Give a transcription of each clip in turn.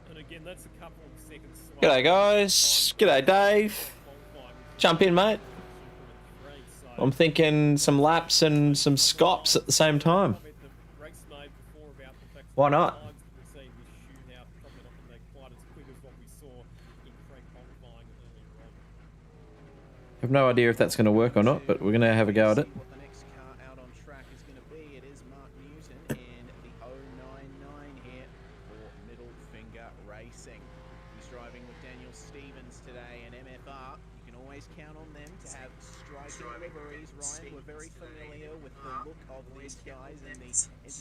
And again, that's a couple of seconds. G'day guys. G'day Dave. Jump in, mate. I'm thinking some laps and some SCOPS at the same time. Why not? I have no idea if that's going to work or not, but we're going to have a go at it.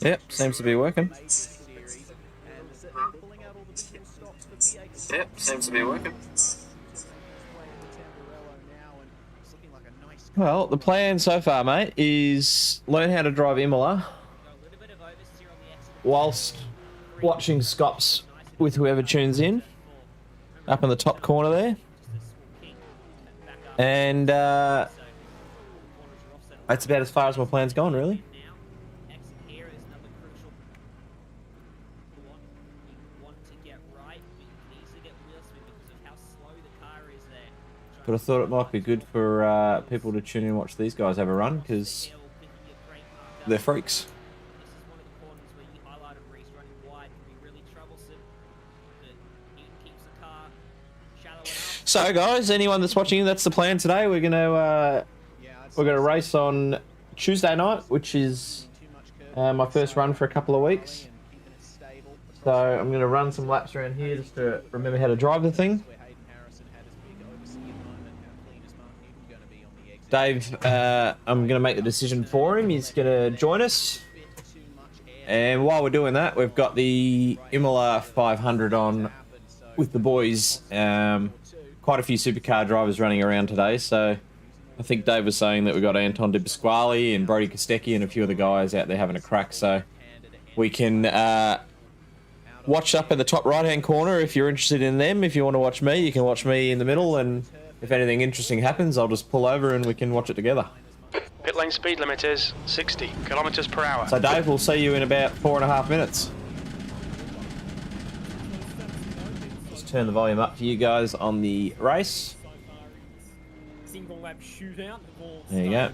Yep, seems to be working. Yep, seems to be working. Well, the plan so far, mate, is learn how to drive Imola whilst watching SCOPS with whoever tunes in up in the top corner there. And that's about as far as my plan's gone, really. But I thought it might be good for people to tune in and watch these guys have a run, because they're freaks. So guys, anyone that's watching, that's the plan today. We're gonna race on Tuesday night, which is my first run for a couple of weeks. So I'm gonna run some laps around here just to remember how to drive the thing. Dave, I'm going to make the decision for him. He's going to join us. And while we're doing that, we've got the Imola 500 on with the boys. Quite a few supercar drivers running around today. So I think Dave was saying that we've got Anton De Pasquale and Brody Kostecki and a few of the guys out there having a crack. So we can watch up in the top right-hand corner if you're interested in them. If you want to watch me, you can watch me in the middle, and if anything interesting happens, I'll just pull over and we can watch it together. Pit lane speed limit is 60 kilometers per hour. So Dave, we'll see you in about 4.5 minutes. Just turn the volume up for you guys on the race. There you go.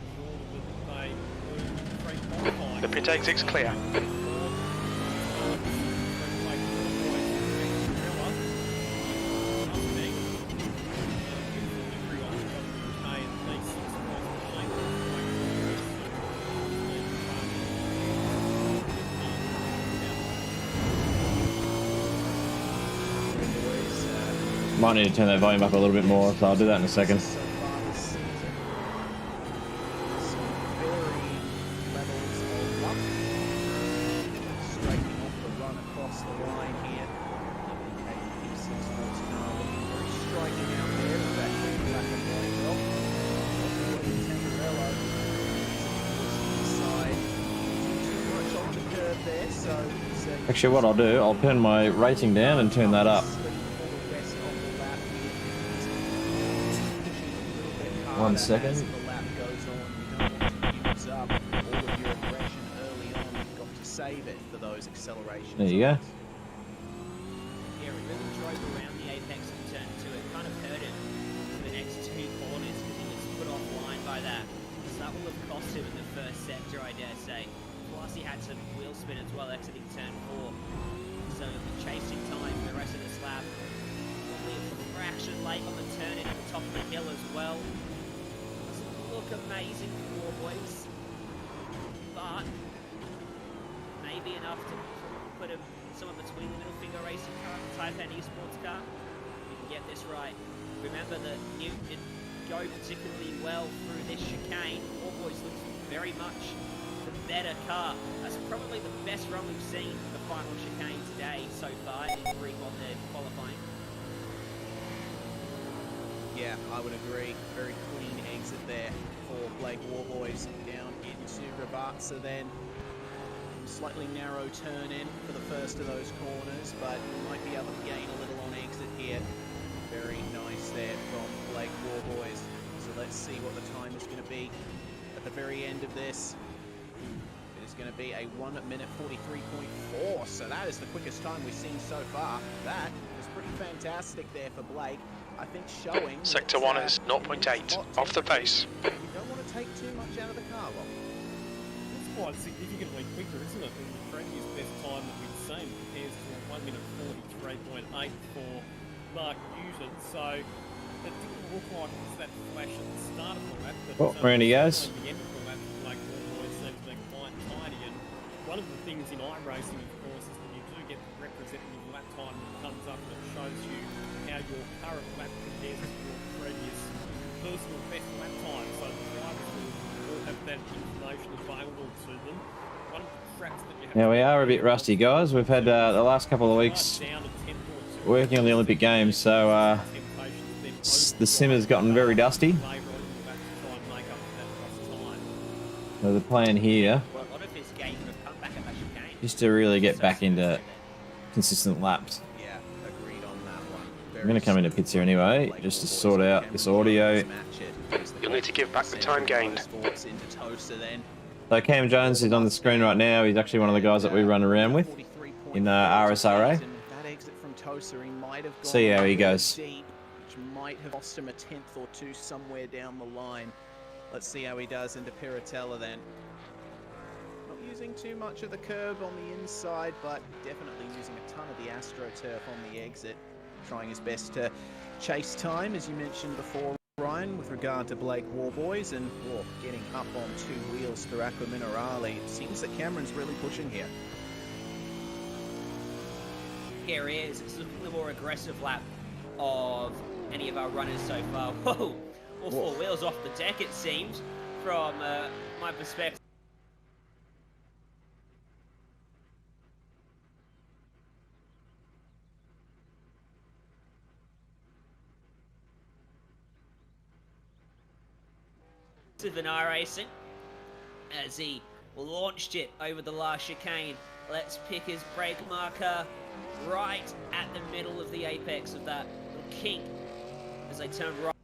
The pit exit's clear. Might need to turn that volume up a little bit more, so I'll do that in a second. Actually, what I'll do, I'll turn my racing down and turn that up. 1 second. There you go. Yeah, it really drove around the apex of turn 2. It kind of hurt him for the next 2 corners because he was put offline by that. So that will have cost him in the first sector, I dare say. Plus he had some wheel spin as well exiting turn 4. So he'll be chasing time for the rest of this lap. Probably a fraction late on the turn into the top of the hill as well. Look amazing for boys, but maybe enough to put him somewhere between the middle finger racing car and Type N esports car. We can get this right. Remember that Newt didn't go particularly well through this chicane. All boys looks very much the better car. That's probably the best run we've seen for the final chicane today so far in Greek on the qualifying. Yeah, I would agree. Very clean exit there for Blake Warboys down into Rabatza then. Slightly narrow turn in for the first of those corners, but might be able to gain a little on exit here. Very nice there from Blake Warboys. So let's see what the time is going to be at the very end of this. It is going to be a 1 minute 43.4. So that is the quickest time we've seen so far. That was pretty fantastic there for Blake. I think showing Sector 1 is 0.8 off the pace. You don't want to take too much out of the car, Rob. It's quite significantly quicker, isn't it, than the previous best time that we've seen, compares to 1 minute 43.8 for Mark Newton. So it didn't look like it was that flash at the start of the lap, but Oh, Randy goes. the end of the lap, like always seems to be quite tidy. And one of the things in iRacing, of course, is that you do get the representative lap time that comes up and it shows you how your current lap compares to your previous personal best lap time. So the drivers will all have that information available to them. One of the tracks that you have Yeah, we are a bit rusty, guys. We've had the last couple of weeks working on the Olympic Games, so the sim has gotten very dusty. So the plan here is to really get back into consistent laps. Yeah, agreed on that one. I'm going to come into pits here anyway, just to sort out this audio. You'll need to give back the time gained. So Cam Jones is on the screen right now. He's actually one of the guys that we run around with in RSRA. See how he goes. Which might have cost him a 10th or 2 somewhere down the line. Let's see how he does into Piratella then. Not using too much of the curb on the inside, but definitely using a ton of the AstroTurf on the exit. Trying his best to chase time, as you mentioned before, Ryan, with regard to Blake Warboys, and getting up on 2 wheels through Aqua Minerale. It seems that Cameron's really pushing here. Here he is. It's looking the more aggressive lap of any of our runners so far. Whoa! All 4 wheels off the deck, it seems, from my perspective. With an iRacing as he launched it over the last chicane. Let's pick his brake marker right at the middle of the apex of that little kink as they turn right.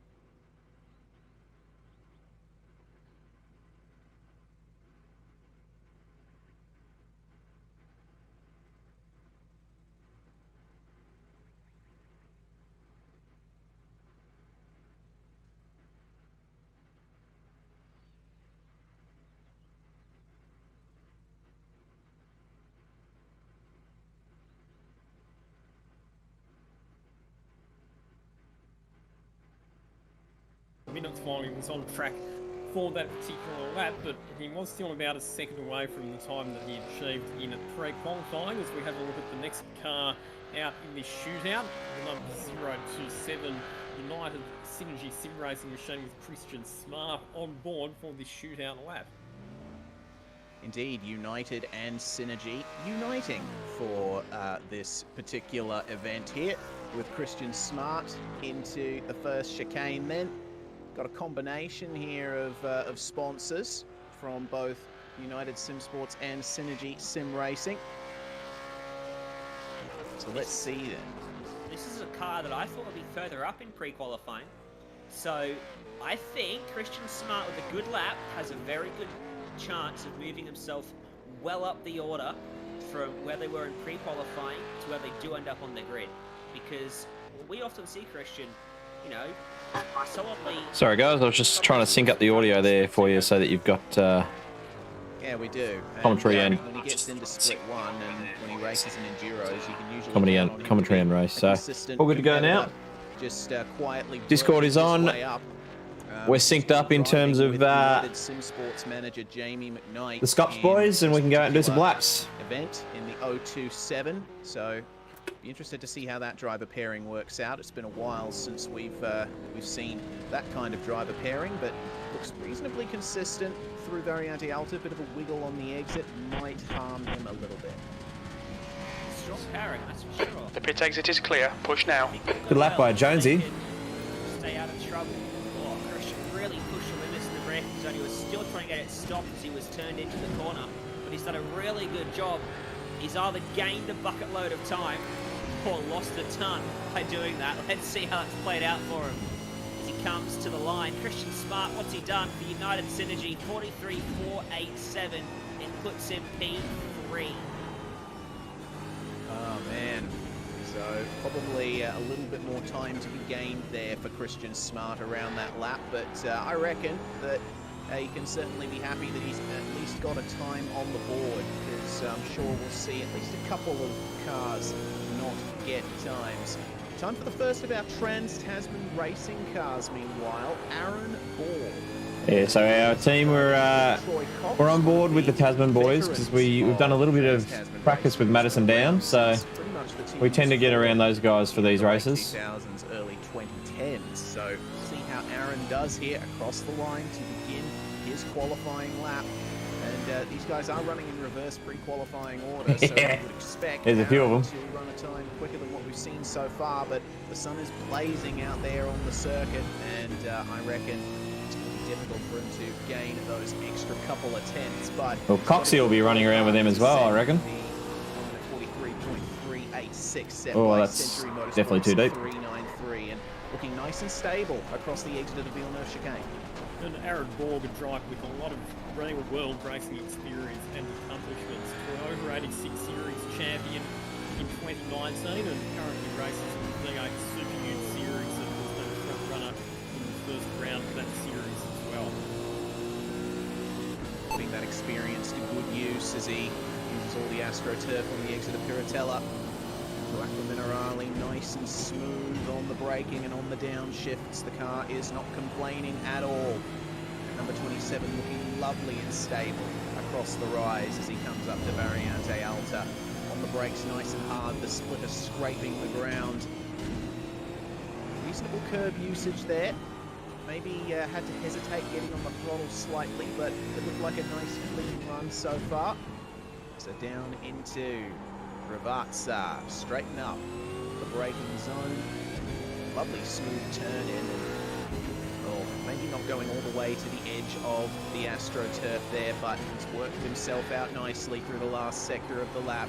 Minutes while he was on track for that particular lap, but he was still about a second away from the time that he achieved in a pre-qualifying. As we have a look at the next car out in this shootout, the number 027 United Synergy Sim Racing machine with Christian Smart on board for this shootout lap. Indeed, United and Synergy uniting for this particular event here, with Christian Smart into the first chicane then. Got a combination here of sponsors from both United Sim Sports and Synergy Sim Racing. So let's see then. This is a car that I thought would be further up in pre-qualifying. So I think Christian Smart with a good lap has a very good chance of moving himself well up the order from where they were in pre-qualifying to where they do end up on the grid. Because we often see Christian, you know, so oddly... Sorry guys, I was just trying to sync up the audio there for you so that you've got yeah, we do. commentary and when he gets into split 1 and when he races in Enduros, you can usually commentary and race. So all good to go now. Just quietly Discord is on. We're synced up in terms of the SCOPS boys, and we can go out and do some laps. Event in the 027, so be interested to see how that driver pairing works out. It's been a while since we've seen that kind of driver pairing, but looks reasonably consistent through Variante Alta. Bit of a wiggle on the exit might harm him a little bit. Strong pairing, that's for sure. The pit exit is clear. Push now. Good lap by Jonesy. Stay out of trouble. Oh, Christian really pushed the limits in the braking zone. He was still trying to get it stopped as he was turned into the corner, but he's done a really good job. He's either gained a bucket load of time or lost a ton by doing that. Let's see how it's played out for him as he comes to the line. Christian Smart, what's he done for United Synergy? 43.487 It puts him P3. Oh, man. So probably a little bit more time to be gained there for Christian Smart around that lap. But I reckon that he can certainly be happy that he's at least got a time on the board, because I'm sure we'll see at least a couple of cars not get times. Time for the first of our Trans-Tasman racing cars, meanwhile. Aaron Ball. Yeah, so our team, we're on board with the Tasman boys because we've done a little bit of practice with Madison Down, so we tend to get around those guys for these races. 2000s, early 2010s. So see how Aaron does here across the line to begin his qualifying lap. And these guys are running in reverse pre-qualifying order, so we would expect There's a few of them to run a time quicker than what we've seen so far. But the sun is blazing out there on the circuit, and I reckon difficult for him to gain those extra couple of tenths. But Well, Coxie will be running around with them as well, I reckon. 43.386 set Oh, by that's Century Motorsports definitely too deep. 393, and looking nice and stable across the exit of the Villeneuve chicane. And Aaron Borg, a driver with a lot of real world racing experience and accomplishments, to an over 86 series champion in 2019 and currently races in the V8 Super Ute series and was the front runner in the first round of that series as well. Putting that experience to good use as he uses all the AstroTurf on the exit of Piratella. Aqua Minerale nice and smooth on the braking and on the downshifts. The car is not complaining at all. Number 27 looking lovely and stable across the rise as he comes up to Variante Alta. On the brakes nice and hard, the splitter scraping the ground. Reasonable curb usage there. Maybe had to hesitate getting on the throttle slightly, but it looked like a nice clean run so far. So down into Ravazza, straighten up the braking zone. Lovely smooth turn in. Oh, maybe not going all the way to the edge of the AstroTurf there, but he's worked himself out nicely through the last sector of the lap.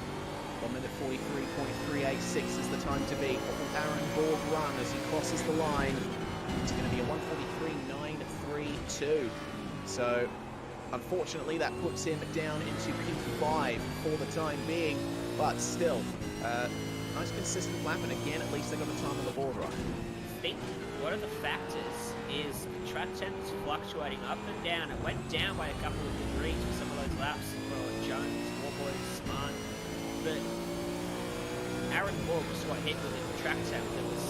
1 minute 43.386 is the time to beat. What will Aaron Borg run as he crosses the line? It's going to be a 143.932. So unfortunately, that puts him down into P5 for the time being, but still, nice consistent lap, and again, at least they got a time on the board right. I think one of the factors is track temps fluctuating up and down. It went down by a couple of degrees for some of those laps for Jones, Warboy, Smart, but Aaron Borg was quite hit with a track temp that was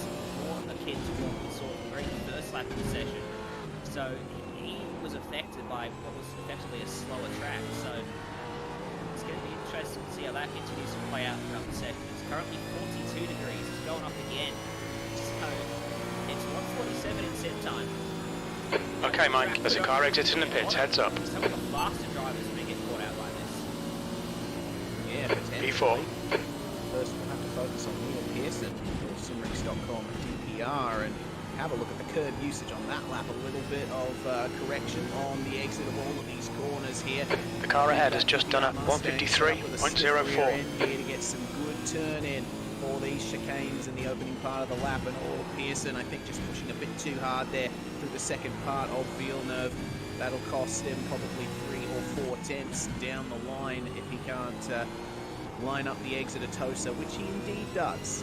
more akin to what we saw in the very first lap of the session. So he was affected by what was effectively a slower track. So it's going to be interesting to see how that continues to play out throughout the session. It's currently 42 degrees. It's going up again. So it's 147 in set time. Okay, Mike, there's a car exiting the pits, heads up. Some of the faster drivers may get caught out by this. Yeah, potentially. P4. First, we'll have to focus on Neil Pearson or Simrix.com DPR and have a look at the curb usage on that lap. A little bit of correction on the exit of all of these corners here. The car ahead has just done a 153.04. Here to get some good turn in for these chicanes in the opening part of the lap, and Pearson, I think, just pushing a bit too hard there through the second part of Villeneuve. That'll cost him probably 3 or 4 tenths down the line if he can't line up the exit of Tosa, which he indeed does.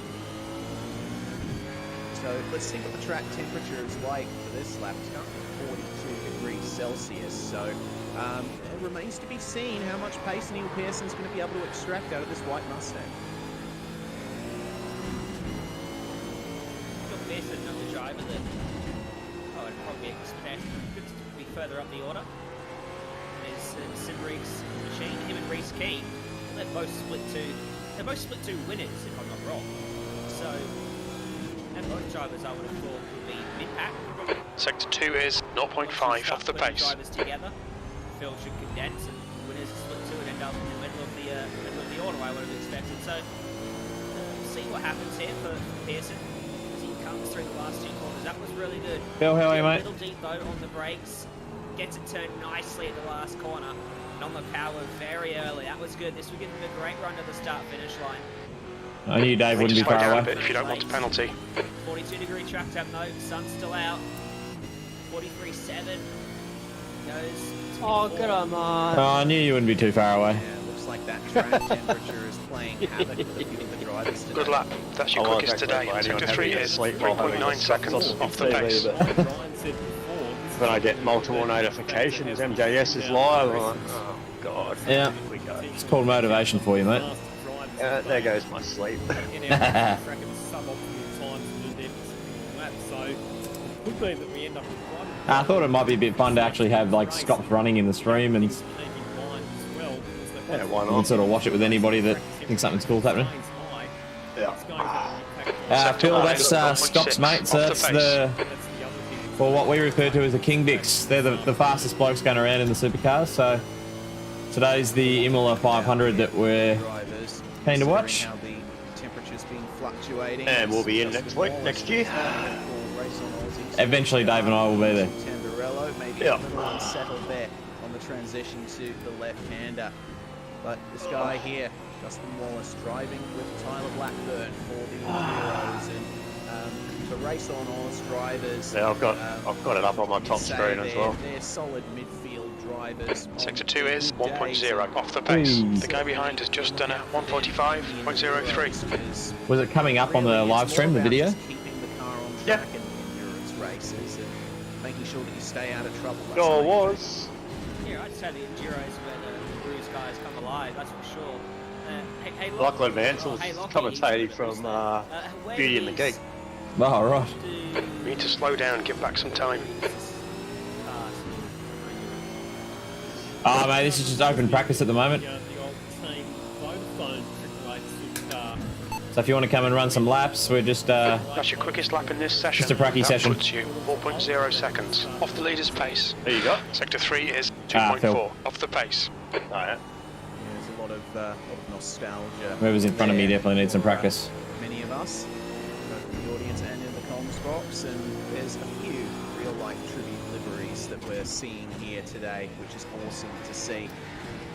So let's see what the track temperature is like for this lap. It's currently 42 degrees Celsius, so it remains to be seen how much pace Neil Pearson's going to be able to extract out of this white Mustang. Neil Pearson, another driver that I would probably expect to be further up the order. There's Simbriggs machine, him and Reese Key. They're both split two winners, if I'm not wrong. So, and both drivers I would have thought would be mid-pack. Sector 2 is 0.5 off the pace. Drivers together, field should condense, and winners split two and end up in the middle of the order. I would have expected. So, we'll see what happens here for Pearson as he comes through the last two corners. That was really good. Bill, how are you, mate? A little deep though on the brakes. Gets it turned nicely at the last corner. And on the power very early. That was good. This would give him a great run to the start-finish line. I knew Dave wouldn't be Slow far down a away. bit if you don't want a penalty. 42-degree track temp though. Sun's still out. 43.7 goes Oh, good on, man. Oh, I knew you wouldn't be too far away. Yeah, looks like that track temperature is playing havoc with a few of the drivers today. Good lap. That's your quickest today. Sector 3 is 3.9 seconds off the pace. When I get multiple notifications, MJS is live. I'm like, oh god. Yeah. Here we go. It's called motivation for you, mate. There goes my sleep. I thought it might be a bit fun to actually have like SCOPS running in the stream and Yeah, why you can not? sort of watch it with anybody that thinks something's cool's happening. Yeah. Phil, that's SCOPS, mate. So that's for what we refer to as the King Dicks. They're the fastest blokes going around in the supercars. So today's the Imola 500 that we're Drivers, keen to watch. how the temperature's been fluctuating. And we'll be in next week, next year. Eventually, Dave and I will be there. Tamburello, maybe Yeah. a little unsettled there on the transition to the left-hander. But this guy here, Justin Wallace, driving with Tyler Blackburn for the Heroes, and to race on Oz drivers. Yeah, I've got it up on my top say screen as well. They're solid midfield drivers. Sector 2 is 1.0 off the pace. The guy behind has just done a 145.03. Was it coming up on the live stream, the video? Keeping the car on Yeah. track in endurance races and making sure that you stay out of trouble. That's Sure the main was. Yeah, I'd say the Enduros where the Bruce guys come alive, that's for sure. Hey, Lachlan Mansell's commentating from Beauty and the Geek. Oh, right. We need to slow down and give back some time. Oh, mate, this is just open practice at the moment. So if you want to come and run some laps, we're just That's your quickest lap in this session. Just a pracky That session. puts you 4.0 seconds off the leader's pace. There you go. Sector 3 is Phil. 2.4 off the pace. Oh, yeah. There's a lot of nostalgia. Whoever's in front of me there definitely needs some for, practice. Many of us, both in the audience and in the comms box, and there's a few real-life tribute liveries that we're seeing here today, which is awesome to see.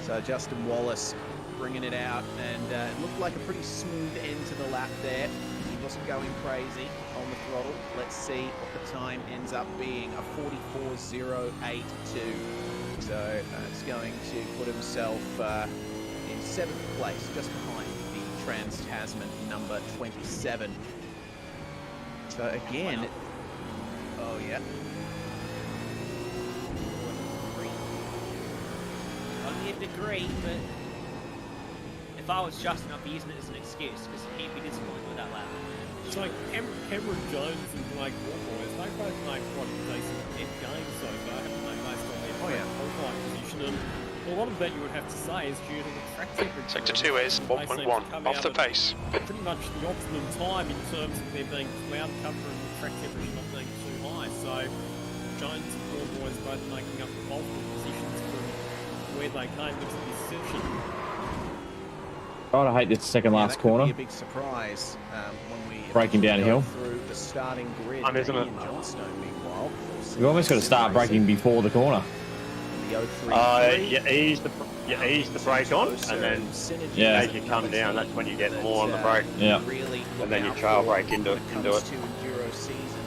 So Justin Wallace bringing it out, and it looked like a pretty smooth end to the lap there. He wasn't going crazy on the throttle. Let's see what the time ends up being, a 44.082. So it's going to put himself in 7th place, just behind the Trans-Tasman number 27. So again, oh yeah. Only a degree, but if I was Justin, I'd be using it as an excuse because he'd be disappointed with that lap. So Cameron Jones and Blake Warboys, they both made quite a decent end game so far, haven't they, based on their qualifying position. And a lot of that you would have to say is due to the track temperature. Sector 2 is 1.1 off the pace. Pretty much the optimum time in terms of there being cloud cover and the track temperature not being too high. So Jones and Warboys both making up the multiple positions from where they came into this session. God, I hate this second last that could corner. be a big surprise when we Braking down a hill. through the starting grid. Isn't it? Ian Johnstone, meanwhile, You've almost got to start braking before the corner. the 033. You ease the brake on, and then Yeah. as you come down, that's when you get more on the brake. Yeah. Really And then you trail brake into it.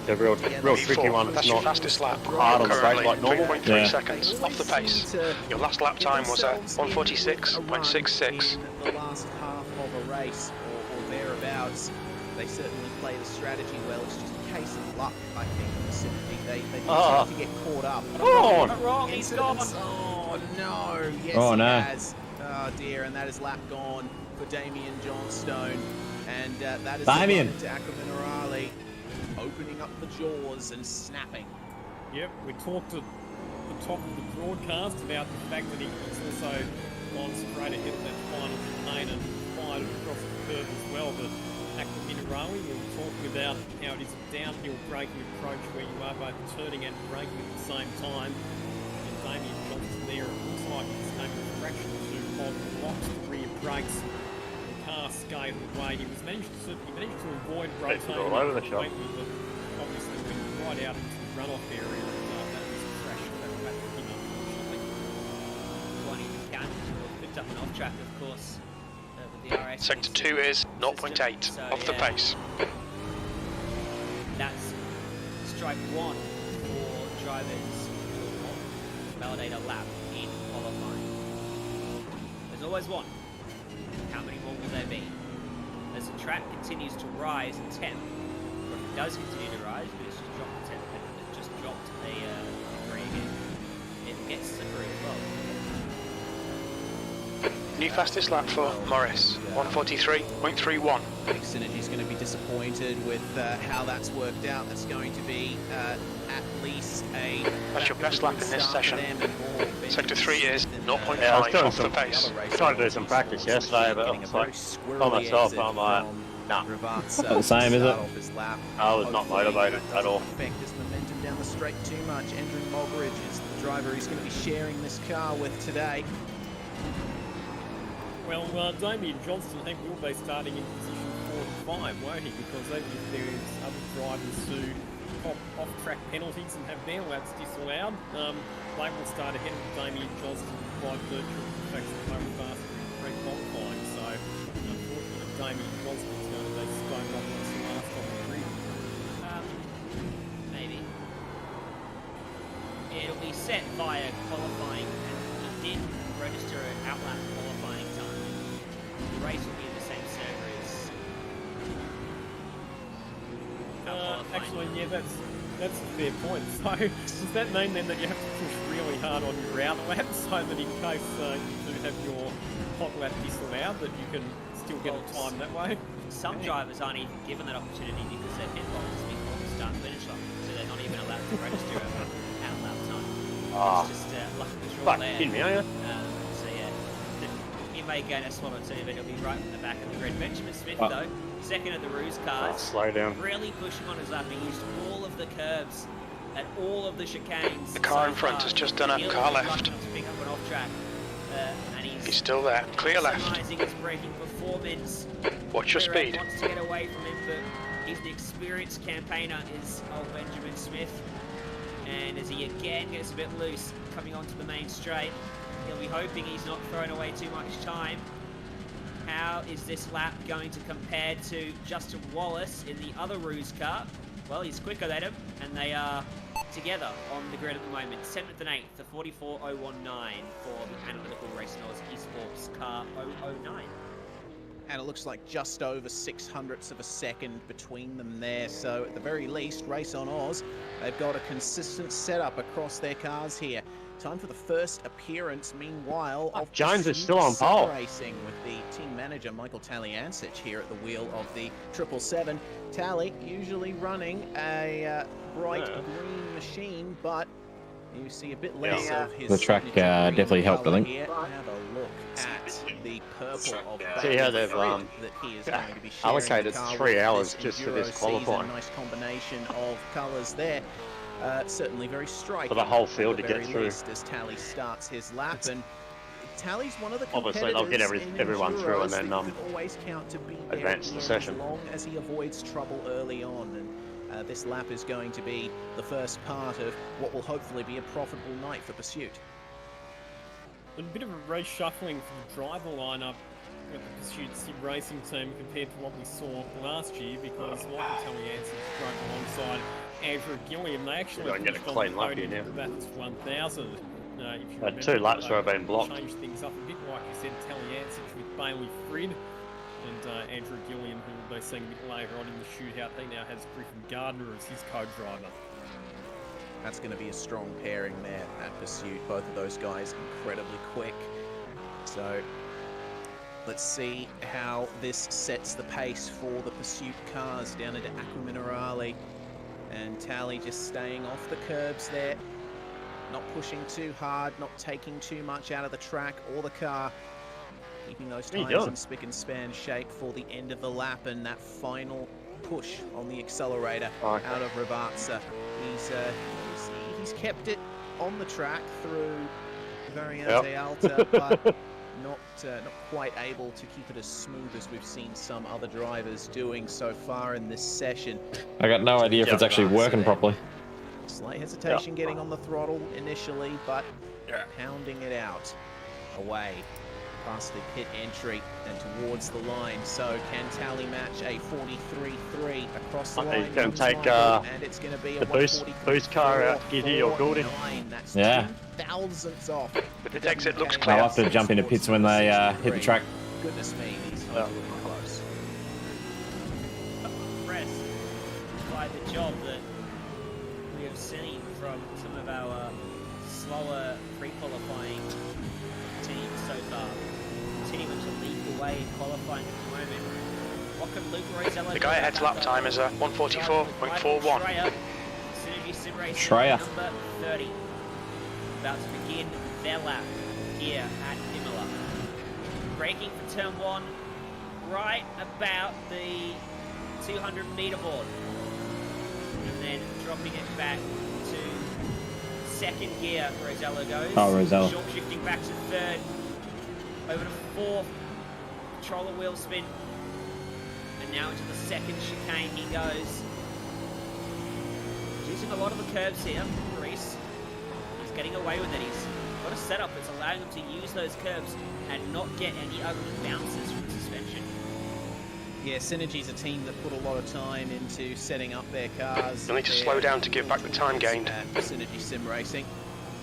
It's a real tricky one. It's That's your not fastest lap. hard on the brake Currently like normal. 3.3 Yeah. seconds off the pace. Your last lap time was at 146.66. In the last half of a race or thereabouts, they certainly play the strategy well. It's just a case of luck, I think, simply. They tend to get caught up. Oh, Not wrong, he's gone. Oh no! Yes, Oh, he no. has. Oh dear, and that is lap gone for Damien Johnstone, and that is Damien. to Aqua Minerale, opening up the jaws and snapping. Yep, we talked at the top of the broadcast about the fact that he was also gone straight ahead of that final chicane and fired it across the curve as well. But Aqua Minerale, we were talking about how it is a downhill braking approach where you are both turning and braking at the same time. And Damien Johnson there, it looks like he's taking a fraction or two on the blocks, the rear brakes. The car skated away. He managed to avoid rotating all over the shop. completely, but obviously went right out into the runoff area, and that was a crash that wrapped him, unfortunately. One he can picked up an off track, of course, with the RS. Sector 2 is 0.8 So, off the yeah, pace. That's strike one for drivers who validate a lap. There's always one. How many more will there be? As the track continues to rise in temp, or if it does continue to rise, but it's just dropped the temp, it just dropped the degree again. It gets slippery as well. New fastest lap for Morris, 143.31. Synergy's going to be disappointed with how that's worked out. That's going to be at least a... That's your best lap in this session. Sector 3 is 0.5 Yeah, I was doing off the some, pace. trying to do some practice yesterday, but I was like, by myself, I'm like, nah. Not the same, is it? I was not motivated at all. Affect his momentum down the straight too much. Andrew Mogridge is the driver he's going to be sharing this car with today. Well, Damien Johnston, I think will be starting in position 4 and 5, won't he? Because even if there's other drivers who cop off-track penalties and have their laps disallowed, they will start ahead of Damien Johnston by virtue of the fact that they were faster in pre-qualifying. So, unfortunately, Damien Johnston's going to be spoken up as the last on the grid. Maybe. It'll be set via qualifying, and he did register an outlap qualifying time. The race will be in the same server as Actually, yeah, that's a fair point. So, does that mean then that you have to push really hard on your outer lap so that in case you do have your hot lap disallowed, that you can still get a time that way? some drivers aren't even given that opportunity because their pit box is before the start-finish line, so they're not even allowed to register at outlap time. It's just luck of the draw there. Kidding me, are you? So yeah, you may gain a spot or two, but it'll be right in the back of the grid. Benjamin Smith, though, second of the Ruse cars. Slow down. Really pushing on his lap. He used all of the curbs at all of the chicanes. The car in front has just done a car left. To pick up an off track, and He's still there. Clear left. maximizing his braking performance. Watch your Ferrer speed. wants to get away from him, but he's the experienced campaigner, is old Benjamin Smith. And as he again gets a bit loose coming onto the main straight, he'll be hoping he's not throwing away too much time. How is this lap going to compare to Justin Wallace in the other Ruse car? Well, he's quicker than him, and they are together on the grid at the moment. 7th and 8th, the 44.019 for the Analytical Race North Esports car 009. And it looks like just over 600ths of a second between them there. So at the very least, Race on Oz, they've got a consistent setup across their cars here. Time for the first appearance, meanwhile, of Jones is still on pole. Racing with the team manager, Michael Taliancic, here at the wheel of the 777. Tally usually running a bright green machine, but you see a bit less of his... The track definitely helped, I think. Here. Have a look at the purple of See how they've that he is going to be sharing allocated the car 3 with hours this just for Enduro this qualifying. season. Nice combination of colours there. Certainly very striking. For the whole field at to the get very through. least, as Tally starts his lap, and Tally's one of the Obviously, they'll get everyone through and then always count to be there advance the session. as long as he avoids trouble early on. And this lap is going to be the first part of what will hopefully be a profitable night for Pursuit. A bit of a race shuffling for the driver lineup with the Pursuit Sim Racing team compared to what we saw last year, because Michael Taliancic drove alongside Andrew Gilliam. They actually You're gonna get a finished on clean the lap podium here at the Bathurst 1000. If you Had remember, 2 laps where I've they been blocked. changed things up a bit, like you said, Taliancic with Bailey Frid and Andrew Gilliam, who we'll be seeing a bit later on in the shootout. He now has Griffin Gardner as his co-driver. That's going to be a strong pairing there at Pursuit. Both of those guys incredibly quick. So let's see how this sets the pace for the Pursuit cars down into Aqua Minerale. And Tally just staying off the curbs there. Not pushing too hard, not taking too much out of the track or the car. Keeping those tires in spick and span shape for the end of the lap and that final push on the accelerator out of Ravazza. He's kept it on the track through Variante Alta, but not quite able to keep it as smooth as we've seen some other drivers doing so far in this session. I got no idea if it's actually working properly. Slight hesitation getting on the throttle initially, but pounding it out away past the pit entry and towards the line. So can tally match a 43.3 across the line. He's going to take and it's going to be the boost car out, Giddy or Goulding. That's Yeah. 2,000ths off. But the exit looks I'll clear. have to jump into pits when they hit the track. Goodness me, these guys are looking close. Impressed by the job that we have seen from some of our slower pre-qualifying teams so far. Continuing to lead the way in qualifying at the moment. What can Luke Rosello The guy ahead's lap time is 1:44.41. Synergy Sim Racing Schreier. number 30. About to begin their lap here at Imola. Braking for turn 1 right about the 200 meter board. And then dropping it back to second gear. Rosello goes. Oh, Rosello. Short shifting back to third. Over to fourth. Controller wheel spin. And now into the second chicane he goes. Using a lot of the curves here, Reese. He's getting away with it. He's got a setup that's allowing him to use those curves and not get any ugly bounces from the suspension. Yeah, Synergy's a team that put a lot of time into setting up their cars. You'll need to slow down to give back the time gained. Synergy Sim Racing.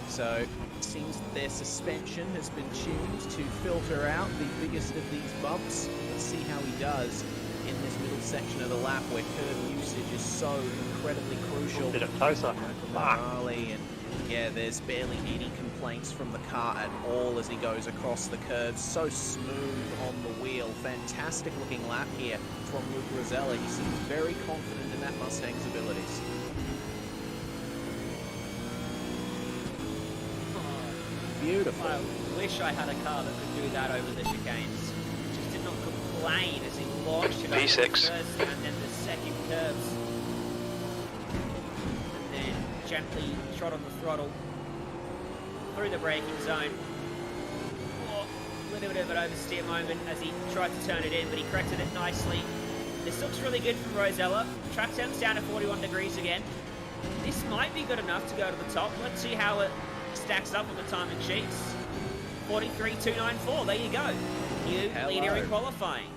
So it seems that their suspension has been tuned to filter out the biggest of these bumps. Let's see how he does in this middle section of the lap where curb usage is so incredibly crucial. Bit of closer. Harley, and yeah, there's barely any complaints from the car at all as he goes across the curves. So smooth on the wheel. Fantastic looking lap here from Luke Rosello. He seems very confident in that Mustang's abilities. Beautiful. I wish I had a car that could do that over the chicanes. Just did not complain as he launched it over V6. the first and then the second curves. And then gently trod on the throttle through the braking zone. Oh, a little bit of an oversteer moment as he tried to turn it in, but he corrected it nicely. This looks really good from Rosello. Track turns down to 41 degrees again. This might be good enough to go to the top. Let's see how it stacks up on the timing sheets. 43.294, there you go. New leader in qualifying.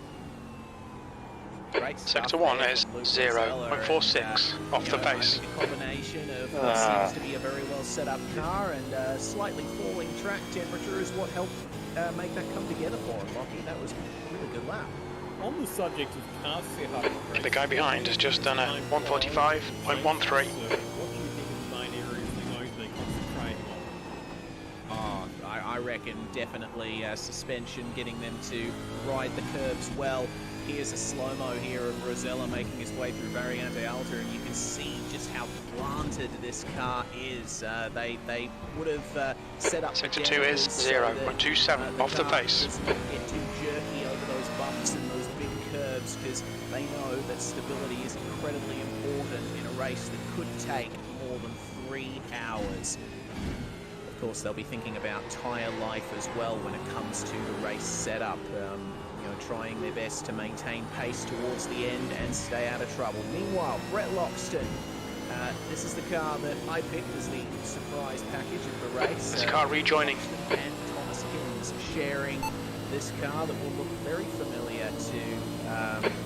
Great stuff Sector 1 there is from Luke Rosello, 0.46 and, off the I pace. think a combination of what seems to be a very well set up car and slightly falling track temperature is what helped make that come together for him, Lockie. That was a really good lap. On the subject of car setup, The guy behind has just done a 1:45.13. what do you think of the main areas they're going to be concentrating on? Oh, I reckon definitely suspension, getting them to ride the curves well. Here's a slow-mo here of Rosello making his way through Variante Alta, and you can see just how planted this car is. They would have set up Sector the 2 is downs so that, 0.27 off the car pace. does not get too jerky over those bumps and those big curves, because they know that stability is incredibly important in a race that could take more than 3 hours. Of course, they'll be thinking about tyre life as well when it comes to the race setup. You know, trying their best to maintain pace towards the end and stay out of trouble. Meanwhile, Brett Loxton, this is the car that I picked as the surprise package of the race. There's a car rejoining. Loxton and Thomas Higgins sharing this car that will look very familiar to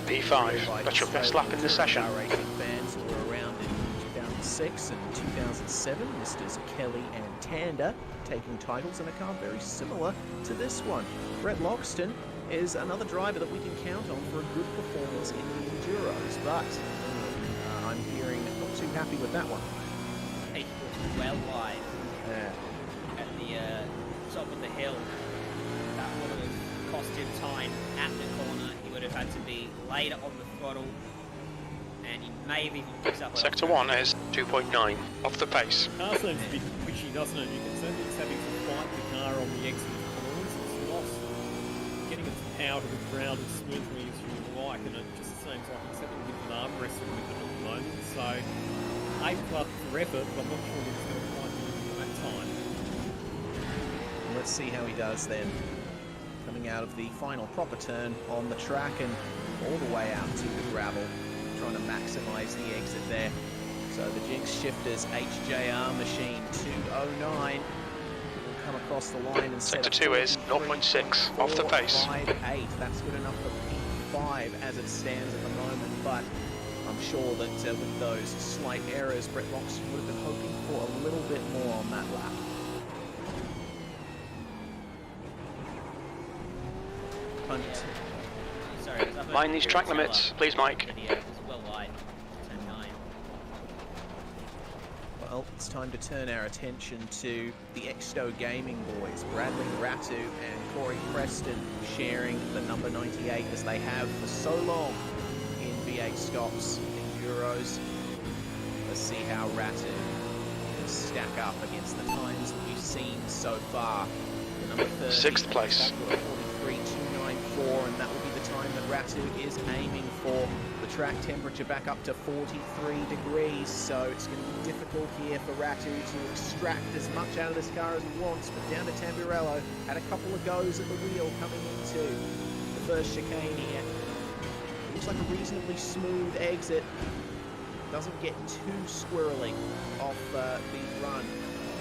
P5, that's your best lap in the session. Car racing fans who were around in 2006 and 2007. Misters Kelly and Tander taking titles in a car very similar to this one. Brett Loxton is another driver that we can count on for a good performance in the Enduros, but I'm hearing not too happy with that one. He was well wide at the top of the hill. That would have cost him time at the corner. He would have had to be later on the throttle, and he may have even picked up. Sector 1 is 2.9 off the pace. The car seems a bit twitchy, doesn't it? You can certainly it's having to fight the car on the exit corners. It's lost getting its power to the ground as smoothly as you would like, and it just seems like it's having a bit of an arm wrestle with it at the moment. So, A+ for effort, but I'm not sure that it's going to quite do that time. Let's see how he does then. Coming out of the final proper turn on the track and all the way out to the gravel, trying to maximise the exit there. So the Jinx Shifters HJR machine 209 will come across the line and set Sector 2 is 0.6 off the pace. 458. That's good enough for P5 as it stands at the moment, but I'm sure that with those slight errors, Brett Loxton would have been hoping for a little bit more on that lap. Sorry, Mind these track limits, please, Mike. Well wide. Turn 9. Well, it's time to turn our attention to the Exto Gaming boys, Bradley Ratu and Corey Preston, sharing the number 98 as they have for so long in V8 SCOPS Enduros. Let's see how Ratu can stack up against the times that we've seen so far. The number 30, 6th place. 43.294, and that will be the time that Ratu is aiming for. The track temperature back up to 43 degrees, so it's going to be difficult here for Ratu to extract as much out of this car as he wants. But down to Tamburello, had a couple of goes at the wheel coming into the first chicane here. Looks like a reasonably smooth exit. Doesn't get too squirrely off the run,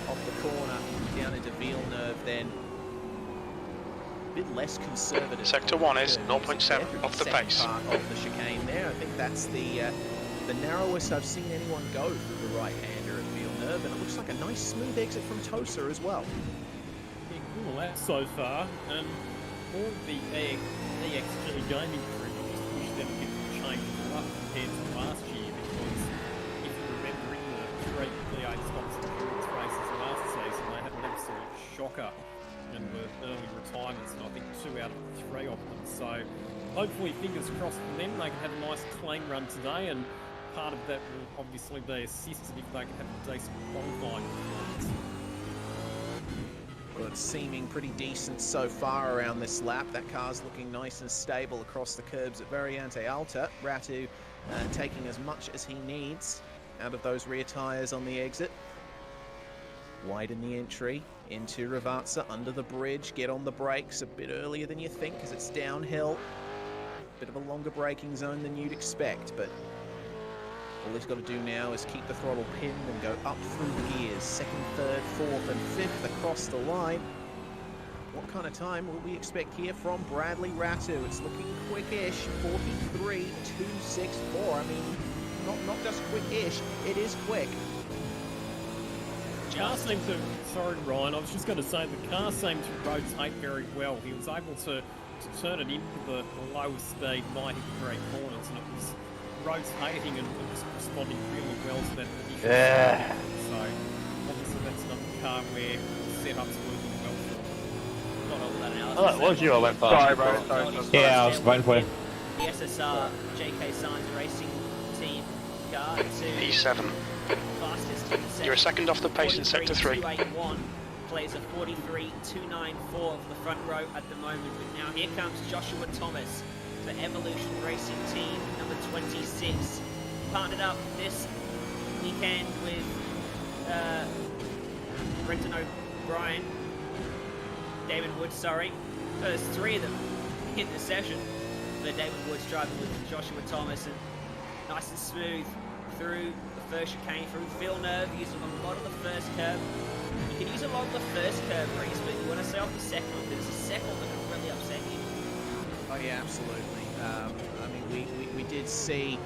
off the corner, down into Villeneuve then. A bit less conservative. Sector 1 is 0.7 off the pace. Part of the chicane there. I think that's the narrowest I've seen anyone go through the right-hander at Villeneuve, and it looks like a nice smooth exit from Tosa as well. Yeah, cool lap so far. All the EXG gaming crew, I just wish them a bit of a change of luck compared to last year, because if you remember in the 3 V8 SCOPS endurance races last season, they had an absolute shocker and were early retirements, and I think 2 out of 3 of them. So hopefully, fingers crossed for them, they can have a nice clean run today, and part of that will obviously be assisted if they can have a decent qualifying performance. Well, it's seeming pretty decent so far around this lap. That car's looking nice and stable across the curbs at Variante Alta. Ratu taking as much as he needs out of those rear tyres on the exit. Widen the entry into Ravazza under the bridge. Get on the brakes a bit earlier than you think because it's downhill. Bit of a longer braking zone than you'd expect, but all he's got to do now is keep the throttle pinned and go up through the gears. 2nd, 3rd, 4th and 5th across the line. What kind of time will we expect here from Bradley Ratu? It's looking quickish. 43.264. I mean, not just quickish, it is quick. The car seemed to, sorry Ryan, I was just going to say the car seemed to rotate very well. He was able to turn it into the lowest speed 90-degree corners, and it was rotating and just responding really well to that initial speed. So obviously that's another car where setup's working well for. Not all that analysis. Oh, that was you I went past. Sorry, bro. Sorry. Yeah, I was waiting for you. The SSR JK Science Racing Team car to P7. fastest in the second. You're a second off the pace in Sector 3. 43.281 plays a 43.294 for the front row at the moment. But now here comes Joshua Thomas, the Evolution Racing Team, number 26. Partnered up this weekend with Brenton O'Brien, David Wood, sorry. First 3 of them in the session. But David Wood's driving with Joshua Thomas, and nice and smooth through the first chicane, through Villeneuve, using a lot of the first curve. You can use a lot of the first curve, Reese, but you want to stay off the second one, because the second one can really upset you. Oh yeah, absolutely. I mean, we did see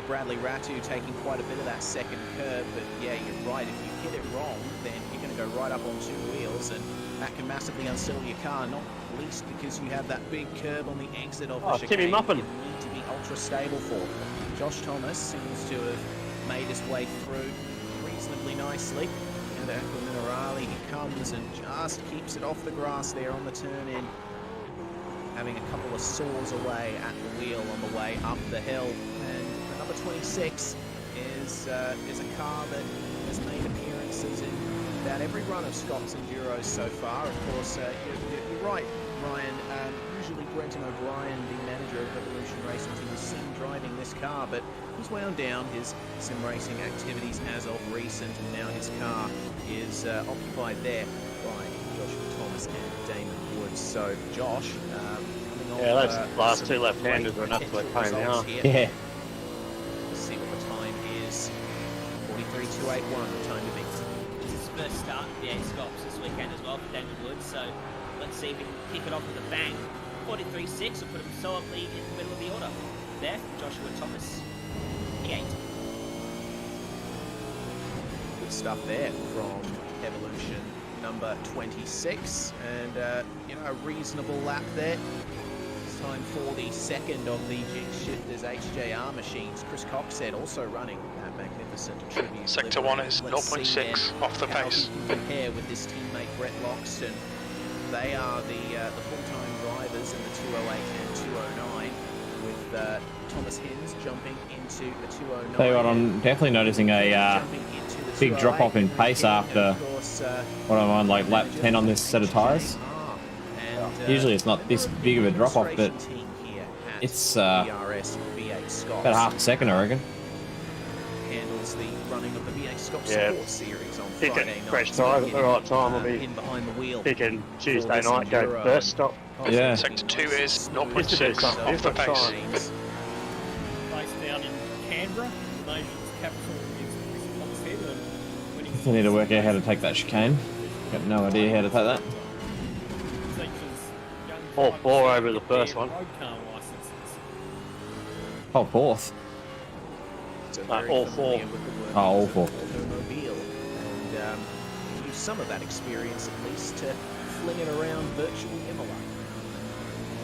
Bradley Ratu taking quite a bit of that second curve, but yeah, you're right. If you hit it wrong, then you're going to go right up on 2 wheels, and that can massively unsettle your car, not least because you have that big curve on the exit of the chicane. Timmy Muffin. You need to be ultra stable for. Josh Thomas seems to have made his way through reasonably nicely. And Aqua Minerali, he comes and just keeps it off the grass there on the turn in, having a couple of saws away at the wheel on the way up the hill. And the number 26 is a car that has made appearances in about every run of SCOPS Enduros so far. Of course, you're right, Ryan. Usually Brenton O'Brien, the manager of Evolution Racing Team, is seen driving this car, but he's wound down his sim racing activities as of recent, and now his car is occupied there by Joshua Thomas and Damon Woods. So Josh, Yeah, those last 2 left-handers are an absolute pain in the arse. Yeah. Let's see what the time is. 43.281, the time to beat. This is his first start of the SCOPS this weekend as well for Damon Woods, so let's see if he can kick it off with a bang. 43.6 will put him solidly in the middle of the order. There, Joshua Thomas, P8. Good stuff there from Evolution number 26, and you know, a reasonable lap there. It's time for the second of the Shifters HJR machines. Chris Coxhead also running that magnificent tribute. Sector 1 is 0.6 off the pace. How he can compare with his teammate Brett Loxton. They are the full-time drivers in the 208 and 209, with Thomas Hins jumping into the 209. Tell you what, I'm definitely noticing a big drop off in pace after what I'm on, like lap 10 on this set of tyres. Usually it's not this big of a drop off, but it's about half a second, I reckon. Handles the running of the V8 SCOPS Yeah. Support Series on Pick Friday it, night. fresh tyres at the right time will be in behind the wheel. picking Tuesday night, go first stop. Yeah. Sector 2 is It's 0.6 off the different pace. times. Based down in Canberra, the nation's capital, is Thomas Head, and when he's I need to work out how to take that chicane. Got no idea how to take that. All four over the first one. Road car licenses. Oh, fourth. So All very four. familiar with the workings Oh, all of four. automobile, and use some of that experience at least to fling it around virtual Imola.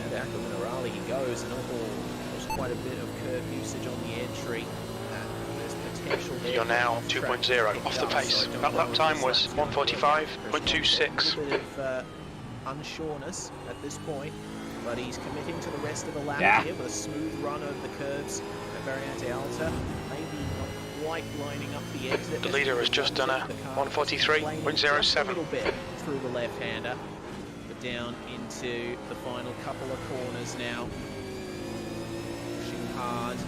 And out to Minerali he goes, and there's quite a bit of curve usage on the entry. There's potential there. You're now off track 2.0 to pick off the up, pace. so I don't That know lap if time this was lap's gonna be a 1:45.26. little bit of unsureness at this point, but he's committing to the rest of the lap Yeah. here with a smooth run over the curves at Variante Alta. Maybe not quite lining up the exit. The leader has just done a The car 1:43.07. just a little bit through the left-hander, but down into the final couple of corners now. Pushing hard.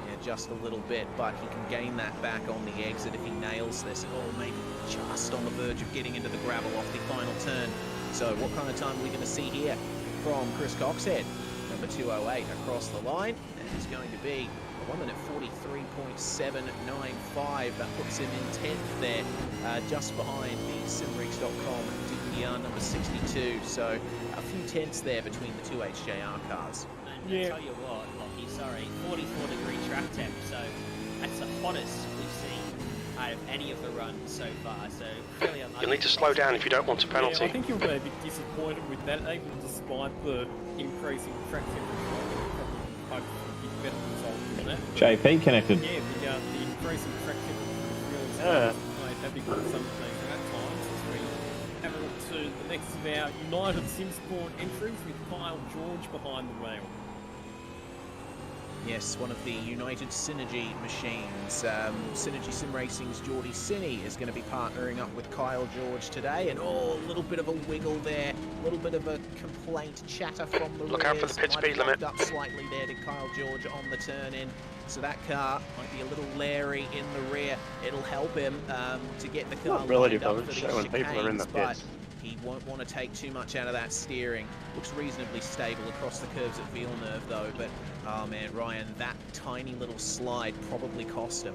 Yeah, just a little bit, but he can gain that back on the exit if he nails this. Oh, maybe just on the verge of getting into the gravel off the final turn. So what kind of time are we going to see here from Chris Coxhead? Number 208 across the line, and it's going to be a 1 minute 43.795. That puts him in 10th there, just behind the Simreaks.com DPR number 62. So a few tenths there between the two HJR cars. And Yeah. I tell you what, Lockie, sorry, 44-degree track temp, so that's the hottest we've seen out of any of the runs so far, so really unlucky. You'll need to slow down if you don't want a Yeah, I penalty. think you'll be a bit disappointed with that, even despite the increasing track temperature. I think probably hope for a bit better result than that. JP connected. Yeah, the increasing track temperature really Yeah. made that big some things at times as we have a look to the next of our United Simsport entries with Kyle George behind the wheel. Yes, one of the United Synergy machines. Synergy Sim Racing's Geordie Sinney is going to be partnering up with Kyle George today, and a little bit of a wiggle there, a little bit of a complaint chatter from the Look out for the pit speed limit. Up slightly there to Kyle George on the turn in, so that car might be a little leery in the rear. It'll help him to get the car Not really, lined up doesn't for show these when people are in the chicanes, but pits. he won't want to take too much out of that steering. Looks reasonably stable across the curves at Villeneuve though, but oh man, Ryan, that tiny little slide probably cost him.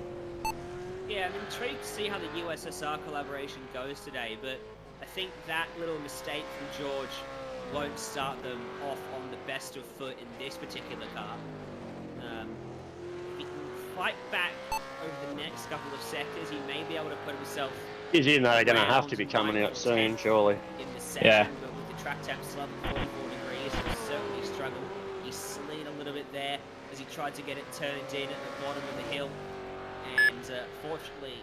Yeah, I'm intrigued to see how the USSR collaboration goes today, but I think that little mistake from George won't start them off on the best of foot in this particular car. He can fight back over the next couple of sectors. He may be able to put himself He's in there, going to have to be coming out soon, surely. in the section, Yeah. but with the track temp still up at 44 degrees, he'll certainly struggle. He slid a little bit there as he tried to get it turned in at the bottom of the hill, and fortunately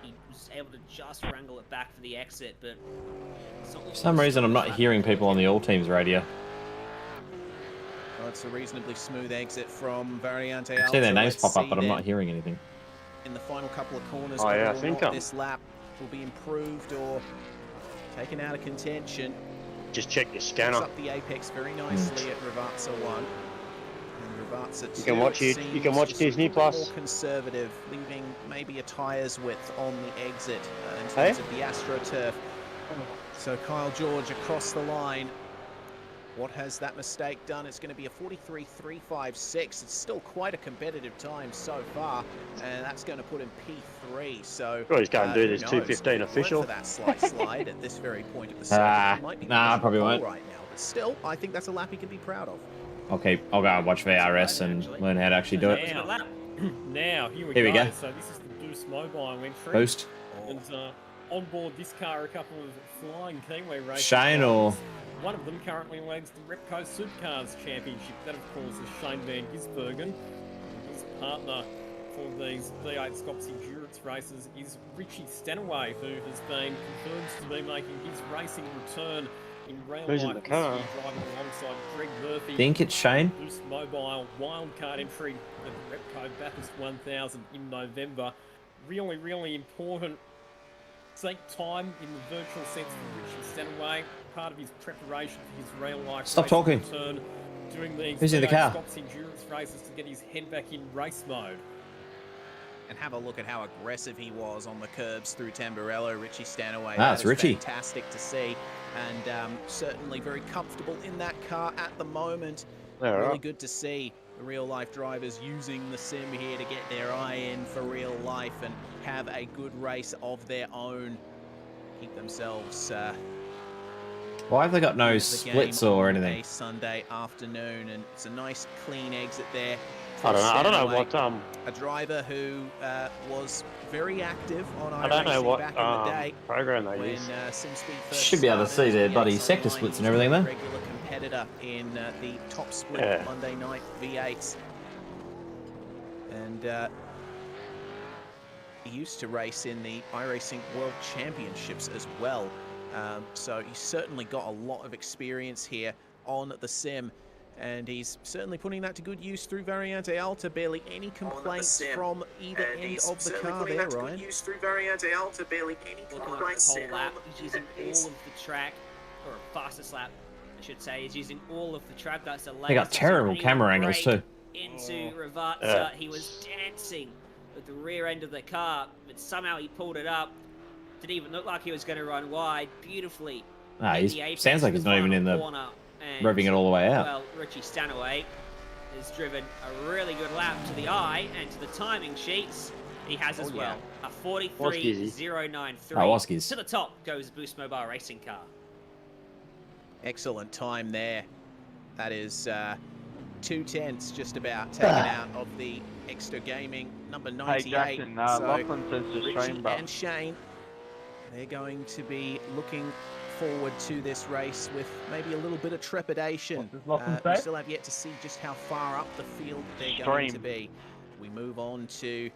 he was able to just wrangle it back for the exit, but For some reason, I'm not hearing people on the All Teams radio. Well, it's a reasonably smooth exit from Variante I Alta. see their names Let's pop up, see but I'm then not hearing anything. in the final couple of corners Oh, yeah, I whether or think not this lap will be improved or taken out of contention. Just check your Picks scanner. up the apex very nicely at Ravazza 1. And Ravazza 2, You can watch it you can seems, watch is Disney a little Plus. more conservative, leaving maybe a tyres width on the exit in Hey? terms of the AstroTurf. So Kyle George across the line. What has that mistake done? It's going to be a 43.356. It's still quite a competitive time so far, and that's going to put him P3. So Well, he's going to do who this knows? 2:15 official. For that slight slide at this very point of the circuit, he might be Nah, I probably won't. right now. But still, I think that's a lap he can be proud of. Okay, I'll go and watch VRS and learn how to actually do it. Now, here we Here we go. go. So this is the Boost Mobile entry. Boost. And on board this car, a couple of flying Kiwi racers. Shane or... One of them currently leads the Repco Supercars Championship. That, of course, is Shane Van Gisbergen. His partner for these V8 SCOPS endurance races is Richie Stanaway, who has been confirmed to be making his racing return in real Who's in life the this car? year, driving alongside Greg Murphy. I think it's Shane. Boost Mobile wildcard entry at the Repco Bathurst 1000 in November. Really, really important seat time in the virtual sense for Richie Stanaway. Part of his preparation for his real life Stop talking. return, doing these Who's in the car? SCOPS endurance races to get his head back in race mode. And have a look at how aggressive he was on the curbs through Tamburello, Richie Stanaway. Ah, it's Richie. Fantastic to see, and certainly very comfortable in that car at the moment. Yeah, Really right. good to see the real-life drivers using the sim here to get their eye in for real life and have a good race of their own. Keep themselves Why have they got no the splits game or on anything? a Sunday afternoon, and it's a nice clean exit there. I don't know Stanaway, what a driver who was very active on I don't know iRacing what back in the day program they when use. SimSpeed first Should be able to started. see their Yeah, bloody it's sector online. splits and He was everything a there. regular competitor in the top split Yeah. Monday night V8s, and he used to race in the iRacing World Championships as well. So he's certainly got a lot of experience here on the sim, and he's certainly putting that to good use through Variante Alta. Barely any complaints from either end of the car there, Ryan. Looking like the whole lap, he's using all of the track, or a fastest lap, I should say. He's using all of the track. That's the latest. They got terrible camera angles too. Into Ravazza, Yeah. he was dancing with the rear end of the car, but somehow he pulled it up. Didn't even look like he was going to run wide. Beautifully. Ah, hit he's, the apex sounds like of he's not even in the corner, and, revving it all the way out. Well, Richie Stanaway has driven a really good lap to the eye and to the timing sheets. He has as well. A 43.093. Oh, Waskies. To the top goes Boost Mobile racing car. Excellent time there. That is 2/10 just about taken out of the Extra Gaming number 98. Hey Jackson, So Lachlan says to Richie Shane, bro. and Shane, they're going to be looking forward to this race with maybe a little bit of trepidation. What does Lachlan We say? still have yet to see just how far up the field they're going to Stream. be. We move on to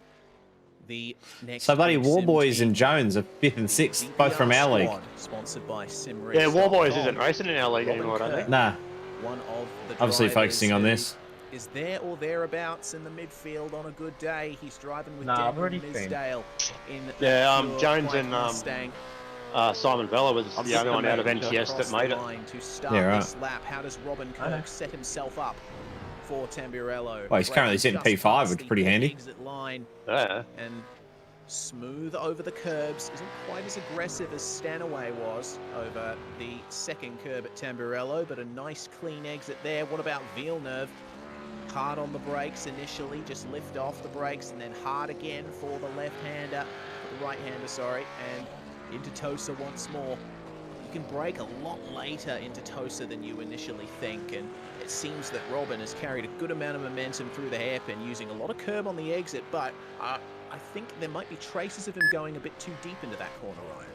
the next. So bloody big sim Warboys team. and Jones are 5th and 6th, both from our league. Squad, sponsored by SimRace. Yeah, Warboys isn't racing in our league Robin anymore, don't they? Kirk, Nah, one of the obviously drivers focusing on who this. is there or thereabouts in the midfield on a good day. He's driving with Nah, I've Daniel already seen. Misdale in that Yeah, pure Jones white and, Mustang. Simon Vella was I'm the just only one gonna out of make NTS Across that made the it. line to start Yeah, right. this lap. How does Robin I know. Kirk set himself up for Tamburello? Well, he's currently sitting Just P5, past which is the pretty handy. Exit line Yeah. and smooth over the curbs. Isn't quite as aggressive as Stanaway was over the second curb at Tamburello, but a nice clean exit there. What about Villeneuve? Hard on the brakes initially, just lift off the brakes and then hard again for the left-hander, the right-hander, sorry, and into Tosa once more. You can brake a lot later into Tosa than you initially think, and it seems that Robin has carried a good amount of momentum through the hairpin, using a lot of curb on the exit, but I think there might be traces of him going a bit too deep into that corner, Ryan.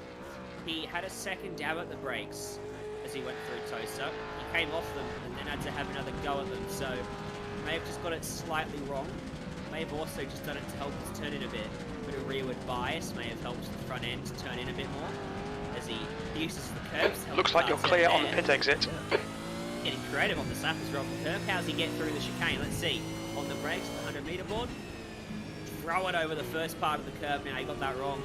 He had a second dab at the brakes as he went through Tosa. He came off them and then had to have another go at them, so may have just got it slightly wrong. May have also just done it to help us turn in a bit. A bit of rearward bias may have helped the front end to turn in a bit more as he uses the curbs. to help Looks like you're cars clear out on the there. pit exit. Getting creative on the lap as Robin Kirk. How's he get through the chicane? Let's see. On the brakes, the 100-meter board. Throw it over the first part of the curve now. He got that wrong.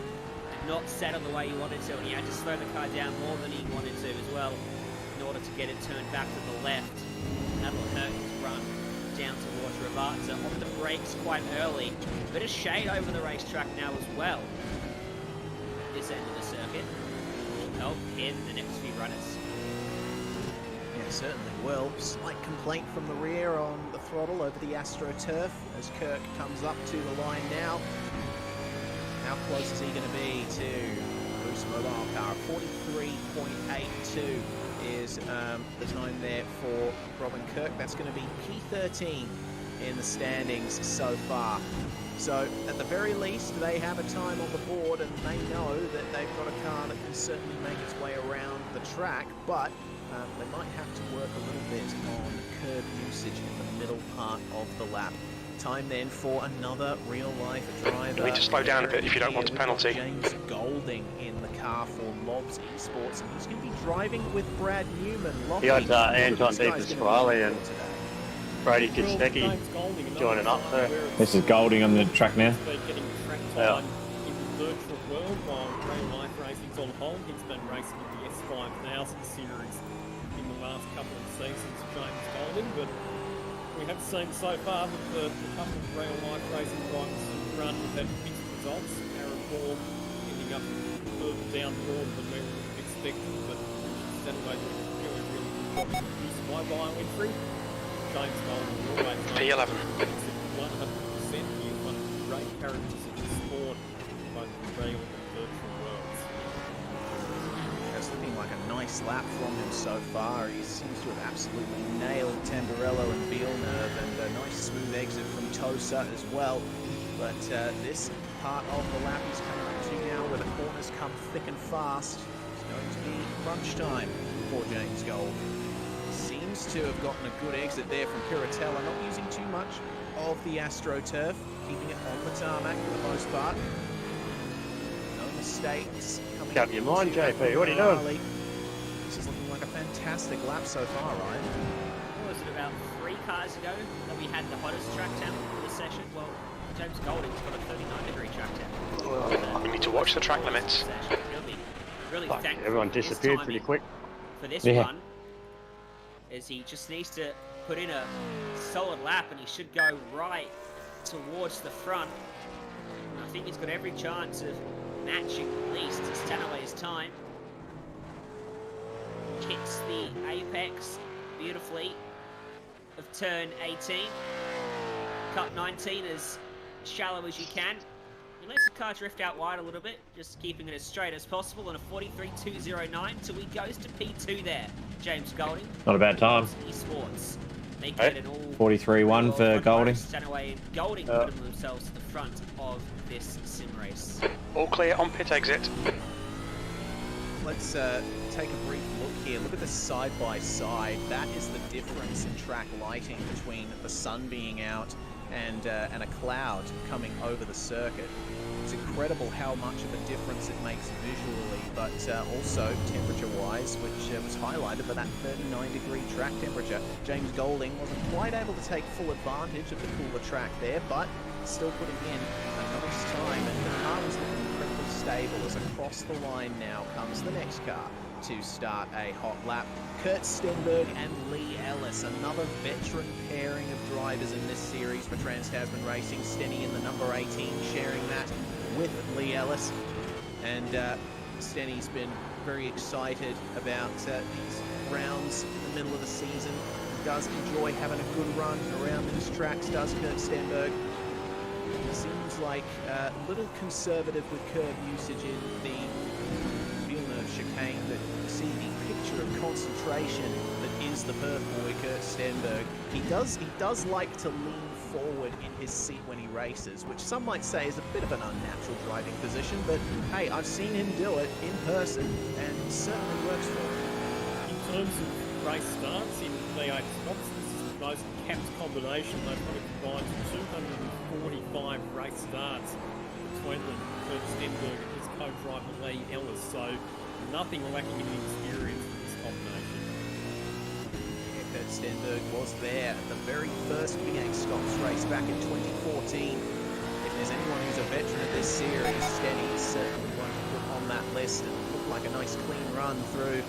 Not settled the way he wanted to, and he had to slow the car down more than he wanted to as well in order to get it turned back to the left. That'll hurt his run down towards Ravazza. On the brakes quite early. Bit of shade over the racetrack now as well. This end of the circuit will help him and the next few runners. Yeah, Certainly will. Slight complaint from the rear on the throttle over the AstroTurf as Kirk comes up to the line now. How close is he going to be to Bruce Mobile Car? 43.82 is the time there for Robin Kirk. That's going to be P13 in the standings so far. So at the very least, they have a time on the board, and they know that they've got a car that can certainly make its way around the track, but they might have to work a little bit on curb usage in the middle part of the lap. Time then for another real-life driver. You need to slow down a bit if you don't want a We've got penalty. James Golding in the car for Lobs Esports, and he's going to be driving with Brad Newman. You got Anton Di Pasquale and Brady Kostecki joining up there. This is Golding on the track now. Yeah. In the virtual world, while real life racing's on hold, he's been racing in the S5000 series in the last couple of seasons, James Golding, but we have seen so far that the couple of real life racing drivers have run with had mixed results. Aaron Ball ending up further down the order than we would have expected, but Saturday was really good job produced by Bioentry. James Golding always P11. 100%. He's one of the great characters of the sport, both the real and virtual worlds. It's looking like a nice lap from him so far. He seems to have absolutely nailed Tamburello and Villeneuve, and a nice smooth exit from Tosa as well. But this part of the lap he's coming up to now, where the corners come thick and fast, is going to be crunch time for James Gold. Seems to have gotten a good exit there from Piratella, not using too much of the AstroTurf, keeping it on the tarmac for the most part. No mistakes coming Got your mind, JP. What are you doing? This is looking like a fantastic lap so far, Ryan. Was it about 3 cars ago that we had the hottest track temp for the session? Well, James Golding's got a 39-degree track temp. We need to watch the track limits. Really Fuck, thankful everyone for his disappeared pretty timing quick. for this Yeah. run, as he just needs to put in a solid lap, and he should go right towards the front. And I think he's got every chance of matching at least Stanaway's time. Hits the apex beautifully of turn 18. Cut 19 as shallow as you can. He lets the car drift out wide a little bit, just keeping it as straight as possible on a 43.209 till he goes to P2 there. James Golding. Not a bad time. Esports. Making Hey, it an all 43.1 for Golding. Stanaway and Golding putting themselves to the front of this sim race. All clear on pit exit. Let's take a brief look here. Look at the side-by-side. That is the difference in track lighting between the sun being out and a cloud coming over the circuit. It's incredible how much of a difference it makes visually, but also temperature-wise, which was highlighted by that 39-degree track temperature. James Golding wasn't quite able to take full advantage of the cooler track there, but still putting in a nice time, and the car was looking incredibly stable as across the line now comes the next car to start a hot lap. Kurt Stenberg and Lee Ellis, another veteran pairing of drivers in this series for Trans-Tasman Racing. Stenny in the number 18 sharing that with Lee Ellis, and Stenny's been very excited about these rounds in the middle of the season. He does enjoy having a good run around these tracks, does Kurt Stenberg. He seems like a little conservative with curb usage in the Villeneuve chicane, but you see the picture of concentration that is the Perth boy, Kurt Stenberg. He does like to lean forward in his seat when he races, which some might say is a bit of an unnatural driving position, but hey, I've seen him do it in person, and it certainly works for him. In terms of race starts in V8 SCOPS, this is the most capped combination. They've got a combined 245 race starts between them, Kurt Stenberg and his co-driver Lee Ellis, so nothing lacking in experience in this combination. Kurt Stenberg was there at the very first V8 SCOPS race back in 2014. If there's anyone who's a veteran of this series, Stenny is certainly one to put on that list, and looked like a nice clean run through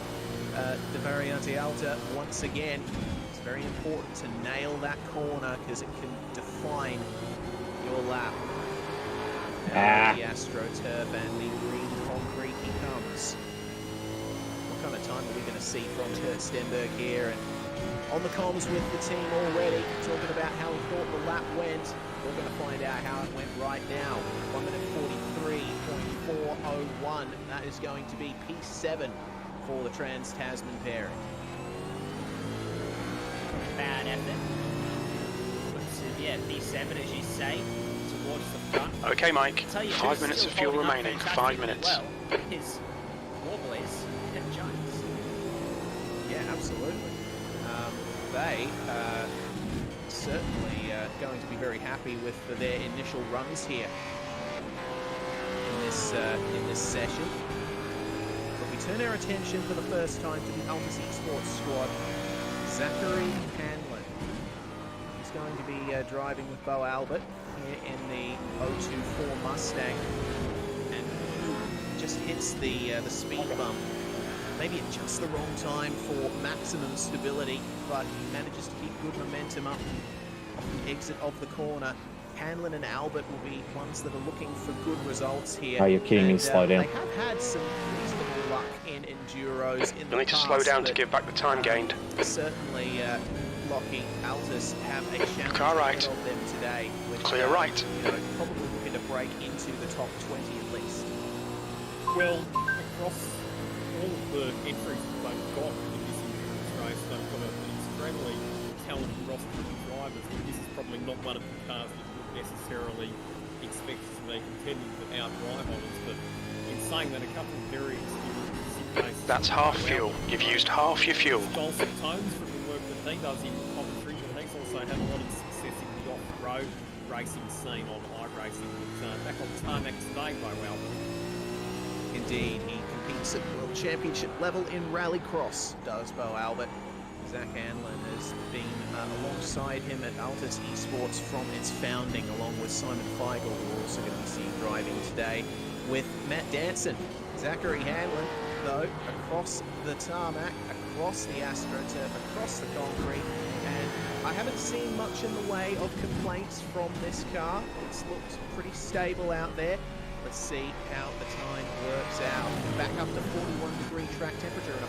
the Variante Alta once again. It's very important to nail that corner because it can define your lap. Now the AstroTurf and the green concrete he comes. What kind of time are we going to see from Kurt Stenberg here? And on the comms with the team already, talking about how he thought the lap went. We're going to find out how it went right now. 1 minute 43.401. That is going to be P7 for the Trans-Tasman pairing. Bad effort. But, yeah, P7, as you say, towards the front. Okay, Mike. Tell you 5 who's minutes still of fuel holding up remaining. fantastic 5 minutes. Well, his War Boys, Jeff Jones. Yeah, absolutely. They certainly going to be very happy with their initial runs here in this session. But we turn our attention for the first time to the Altus Esports squad. Zachary Hanlon. He's going to be driving with Bo Albert here in the 024 Mustang, and just hits the speed bump. Maybe at just the wrong time for maximum stability, but he manages to keep good momentum up off the exit of the corner. Hanlon and Albert will be ones that are looking for good results here. Oh, you're kidding me, slow down. They have had some reasonable luck in Enduros in the You'll need to past, slow down to but give back the time gained. certainly Lockie, Altus have a challenge Car right. ahead of them today. With, Clear right. You know, probably looking to break into the top 20 at least. Well, across all of the entries that they've got in this endurance race, they've got an extremely talented roster of drivers, but this is probably not one of the cars that you would necessarily expect to be contending with our drive on us. But in saying that, a couple of very experienced races. That's half fuel. You've used half your fuel. Dulcet tones from the work that he does in commentary, but he's also had a lot of success in the off-road racing scene on iRacing. But back on tarmac today by Albert. Indeed, he competes at World Championship level in Rallycross, does Bo Albert. Zach Hanlon has been alongside him at Altus Esports from its founding, along with Simon Feigl, who we're also going to be seeing driving today with Matt Danson. Zachary Hanlon, though, across the tarmac, across the AstroTurf, across the concrete, and I haven't seen much in the way of complaints from this car. It's looked pretty stable out there. Let's see how the time works out. Back up to 41-degree track temperature and a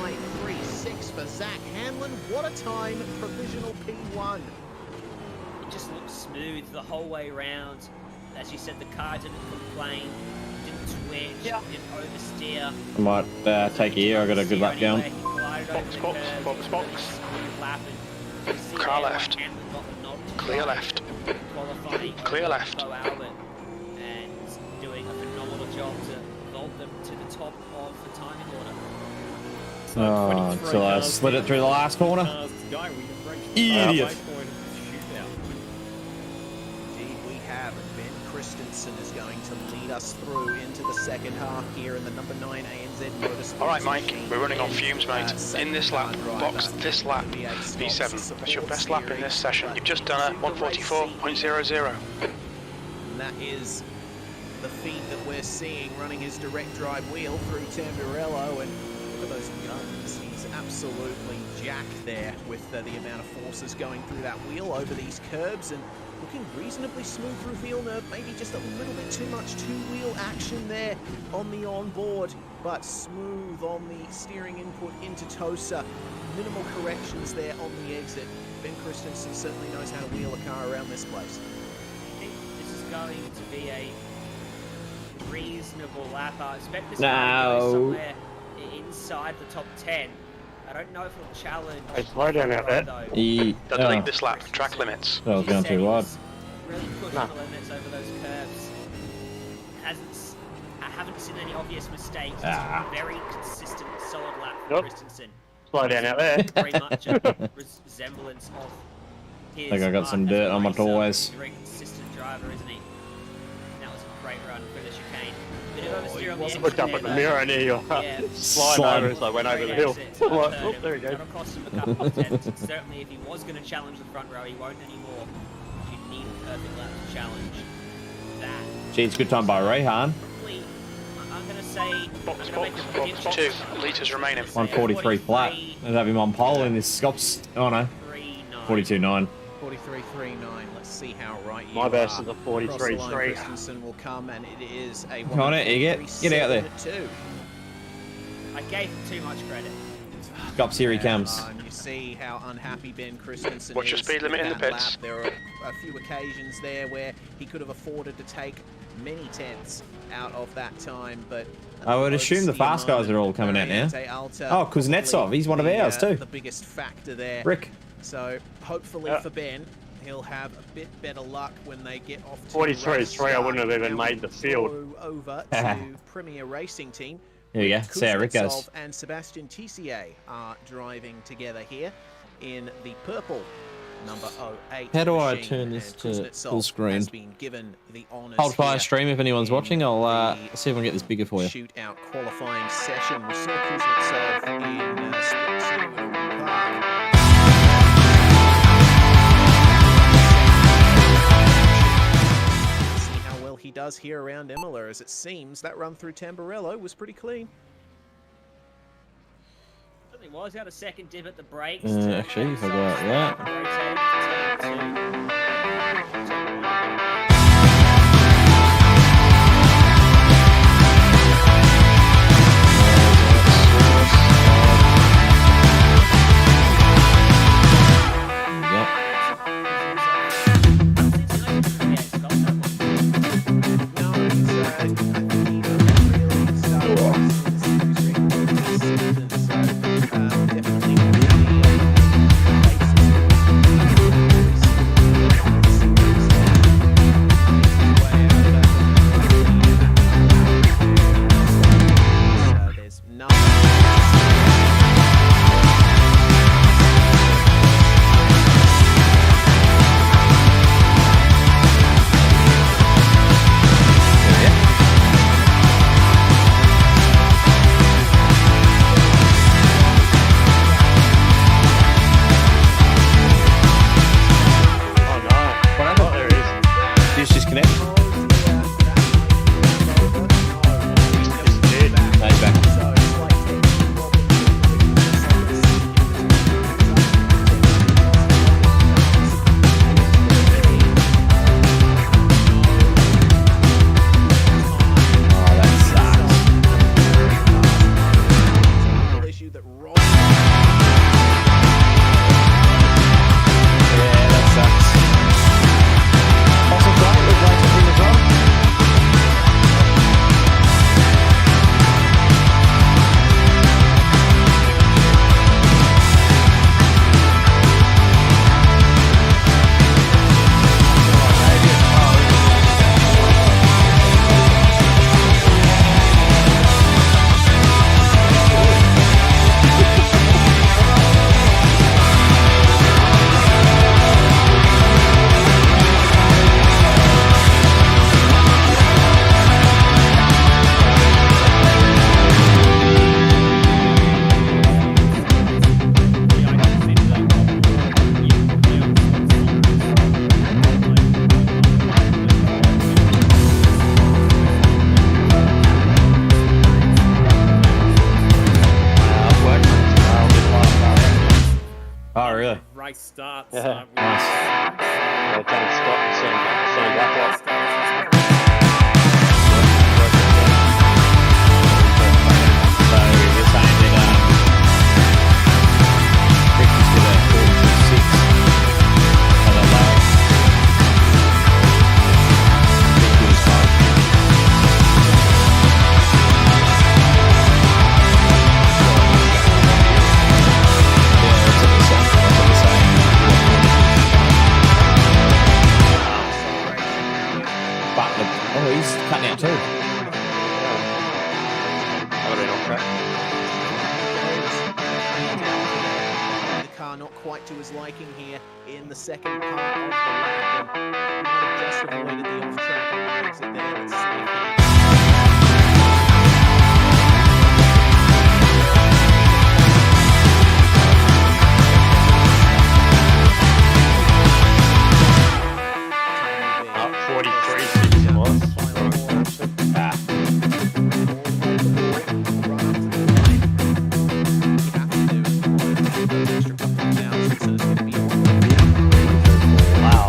42.936 for Zach Hanlon. What a time, provisional P1. It just looked smooth the whole way around. As you said, the car didn't complain, didn't twitch, didn't oversteer. I might take a year. I got a good lap down. Box. Car left. Clear left. Clear left. And doing a phenomenal job to vault them to the top of the timing order. So Oh, 23 until I cars slid it through the last corner. cars to go. We have reached Idiot. the halfway point of this shootout. Indeed we have, and Ben Christensen is going to lead us through into the second half here in the number 9 ANZ Motorsports. All right, Mike, machine. we're running on fumes, mate. In this lap, Second-car box driver, this lap, V8 V7. SCOPS That's your best support lap in this series. session. You've just done a 144.00. And that is the feed that we're seeing running his direct drive wheel through Tamburello, and look at those guns. He's absolutely jacked there with the amount of forces going through that wheel over these curbs, and looking reasonably smooth through Villeneuve. Maybe just a little bit too much two-wheel action there on the onboard, but smooth on the steering input into Tosa. Minimal corrections there on the exit. Ben Christensen certainly knows how to wheel a car around this place. This is going to be a reasonable lap. I expect this No. car to go somewhere inside the top 10. I don't know if it'll challenge. Hey, slow down out there. though. He, They'll delete this lap. Track limits. that was He going said too he wide. was really pushing Nah. the limits over those curves. I haven't seen any obvious mistakes. It's Ah. a very consistent, solid lap for Yup. Christensen. Slow down out there. Very much a resemblance of his. Think I got some as dirt a on my racer. toys. He's a very consistent driver, isn't he? That was a great run for the chicane. Bit of oversteer on the exit Looked up there, at the though. mirror near you. Yeah. Slide over as I went over the hill. Great exit. I'm like, Hurt oh, him. there we go. That'll cost him a couple of tenths. And certainly, if he was going to challenge the front row, he won't anymore. You need a perfect lap to challenge that. Gee, it's a good time by Rayhan. Probably, I'm going to say. Box, I'm gonna make box, a box. prediction. 2 litres remaining. 143 flat. Let's have him on pole in this SCOPS. Oh no, 42.9. 43.39. Let's see how right you My best are. is a Across the line, 43.3. Christensen will come, and it is a Come on, Iggit. Get out there. 1:37.2. I gave him too much credit. SCOPS, here he comes. You see how unhappy Ben Christensen What's your is speed limit with in the that pits? lap. There are a few occasions there where he could have afforded to take many tenths out of that time, but I would assume the fast guys are all coming out now. Oh, Kuznetsov, he's one of ours too. The biggest factor there. Rick. So hopefully for Ben, he'll have a bit better luck when they get off to 43.3, I wouldn't have even Now made the field. go over to Premier Racing Team. Here we go. See how Rick goes. Kuznetsov and Sebastian Tissier are driving together here in the purple number 08. How do I machine, turn this and to Kuznetsov full screen? has been given the honours Hold fire here stream if anyone's in watching. I'll the see if I can get this bigger for you. shootout qualifying session. We saw Kuznetsov in split 2 at Park. See how well he does here around Imola, as it seems that run through Tamburello was pretty clean. It was out a second dip at the brakes. Actually, if I go like that. Race starts. Yeah. Nice. James Scott and Sam Blacklock. So we're saying that Rick is with a 426 on the low. Pretty good as far. Yeah, that's what we're saying. That's what we're saying. But oh, he's cutting out too. The car not quite to his liking here in the second part of the lap, and might have just avoided the off-track on the exit there. Let's see if he Up 43.6 it was. Wow.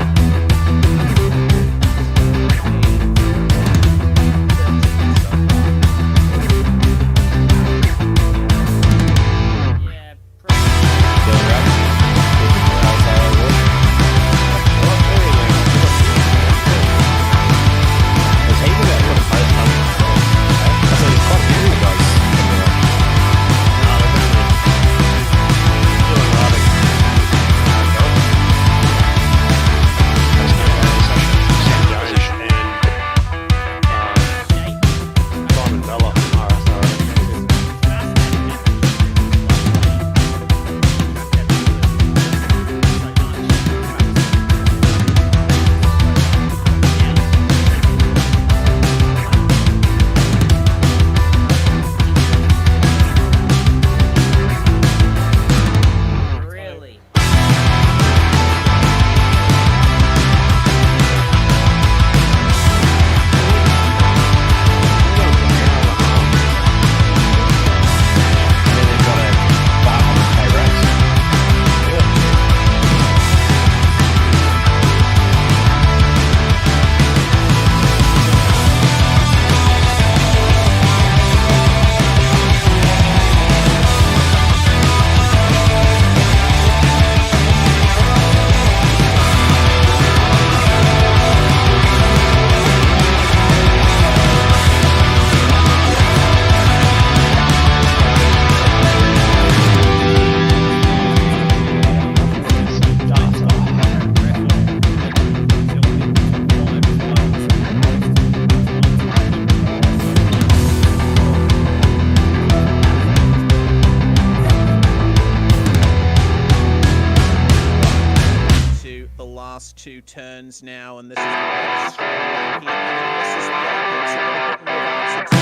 last 2 turns now, and this is the strong back here. And this is the apex a little bit more advanced.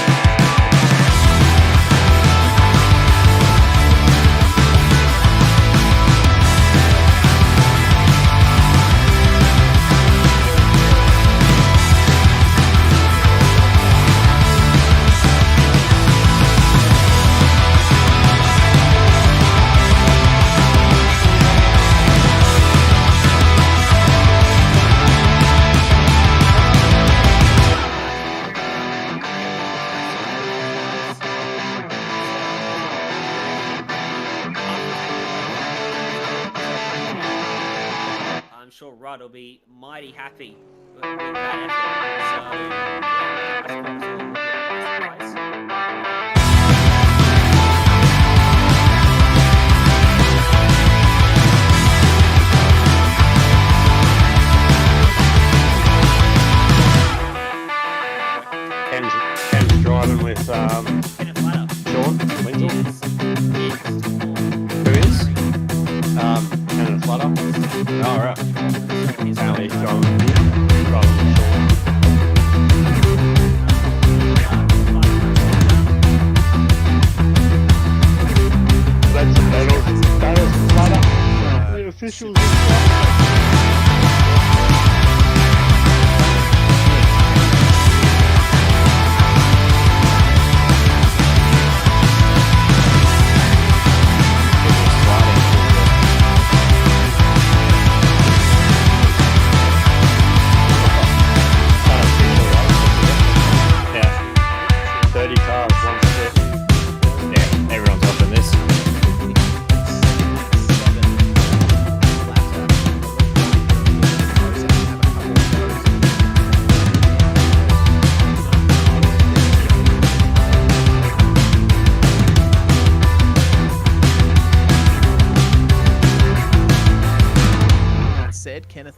I'm sure Rod will be mighty happy with that effort. Ken's driving with Sean Winslow. Who is? Kenneth Flutter. Oh, right. Apparently he's driving with Sean. That's the medals. That is Flutter. The officials. Yeah. 30 cars, 1 step. Yeah, everyone's up in this. That said, Kenneth.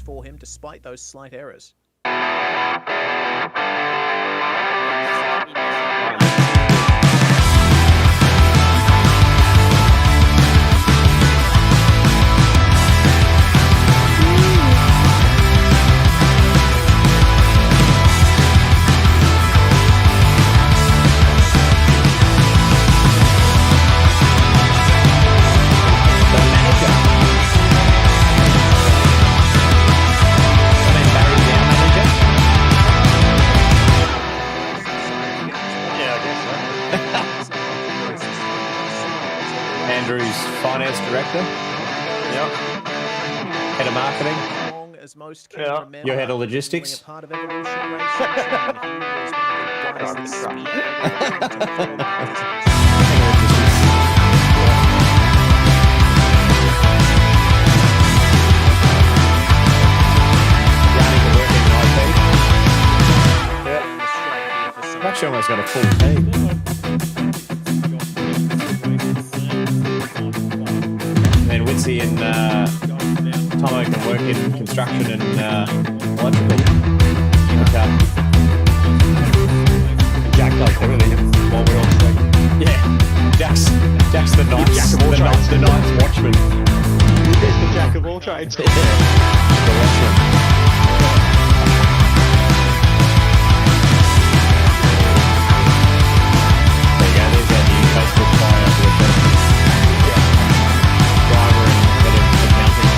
For him despite those slight errors. Andrew's finance director. Yep. Head of marketing. Long as most can Yeah. remember, Your head of logistics. being a part of Evolution Racing, and he was one of the guys that spearheaded I've actually almost got a full team. And then Witsy and Tomo can work in construction and electrical. Okay. And Jack does everything while we're on stage. Yeah. Jack's the night's watchman. He's the jack of all trades. The watchman. Facebook fire with the driver and head of accounting.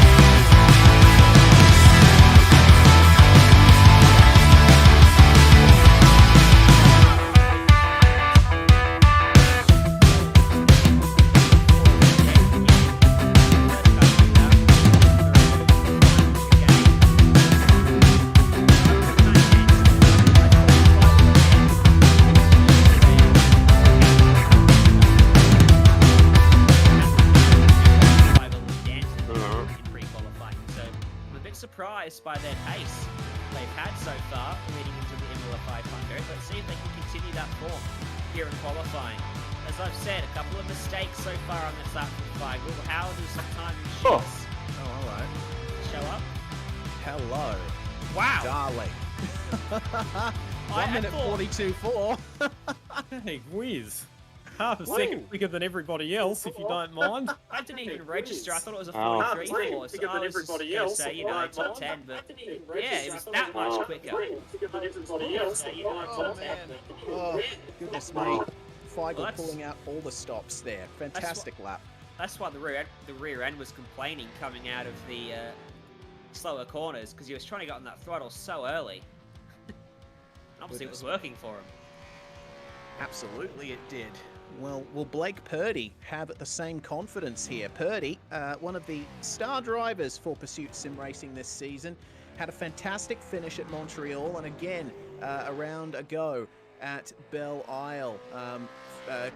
surprised by their pace they've had so far leading into the Imola 500. Let's see if they can continue that form here in qualifying. As I've said, a couple of mistakes so far on this lap from Feigl. How does the timing shifts hello. show up? Hello. Wow. Darling. 1 minute 42.4. Hey, whiz. Half a second quicker than everybody else, if you don't mind. I didn't even register. I thought it was a Oh. 43 force. So I was just going to say, you know, top 10, but yeah, it was that much quicker. Oh, man. Oh, goodness me. Feigl pulling out all the stops there. Fantastic lap. That's why the rear end was complaining coming out of the slower corners, because he was trying to get on that throttle so early. Obviously, it was working for him. Absolutely it did. Well, will Blake Purdy have the same confidence here? Purdy, one of the star drivers for Pursuit Sim Racing this season, had a fantastic finish at Montreal, and again, a round ago at Belle Isle,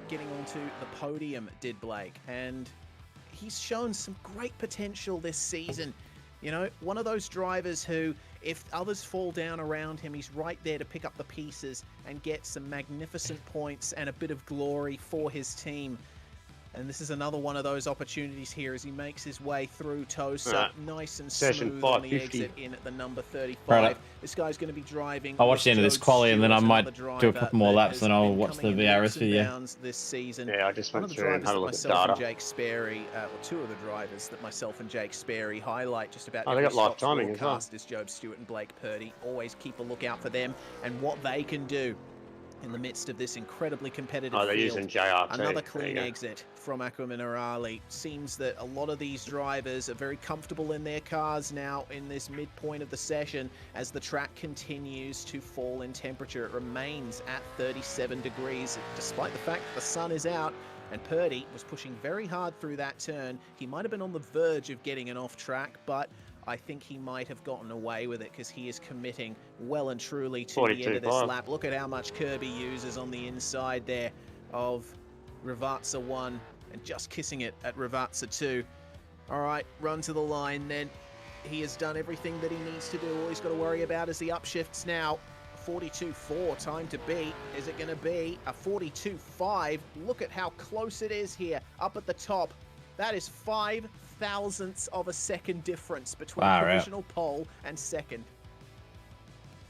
getting onto the podium, did Blake. And he's shown some great potential this season. You know, one of those drivers who, if others fall down around him, he's right there to pick up the pieces and get some magnificent points and a bit of glory for his team. And this is another one of those opportunities here as he makes his way through Tosa, nice and smooth on the exit in at the number 35. Right. This guy's going to be driving. I'll watch the end of this quali and then I might do a couple more laps and I'll watch the VRS video. This season. Yeah, I just One went of the through and drivers had a that look at myself and data. Jake Sperry, or two of the drivers that myself and Jake Sperry highlight just about Oh, they every got live Scops timing as well. broadcast is Job Stewart and Blake Purdy. Always keep a lookout for them and what they can do in the midst of this incredibly competitive Oh, they're field. using JRT. Another There clean you go. exit from Aqua Minerale. Seems that a lot of these drivers are very comfortable in their cars now in this midpoint of the session as the track continues to fall in temperature. It remains at 37 degrees despite the fact that the sun is out, and Purdy was pushing very hard through that turn. He might have been on the verge of getting an off track, but I think he might have gotten away with it because he is committing well and truly to the end of this 42.5. lap. Look at how much Kirby uses on the inside there of Ravazza 1 and just kissing it at Ravazza 2. All right, run to the line then. He has done everything that he needs to do. All he's got to worry about is the upshifts now. 42.4 time to beat. Is it going to be a 42.5? Look at how close it is here up at the top. That is 5 thousandths of a second difference between provisional pole and second.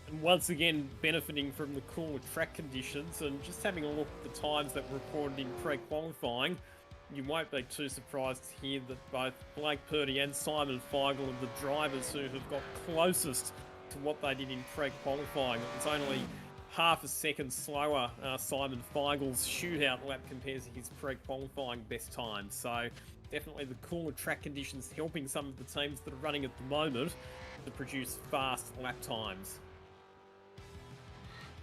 And once again, benefiting from the cooler track conditions and just having a look at the times that were recorded in pre-qualifying, you won't be too surprised to hear that both Blake Purdy and Simon Feigl are the drivers who have got closest to what they did in pre-qualifying. It was only half a second slower Simon Feigl's shootout lap compared to his pre-qualifying best time. So definitely the cooler track conditions helping some of the teams that are running at the moment to produce fast lap times.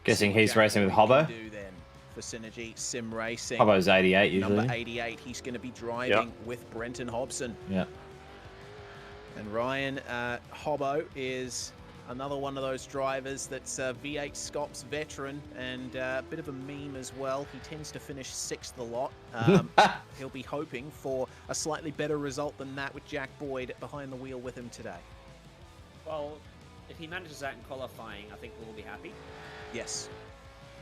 Guessing he's racing with Hobbo. Do then for Synergy Sim Racing. Hobbo's 88 usually. Number 88, he's going to be driving with Brenton Hobson. Yeah. And Ryan Hobbo is another one of those drivers that's a V8 SCOPS veteran and a bit of a meme as well. He tends to finish 6th a lot. He'll be hoping for a slightly better result than that with Jack Boyd behind the wheel with him today. Well, if he manages that in qualifying, I think we'll be happy. Yes.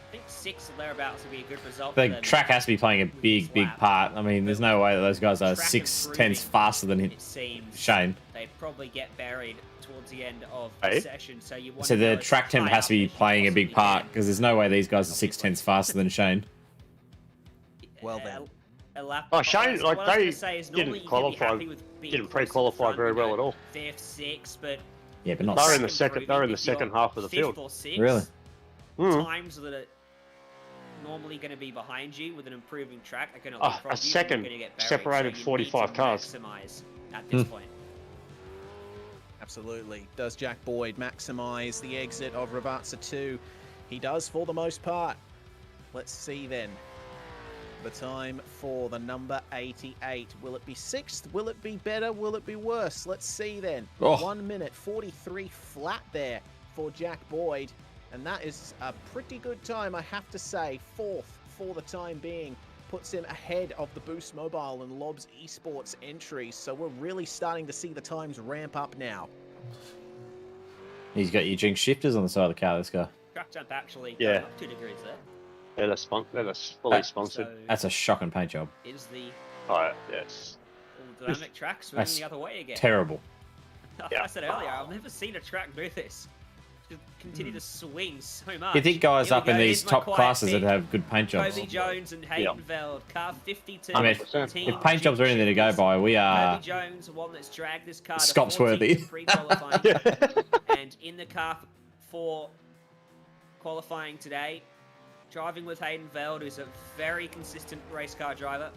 I think 6th or thereabouts would be a good result. The track has to be playing a big part. I mean, there's no way that those guys are 6/10 faster than him. It seems Shane. They probably get buried towards the end of the session. So you want So to the go as track temp high has to up be as you playing a big possibly part can. because there's no way these guys are 6/10 faster than Shane. Well then. A lap. Oh, Shane, so like what I was they gonna say is normally didn't you can be qualify, happy with being didn't close to the pre-qualify front, very you well know, at all. 5th, 6th, but Yeah, but not. They're in the massive second. They're in the improvement if second you're half of the 5th field. or 6th, Really? times that are normally going to be behind you with an improving track are going to Oh, leapfrog a you, second you're gonna get buried, separated so you 45 need to cars. maximize at this point. Absolutely. Does Jack Boyd maximize the exit of Ravazza 2? He does for the most part. Let's see then. The time for the number 88. Will it be 6th? Will it be better? Will it be worse? Let's see then. Oh. 1 minute 43 flat there for Jack Boyd. And that is a pretty good time, I have to say. 4th for the time being. Puts him ahead of the Boost Mobile and Lobs Esports entries. So we're really starting to see the times ramp up now. He's got your jinx shifters on the side of the car, this guy. Track jump actually Yeah. going up 2 degrees there. They're fully sponsored. So That's a shocking paint job. is the Oh, yes. all dynamic track swinging That's the other way again. Terrible. Like Yeah. I said earlier, I've never seen a track do this. Just continue to swing so much. You think guys Here we up in go, these here's my top quiet classes pick. that have good paint jobs? Kobe Jones and Hayden Veld, car 52. I mean, Team if paint jobs are anything to go by, we are Kobe Jones, the one that's dragged this car to SCOPS 14th worthy. in pre-qualifying, and in the car for qualifying today, driving with Hayden Veld, who's a very consistent race car driver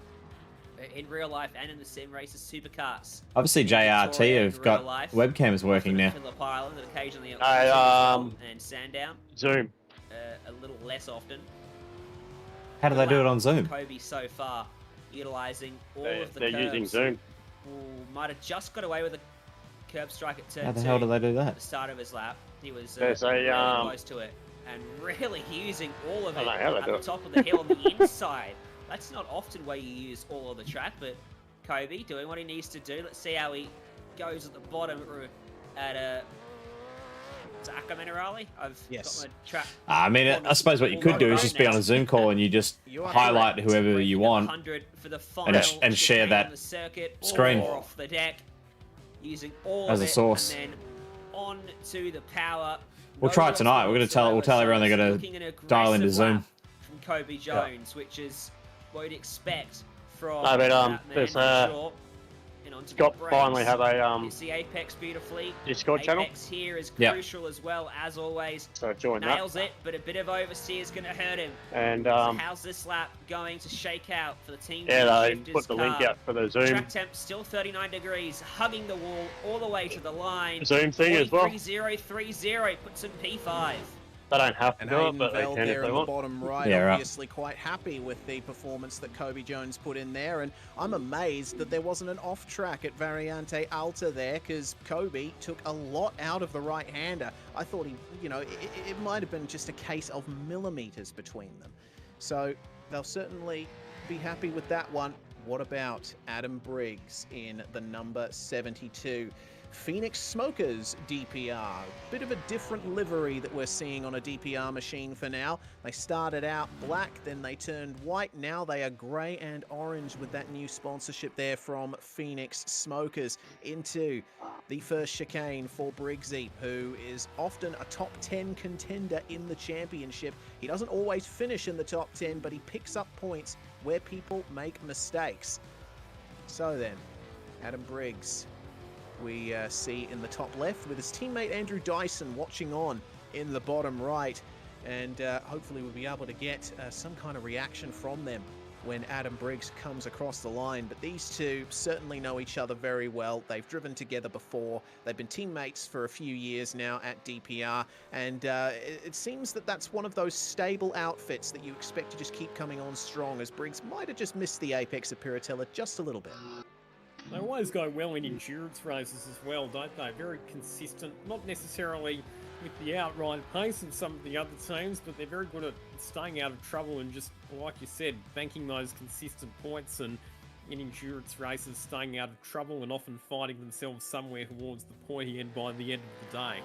in real life and in the sim races, Supercars. obviously JRT have got webcams working now. Phillip Island and occasionally at I, and Sandown, Zoom. a little less often. How do they do it on Zoom? Kobe so far utilising all of the They're curbs. using Zoom. Ooh, might have just got away with a curb strike at turn How the 2 hell do they do at the that? start of his lap. He was There's a, really close to it and really using all of I it don't know how they at do the it. top of the hill on the inside. That's not often where you use all of the track, but Kobe doing what he needs to do. Let's see how he goes at the bottom at a Zacca Minerale. I've Yes. got my track. I mean, I suppose what you could do is just be on a Zoom call and you just You are highlight correct. whoever you want. 100 for the final and share chicane that on the circuit, screen. or off the deck, using all As of a it, source. and then on to the power. We'll try it tonight. We'll tell everyone they're going to dial into Zoom. From Kobe Jones, which is what you'd expect from No, but, that man, there's, for sure. And onto the Scott brakes. finally have a It's the Apex beautifully. Discord channel. Apex here is Yeah. crucial as well, as always. So join that. Nails it, but a bit of oversteer is going to hurt him. And So how's this lap going to shake out for the team? yeah, they Shifters put the link car? out for the Zoom Track temp still 39 degrees, hugging the wall all the way to the line. Zoom thing as well. 43.030 puts in P5. They don't have to And do it, Hayden but they Veld can if there they in the want. bottom right, Yeah, right. obviously quite happy with the performance that Kobe Jones put in there. And I'm amazed that there wasn't an off track at Variante Alta there, because Kobe took a lot out of the right-hander. I thought it might have been just a case of millimeters between them. So they'll certainly be happy with that one. What about Adam Briggs in the number 72? Phoenix Smokers DPR. Bit of a different livery that we're seeing on a DPR machine for now. They started out black, then they turned white. Now they are grey and orange with that new sponsorship there from Phoenix Smokers. Into the first chicane for Briggsy, who is often a top 10 contender in the championship. He doesn't always finish in the top 10, but he picks up points where people make mistakes. So then, Adam Briggs, we see in the top left with his teammate Andrew Dyson watching on in the bottom right, and hopefully we'll be able to get some kind of reaction from them when Adam Briggs comes across the line. But these two certainly know each other very well. They've driven together before. They've been teammates for a few years now at DPR, and it seems that that's one of those stable outfits that you expect to just keep coming on strong, as Briggs might have just missed the apex of Piratella just a little bit. They always go well in endurance races as well, don't they? Very consistent, not necessarily with the outright pace of some of the other teams, but they're very good at staying out of trouble and just, like you said, banking those consistent points, and in endurance races staying out of trouble and often finding themselves somewhere towards the pointy end by the end of the day.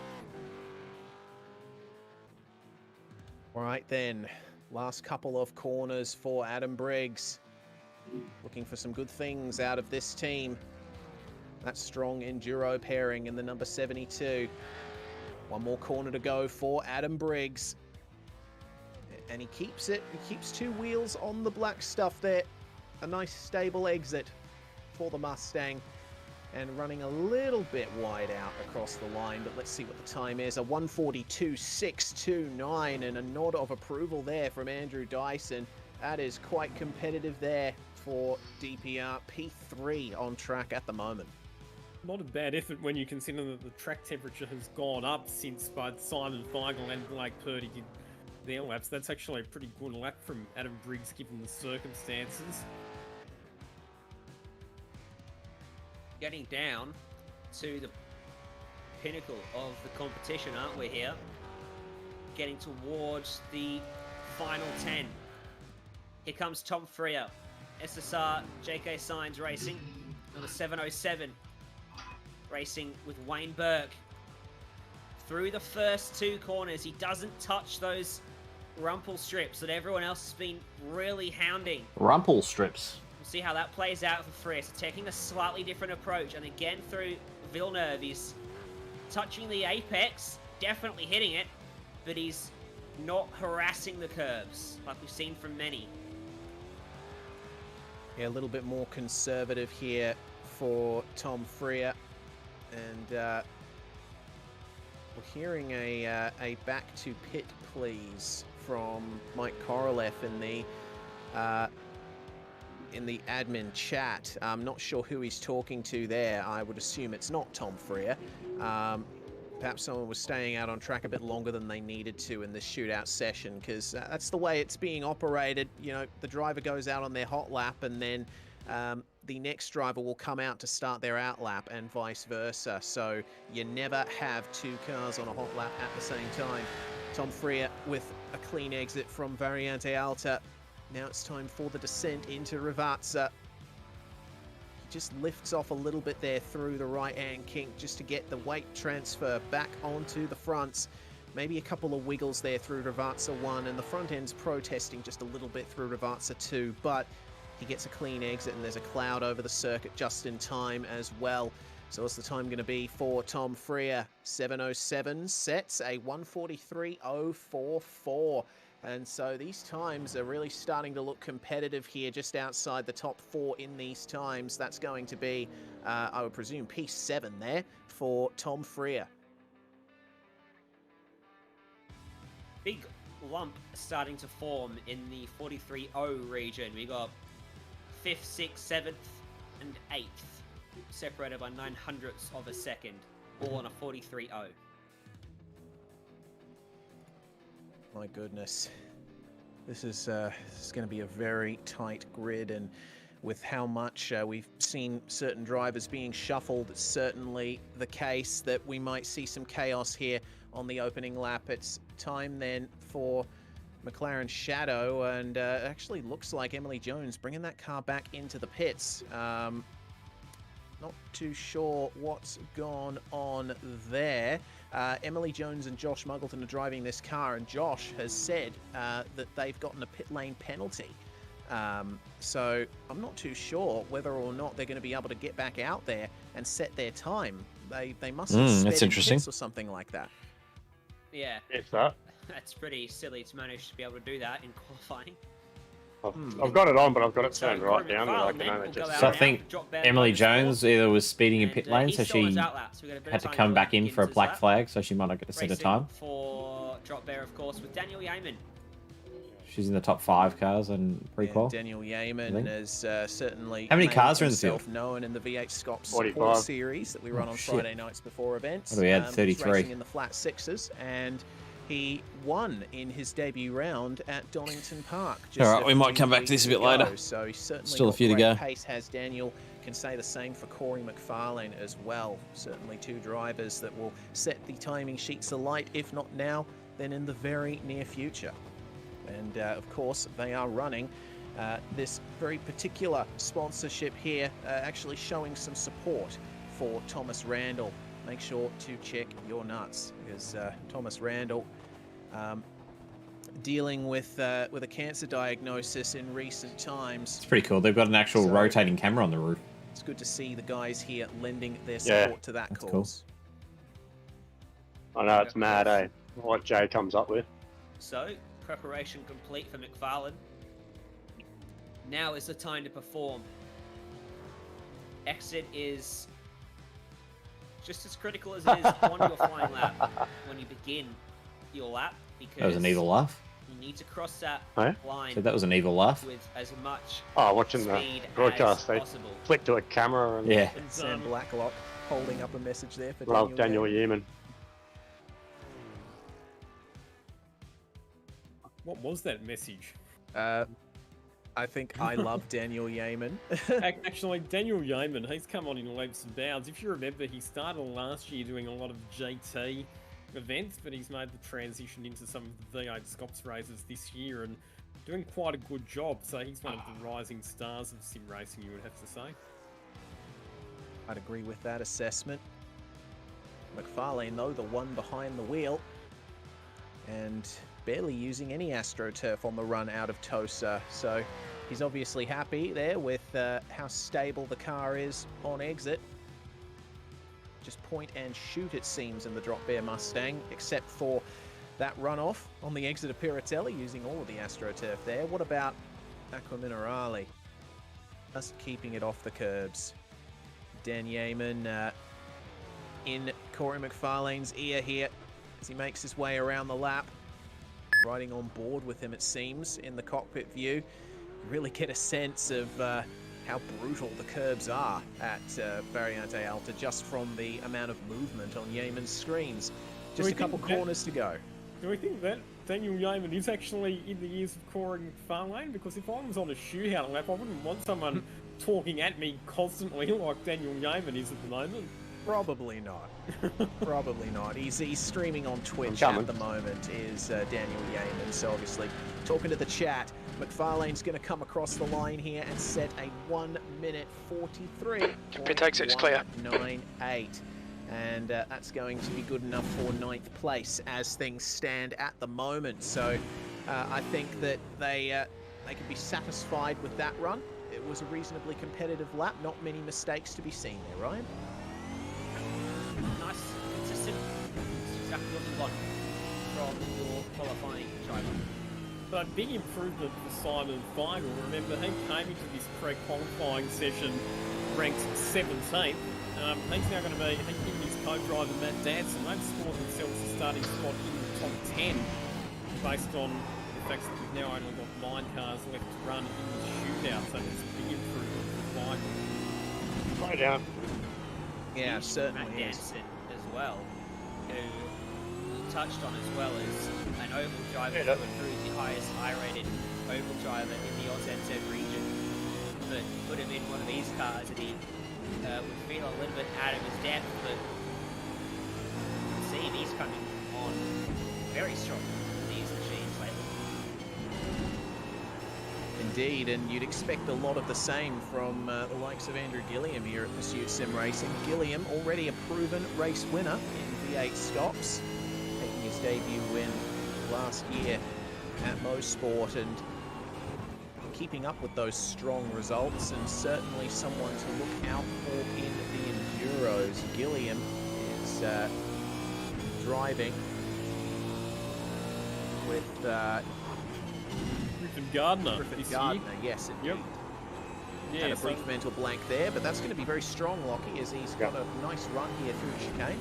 All right then, last couple of corners for Adam Briggs. Looking for some good things out of this team. That strong enduro pairing in the number 72. One more corner to go for Adam Briggs. And he keeps it. He keeps two wheels on the black stuff there. A nice stable exit for the Mustang. And running a little bit wide out across the line. But let's see what the time is. A 1:42.629 and a nod of approval there from Andrew Dyson. That is quite competitive there for DPR. P3 on track at the moment. Not a bad effort when you consider that the track temperature has gone up since both Simon Feigl and Blake Purdy did their laps. That's actually a pretty good lap from Adam Briggs given the circumstances. Getting down to the pinnacle of the competition, aren't we here? Getting towards the final 10. Here comes Tom Freer, SSR JK Signs Racing, number 707, racing with Wayne Burke through the first 2 corners. He doesn't touch those rumple strips that everyone else has been really hounding. Rumple strips. We'll see how that plays out for Freer. So taking a slightly different approach, and again through Villeneuve, he's touching the apex, definitely hitting it, but he's not harassing the curbs like we've seen from many. Yeah, a little bit more conservative here for Tom Freer, and we're hearing a back to pit please from Mike Korolev in the admin chat. I'm not sure who he's talking to there. I would assume it's not Tom Freer. Perhaps someone was staying out on track a bit longer than they needed to in this shootout session, because that's the way it's being operated. You know, the driver goes out on their hot lap, and then the next driver will come out to start their out lap, and vice versa. So you never have 2 cars on a hot lap at the same time. Tom Freer with a clean exit from Variante Alta. Now it's time for the descent into Rivazza. Just lifts off a little bit there through the right-hand kink just to get the weight transfer back onto the fronts. Maybe a couple of wiggles there through Rivazza 1, and the front end's protesting just a little bit through Rivazza 2, but he gets a clean exit, and there's a cloud over the circuit just in time as well. So what's the time going to be for Tom Freer? 7:07 sets a 1:43.044. And so these times are really starting to look competitive here, just outside the top 4 in these times. That's going to be, I would presume, P7 there for Tom Freer. Big lump starting to form in the 43.0 region. We got 5th, 6th, 7th, and 8th, separated by 900ths of a second, all on a 43.0. My goodness, this is going to be a very tight grid, and with how much we've seen certain drivers being shuffled, it's certainly the case that we might see some chaos here on the opening lap. It's time then for McLaren Shadow, and it actually looks like Emily Jones bringing that car back into the pits. Not too sure what's gone on there. Emily Jones and Josh Muggleton are driving this car, and Josh has said that they've gotten a pit lane penalty. So I'm not too sure whether or not they're going to be able to get back out there and set their time. They must have sped that's in interesting. pits or something like that. Yeah, If that. that's pretty silly to manage to be able to do that in qualifying. I've got it on, but I've got it So turned right Corey down there. I McFarlane can only will go just... out So I now, think drop back Emily motorsport, Jones either was speeding in and, pit lane, he's so still on she his outlap, so we've got a bit had of to time come to back in get for a into his black lap. flag, so she might not get to set a Racing time. for drop bear, of course, with Daniel Yeaman. She's in the top 5 cars and pre-qual. Daniel Yeaman has certainly How many made cars are in the himself field? known in the V8 SCOPS 45. support series that we run on shit. Friday nights before events. What do we have, He's 33? racing in the flat 6s, and he won in his debut round at Donington Park. All right, a we might few come back to this a weeks bit later. ago. So he's certainly Still a got few to great go. pace, has Daniel. Can say the same for Corey McFarlane as well. Certainly 2 drivers that will set the timing sheets alight, if not now, then in the very near future. And of course, they are running this very particular sponsorship here, actually showing some support for Thomas Randall. Make sure to check your nuts, because Thomas Randall dealing with a cancer diagnosis in recent times. It's pretty cool. They've got an actual So- rotating camera on the roof. It's good to see the guys here lending their Yeah, support to that that's cause. I know, it's mad, eh? What Jay comes up with. So, preparation complete for McFarlane. Now is the time to perform. Exit is just as critical as it is on your flying lap when you begin your lap, because That was an evil laugh. you need to cross that Hey? line So that was an evil laugh. with as much Oh, watching the speed broadcast, as they possible. flick to a camera and Yeah. And, Sam Blacklock holding up a message there for love Daniel Yeaman. Yeaman. What was that message? I think I love Daniel Yeaman. Actually, Daniel Yeaman, he's come on in leaps and bounds. If you remember, he started last year doing a lot of GT events, but he's made the transition into some of the V8 SCOPS races this year and doing quite a good job. So he's one of the rising stars of sim racing, you would have to say. I'd agree with that assessment. McFarlane, though, the one behind the wheel. And barely using any AstroTurf on the run out of Tosa. So he's obviously happy there with how stable the car is on exit. Just point and shoot, it seems, in the Drop Bear Mustang, except for that runoff on the exit of Piratelli, using all of the AstroTurf there. What about Aqua Minerale? Just keeping it off the curbs. Dan Yeaman in Corey McFarlane's ear here as he makes his way around the lap. Riding on board with him, it seems, in the cockpit view. Really get a sense of how brutal the curbs are at Variante Alta just from the amount of movement on Yeaman's screens. Just a couple corners to go. Do we think that Daniel Yeaman is actually in the ears of Corey McFarlane? Because if I was on a shootout lap, I wouldn't want someone talking at me constantly like Daniel Yeaman is at the moment. Probably not. Probably not. He's streaming on Twitch at the moment, is Daniel Yeaman. So obviously, talking to the chat, McFarlane's going to come across the line here and set a 1 minute 43. Pit exit's clear. 98. And that's going to be good enough for 9th place as things stand at the moment. So I think that they could be satisfied with that run. It was a reasonably competitive lap. Not many mistakes to be seen there, Ryan. Nice, consistent. It's exactly what you want from your qualifying driver. But big improvement for Simon Feigl. Remember, he came into this pre-qualifying session ranked 17th. He's now going to be him and his co-driver Matt Danson. They've scored themselves a starting spot in the top 10 based on the fact that we've now only got 9 cars left to run in the shootout. So it's a big improvement for Feigl. Slow down. Yeah, certainly Matt Danson as well, who we touched on as well as an oval driver who improved the highest I-rated oval driver in the AusNZ region. But put him in one of these cars and he would feel a little bit out of his depth, but you can see he's coming on very strong in these machines lately. Indeed, and you'd expect a lot of the same from the likes of Andrew Gilliam here at Pursuit Sim Racing. Gilliam, already a proven race winner in V8 SCOPS, taking his debut win last year at Mosport, and keeping up with those strong results, and certainly someone to look out for in the Enduros. Gilliam is driving with Griffin Gardner Griffin this Gardner, year. yes, indeed. Yep. Yeah, Had a brief mental blank there, but that's going to be very strong, Lockie, as he's got a nice run here through the chicane.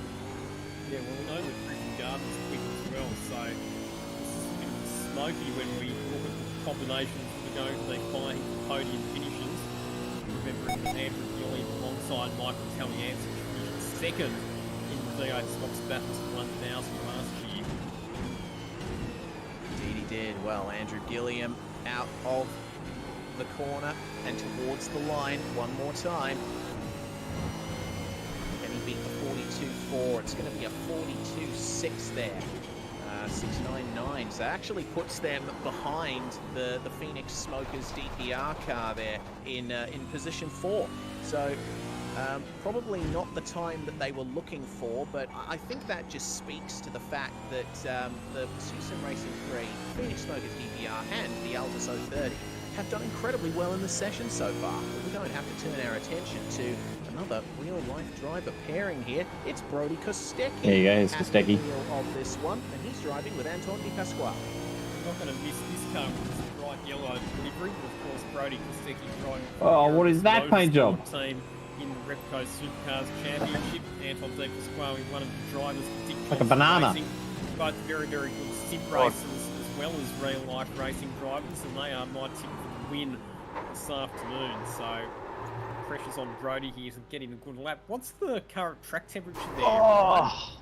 Yeah, well, we know that Griffin Gardner's quick as well, so this is a bit smoky when we look at the combinations that are going to be fighting for podium finishes. Remembering that Andrew Gilliam alongside Michael Talianski finished second in the V8 SCOPS Bathurst 1000 last year. Indeed he did. Well, Andrew Gilliam out of the corner and towards the line one more time. Can he beat the 42.4? It's going to be a 42.6 there. 699. So that actually puts them behind the Phoenix Smokers DPR car there in position 4. So probably not the time that they were looking for, but I think that just speaks to the fact that the Pursuit Sim Racing 3, Phoenix Smokers DPR and the Altus 030 have done incredibly well in the session so far. But we don't have to turn our attention to another real-life driver pairing here. It's Brody Kostecki. There you go, it's at Kostecki. the wheel of this one, and he's driving with Anton Di Pasquale. I'm not going to miss this car with this bright yellow livery, but of course Brody Kostecki driving for Oh, the what is that paint job? team in the Repco Supercars Championship. Anton Di Pasquale, one of the drivers of Dick Like a Johnson banana. Racing. Both very, very good sim racers as well as real-life racing drivers, and they are my tip for the win this afternoon. So pressure's on Brody here to get in a good lap. What's the current track temperature there? Oh,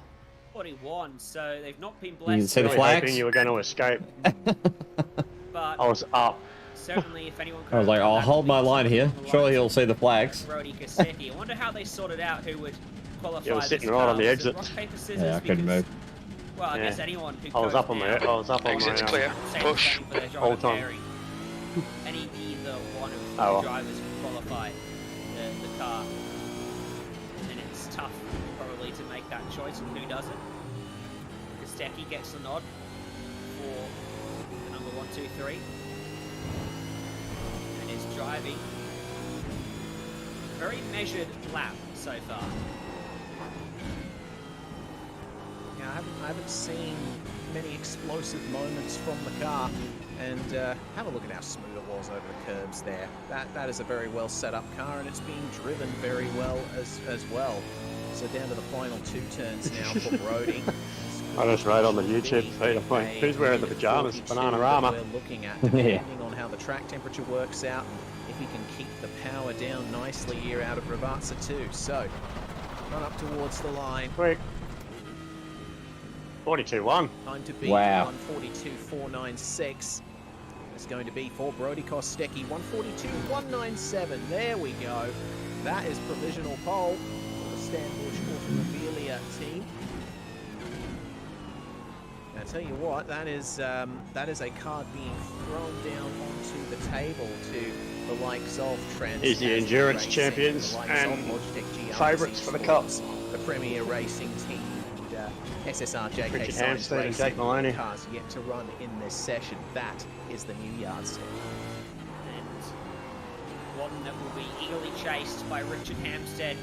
41, so they've not been You can blessed. see the really flags. hoping you were going to escape. But I was up. certainly, if anyone I was like, I'll hold my line here. Surely he'll see the flags. Brody Kostecki. I wonder how they sorted out who would qualify. Yeah, I was sitting this right car. on the Was it exit. rock, paper, scissors? Yeah, I couldn't Because- move. Well, I Yeah. guess anyone who I was goes up on my. now, I was up on Exit's my. clear. same Push. thing for their Whole driver time. pairing. Either one of the Oh, well. drivers can qualify the car, and it's tough probably really to make that choice and who doesn't. Kostecki gets the nod for the number 1, 2, 3. And is driving a very measured lap so far. Yeah, I haven't seen many explosive moments from the car, and have a look at how smooth it was over the curbs there. That is a very well set up car, and it's being driven very well as well. So down to the final 2 turns now for Brody. I just read on the YouTube feed, I went, who's wearing the pajamas? Bananarama. We're looking at, depending on how the track temperature works out, if he can keep the power down nicely here out of Ravazza 2. So, run up towards the line. Quick. 42-1. Time to beat. Wow. 142.496. It's going to be for Brody Kostecki. 142.197. There we go. That is provisional pole for the Stanbush Automobilia team. I tell you what, that is a card being thrown down onto the table to the likes of Trans. He's the endurance champions and favourites for the Cup. The Premier Racing team. SSR JK Richard Science Hampstead and Jake Maloney. Cars yet to run in this session. That is the new yardstick. And one that will be eagerly chased by Richard Hampstead.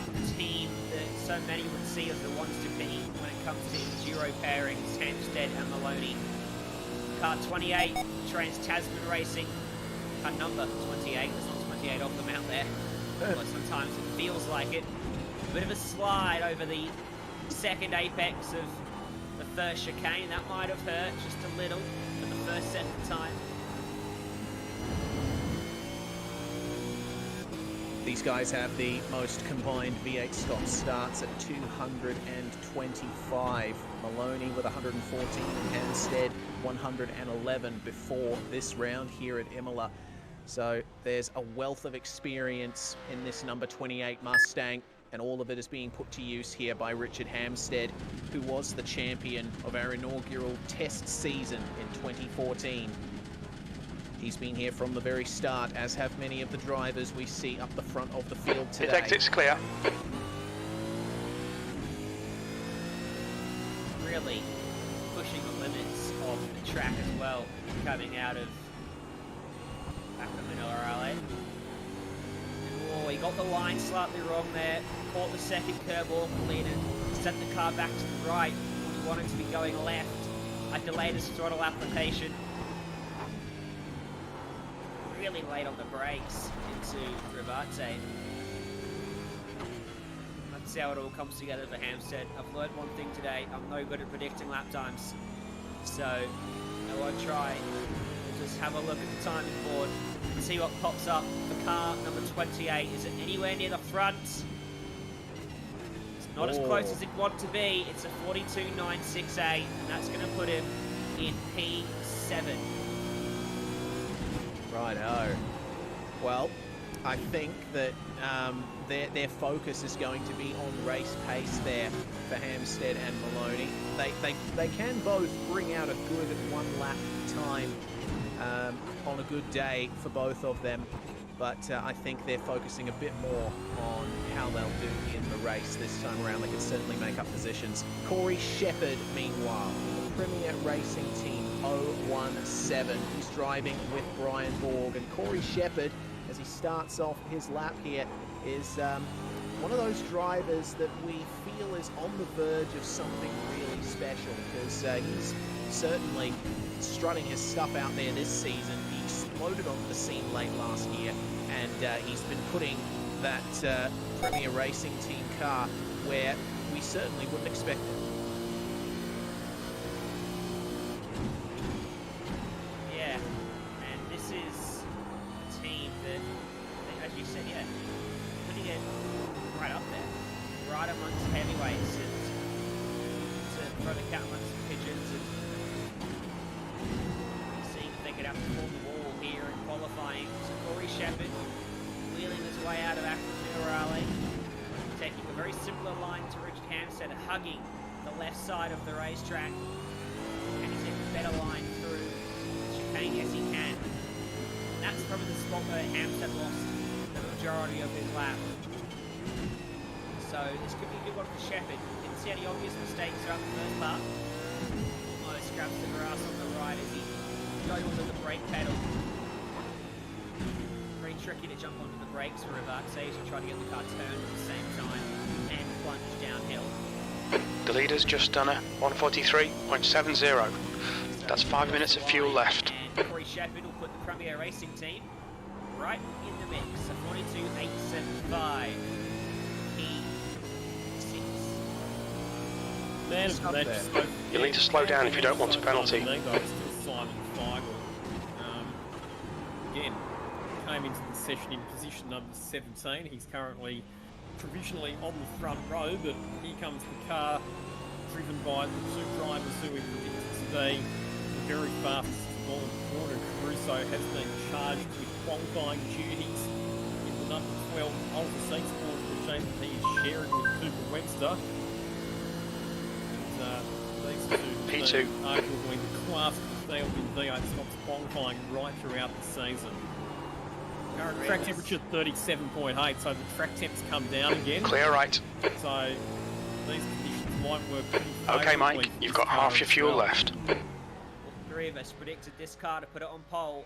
The team that so many would see as the ones to beat when it comes to enduro pairings, Hampstead and Maloney. Car 28, Trans Tasman Racing. Car number 28, there's not 28 of them out there. Although sometimes it feels like it. A bit of a slide over the second apex of the first chicane. That might have hurt just a little for the first set of time. These guys have the most combined V8 stop starts at 225. Maloney with 114 and Hampstead 111 before this round here at Imola. So there's a wealth of experience in this number 28 Mustang, and all of it is being put to use here by Richard Hampstead, who was the champion of our inaugural test season in 2014. He's been here from the very start, as have many of the drivers we see up the front of the field today. His exit's clear. Really pushing the limits of the track as well, coming out of back of Manila RLA. Oh, he got the line slightly wrong there. Caught the second curve awkwardly and sent the car back to the right. He wanted to be going left. I delayed his throttle application. Really late on the brakes into Ravazza. Let's see how it all comes together for Hampstead. I've learned one thing today. I'm no good at predicting lap times. So I won't try. We'll just have a look at the timing board and see what pops up. The car number 28, is it anywhere near the front? It's not as close as it want to be. It's a 42.968, and that's going to put him in P7. Righto. Well, I think that their focus is going to be on race pace there for Hampstead and Maloney. They can both bring out a good one-lap time on a good day for both of them, but I think they're focusing a bit more on how they'll do in the race this time around. They can certainly make up positions. Corey Shepherd, meanwhile, the Premier Racing Team 017. He's driving with Brian Borg, and Corey Shepherd, as he starts off his lap here, is one of those drivers that we feel is on the verge of something really special, because he's certainly strutting his stuff out there this season. He exploded onto the scene late last year, and he's been putting that Premier Racing Team car where we certainly wouldn't expect it. Yeah, and this is a team that, as you said, yeah, putting it right up there, right amongst heavyweights, and to throw the cat amongst the pigeons, and see if they could outperform the wall here in qualifying. So Corey Shepherd wheeling his way out of Aquafina Raleigh, taking a very similar line to Richard Hampstead, hugging the left side of the racetrack, and he's taking a better line through chicane as he can. And that's probably the spot where Hampstead lost the majority of his lap. So this could be a good one for Shepherd. Didn't see any obvious mistakes throughout the first part. Almost grabs the grass on the right as he goes onto the brake pedal. Very tricky to jump onto the brakes for Rivazzi as you try to get the car turned at the same time and plunge downhill. The leader's just done a 143.70. That's 5 minutes of fuel left. And Corey Shepherd will put the Premier Racing team right in the mix. So 42.875. You'll need to slow down if you don't want a penalty. Again, came into the session in position number 17. He's currently provisionally on the front row, but here comes the car driven by the two drivers who we predicted today. The very fastest ball in corner. Caruso has been charged with qualifying duties in the number 12 Alpha Esports machine that he is sharing with Cooper Webster. These two P2. arguably the class of the field in V8 SCOPS qualifying right throughout the season. Current track temperature 37.8, so the track temps come down again. Clear right. So these conditions might work pretty Okay, Mike, favourably you've for got this car half your as fuel well. left. All three of us predicted this car to put it on pole.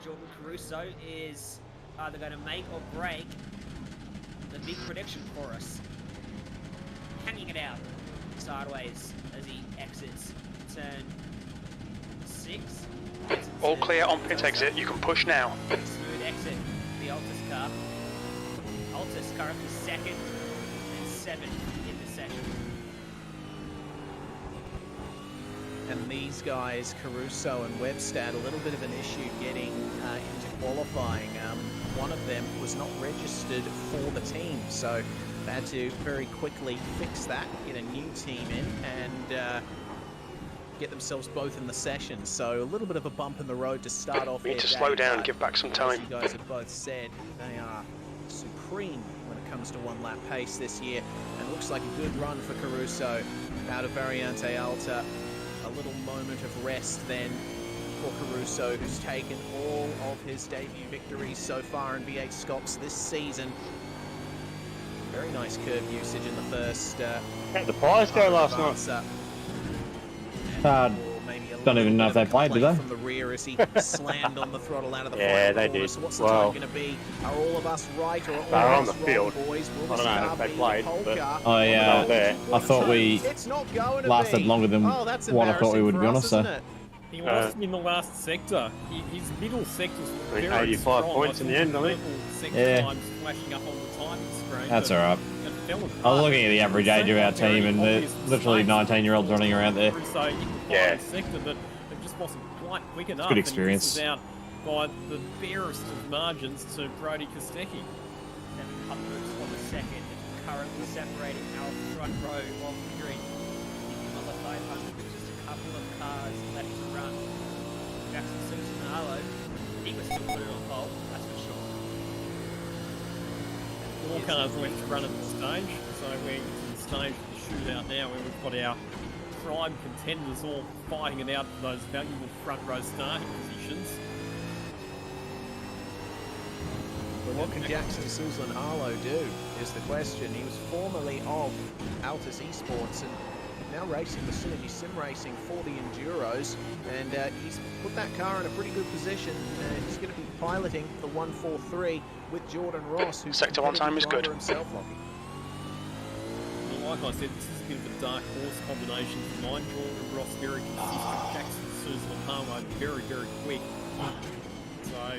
Jordan Caruso is either going to make or break the big prediction for us. Hanging it out sideways as he exits turn 6. All clear on pit exit, you can push now. Smooth exit for the Altus car. Altus currently 2nd and 7th in the session. And these guys, Caruso and Webster, had a little bit of an issue getting into qualifying. One of them was not registered for the team, so they had to very quickly fix that, get a new team in, and get themselves both in the session. So a little bit of a bump in the road to start off. We need to their slow day, down and but give back some as time. you guys have both said, they are supreme when it comes to one-lap pace this year, and looks like a good run for Caruso out of Variante Alta. A little moment of rest then for Caruso, who's taken all of his debut victories so far in V8 SCOPS this season. Very nice curb usage in the first. Had the prize go last night. Don't even know if they played, do they? From the rear as he slammed on the throttle out of the Yeah, front they corner. did. So what's the Well, time going to be? Are all of us right or all they're on of us the field. wrong, boys? Will I this don't know car if they be played, pole but car? there. I thought we It's not going to lasted be. longer than Oh, that's what I thought we would, to be embarrassing honest. for us, So He lost him in the last sector. His middle sectors were I think very 85 strong. points in the end, I think. Sector Yeah. times flashing up on the timing screen. that's but all right. it fell apart. I was looking at the average age of our team, and there's literally 19-year-olds running around there. So you can find Yeah. the sector, but it just wasn't quite quick enough. good and experience. He misses out by the barest of margins to Brody Kostecki. 7 hundredths of a second, currently separating our front row of the grid. Imola 500 with just a couple of cars left to run. Jackson Susan Arlo, he was still put it on pole, that's for sure. All cars went to run at the stage, so we're in the stage of the shootout now where we've got our prime contenders all fighting it out for those valuable front row starting positions. But what can Jackson Suzlin Harlow do is the question. He was formerly of Altus Esports and now racing the Synergy Sim Racing for the Enduros, and he's put that car in a pretty good position. He's going to be piloting the 143 with Jordan Ross, who's Sector 1 time is good. himself, Lockie. Well, like I said, this is a bit of a dark horse combination for mine. Jordan Ross very consistent, Jackson Susan Harlow very, very quick. So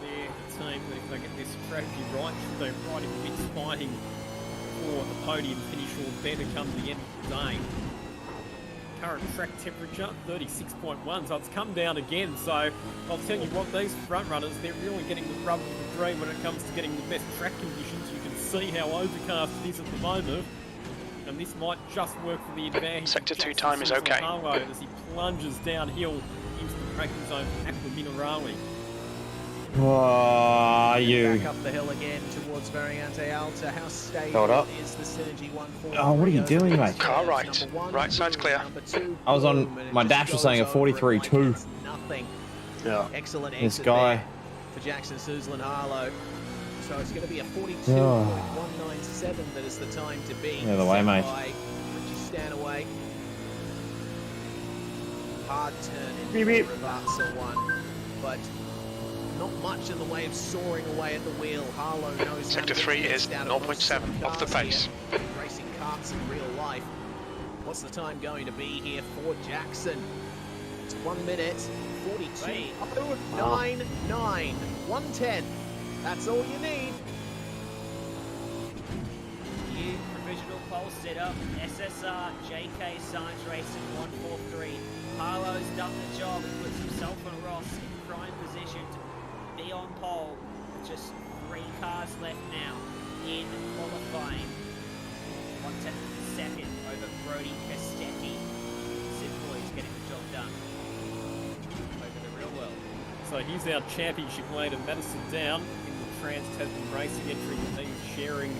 their team, if they get this strategy right, should be right in the midst fighting for the podium finish or better come the end of the day. Current track temperature 36.1, so it's come down again. So I'll tell you what, these front runners, they're really getting the rub of the dream when it comes to getting the best track conditions. You can see how overcast it is at the moment, and this might just work for the advantage. Sector of 2 Jackson time is Susan okay. Harlow as he plunges downhill into the braking zone for Aqua Minerale. Oh, Back you. up the hill again towards Variante Alta. How stable Hold up. is the Synergy 143? Oh, what are you doing, mate? Car right. Right side's clear. I was on my dash was saying a 43.2. Nothing. Yeah. Excellent This exit guy. there for Jackson Suzlin Harlow. So it's going to be a 42.197 that is the time to beat. Either way, mate. By Richie Stanaway. Hard turn in Beep, beep. Ravazza one, but not much in the way of soaring away at the wheel. Harlow knows Sector how to 3 get is out of 0.7 off the cars pace. here. Racing karts in real life. What's the time going to be here for Jackson? It's 1 minute 42.99. 110. That's all you need. New provisional pole setup, SSR, JK Science Racing 143. Harlow's done the job and puts himself and Ross in prime position to be on pole. Just 3 cars left now in qualifying. 1/10 of a second over Brody Kostecki. Sid Boyd's getting the job done. Over the real world. So here's our championship leader, Madison Down, in the Trans-Tasman Racing entry that he's sharing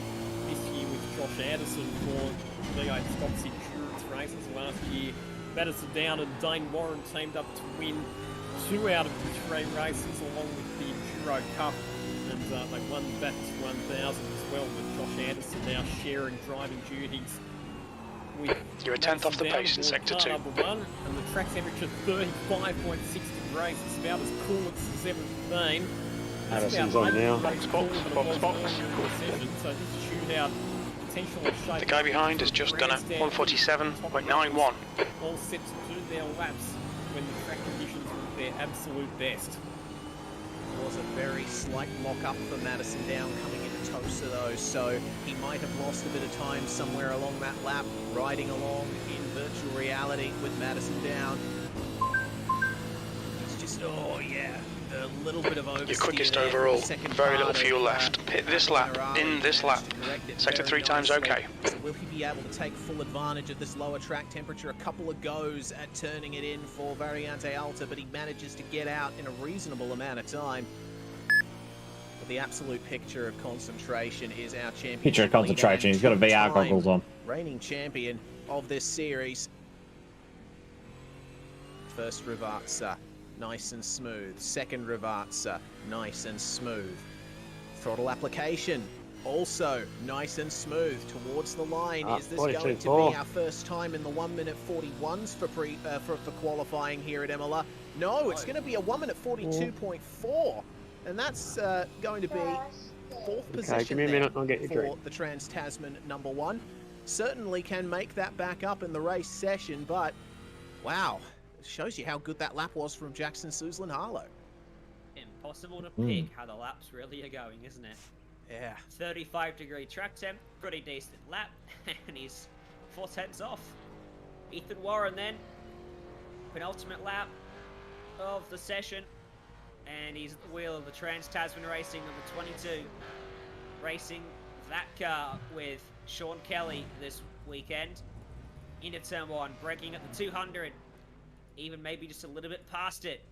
this year with Josh Anderson for the SCOPS Insurance races last year. Madison Down and Dane Warren teamed up to win 2 out of the 3 races along with the Enduro Cup, and they won back to 1,000 as well, with Josh Anderson now sharing driving duties with You're a tenth off the Madison pace in Down Sector aboard 2. car number 1, and the track temperature 35.6 degrees. It's about as cool as it's ever been. Madison's on now. Box, box, box, box. So this shootout potentially shaping The guy behind has just done a 147.91. all set to do their laps when the track conditions are at their absolute best. Was a very slight lock-up for Madison Down coming into Tosa though, so he might have lost a bit of time somewhere along that lap, riding along in virtual reality with Madison Down. It's just, oh yeah, a little bit of oversteer. Your quickest there. overall, Second very part little fuel of, left. Hit this lap, in this lap. Sector 3 times okay. So will he be able to take full advantage of this lower track temperature? A couple of goes at turning it in for Variante Alta, but he manages to get out in a reasonable amount of time. But the absolute picture of concentration is our champion. Picture of concentration. He's got a VR goggles on. Reigning champion of this series. First Ravazza, nice and smooth. Second Ravazza, nice and smooth. Throttle application, also nice and smooth towards the line. Is this going to be 42.4. our first time in the 1 minute 41s for qualifying here at Imola? No, it's going to be a 1 minute 42.4, and that's going to be 4th position give me a minute, I'll get you for drink. the Trans-Tasman #1. Certainly can make that back up in the race session, but wow, it shows you how good that lap was from Jackson Suzlin Harlow. Impossible to pick how the laps really are going, isn't it? Yeah. 35-degree track temp, pretty decent lap, and he's 4/10 off. Ethan Warren then, penultimate lap of the session, and he's at the wheel of the Trans-Tasman Racing number 22, racing that car with Sean Kelly this weekend. Into turn 1, braking at the 200, even maybe just a little bit past it,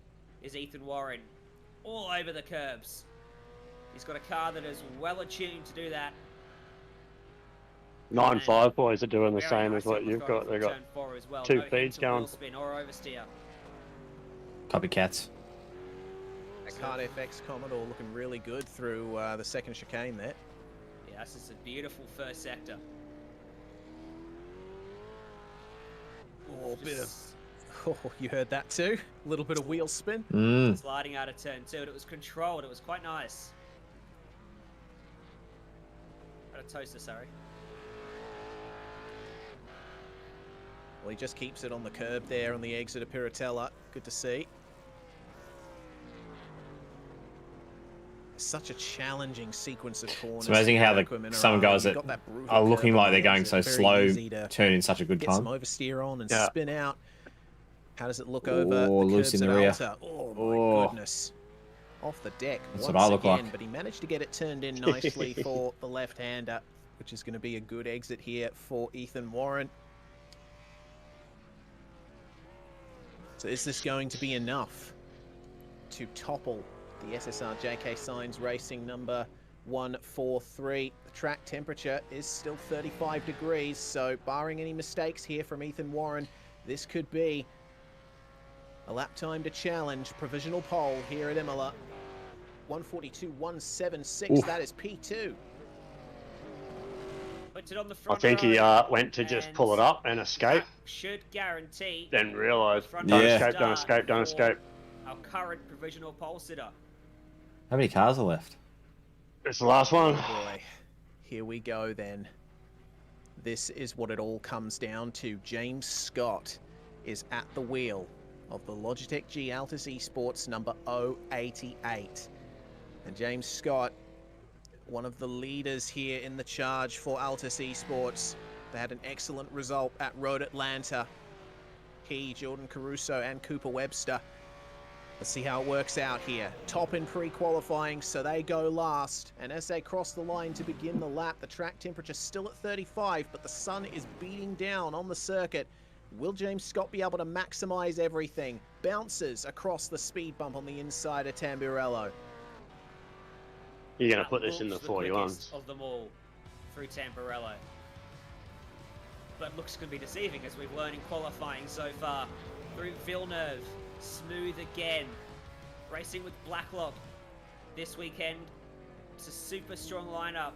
is Ethan Warren. All over the curbs. He's got a car that is well attuned to do that. 9.5 boys are doing the Very same nice as what it was you've going got. for They've got turn 4 as well. 2 No hit feeds to going. wheel spin or oversteer. Copycats. Card FX Commodore looking really good through the second chicane there. Yeah, this is a beautiful first sector. Oh, bit of... Oh, you heard that too? A little bit of wheel spin. Sliding out of turn 2, and it was controlled. It was quite nice. Out of Toaster, sorry. Well, he just keeps it on the curb there on the exit of Piratella. Good to see. Such a challenging sequence of corners. It's amazing how some guys You've that got that brutal are looking curve like on they're the going exit. so Very slow easy to turn in such a good get some time. oversteer on and Yeah. spin out. How does it look over Oh, the loose curbs in the at rear. Alta? Oh my Oh. goodness. Off the deck That's once what I look again, like. but he managed to get it turned in nicely for the left-hander, which is going to be a good exit here for Ethan Warren. So is this going to be enough to topple the SSR JK Signs Racing number 143? The track temperature is still 35 degrees, so barring any mistakes here from Ethan Warren, this could be a lap time to challenge provisional pole here at Imola. 142.176. Oof. That is P2. Puts it on the I front think he row, went to just and pull it up and escape, that should guarantee then realised, front don't Yeah. escape, don't start escape, don't for escape. our current provisional pole sitter. How many cars are left? It's the last one. Oh boy, here we go then. This is what it all comes down to. James Scott is at the wheel of the Logitech G Altus Esports number 088. And James Scott, one of the leaders here in the charge for Altus Esports. They had an excellent result at Road Atlanta. He, Jordan Caruso, and Cooper Webster. Let's see how it works out here. Top in pre-qualifying, so they go last. And as they cross the line to begin the lap, the track temperature still at 35, but the sun is beating down on the circuit. Will James Scott be able to maximize everything? Bounces across the speed bump on the inside of Tamburello. You're going to That put this in the looks 41s. quickest of them all through Tamburello. But looks going to be deceiving, as we've learned in qualifying so far. Through Villeneuve, smooth again. Racing with Blacklock this weekend. It's a super strong lineup.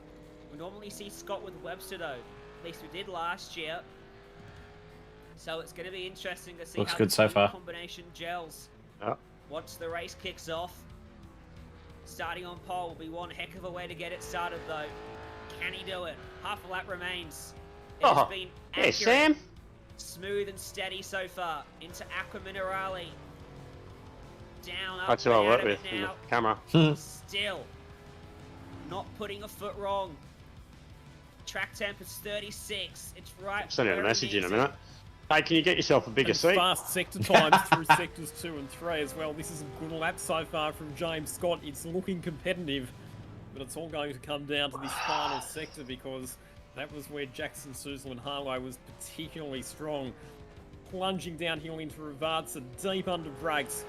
We normally see Scott with Webster though. At least we did last year. So it's going to be interesting to see Looks how good the so team far. combination gels. Yeah. Once the race kicks off. Starting on pole will be one heck of a way to get it started though. Can he do it? Half a lap remains. It has been Hey, accurate, Sam. smooth and steady so far. Into Aqua Minerale. Down, up, That's who I and work out of with it in the now. camera. Still not putting a foot wrong. Track temp is 36. It's right. Send him a where he message in a needs it. minute. Hey, can you get yourself a bigger And seat? fast sector times through sectors 2 and 3 as well. This is a good lap so far from James Scott. It's looking competitive, but it's all going to come down to this final sector because that was where Jackson, Susel and Harlow was particularly strong. Plunging downhill into Ravazza, deep under brakes.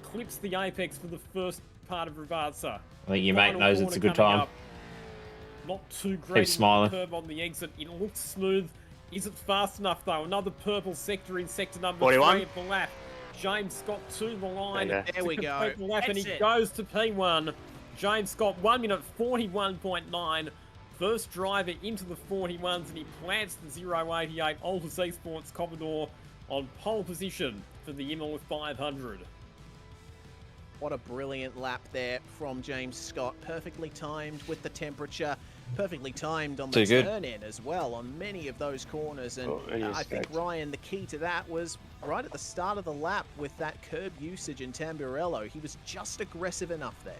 Clips the apex for the first part of Ravazza. I think your mate Final knows it's a corner good coming time. up. Not too great. smiling. Curve on the exit. It looks smooth. Is it fast enough though? Another purple sector in sector number 41. 3 of the lap. James Scott to the line. There you go. There we to go. complete the lap, and he That's it. goes to P1. James Scott 1 minute 41.9. First driver into the 41s, and he plants the 088 Altus Esports Commodore on pole position for the Imola 500. What a brilliant lap there from James Scott. Perfectly timed with the temperature. Perfectly timed on the Too good. turn in as well on many of those corners. And and he I think, escaped. Ryan, the key to that was right at the start of the lap with that curb usage in Tamburello. He was just aggressive enough there.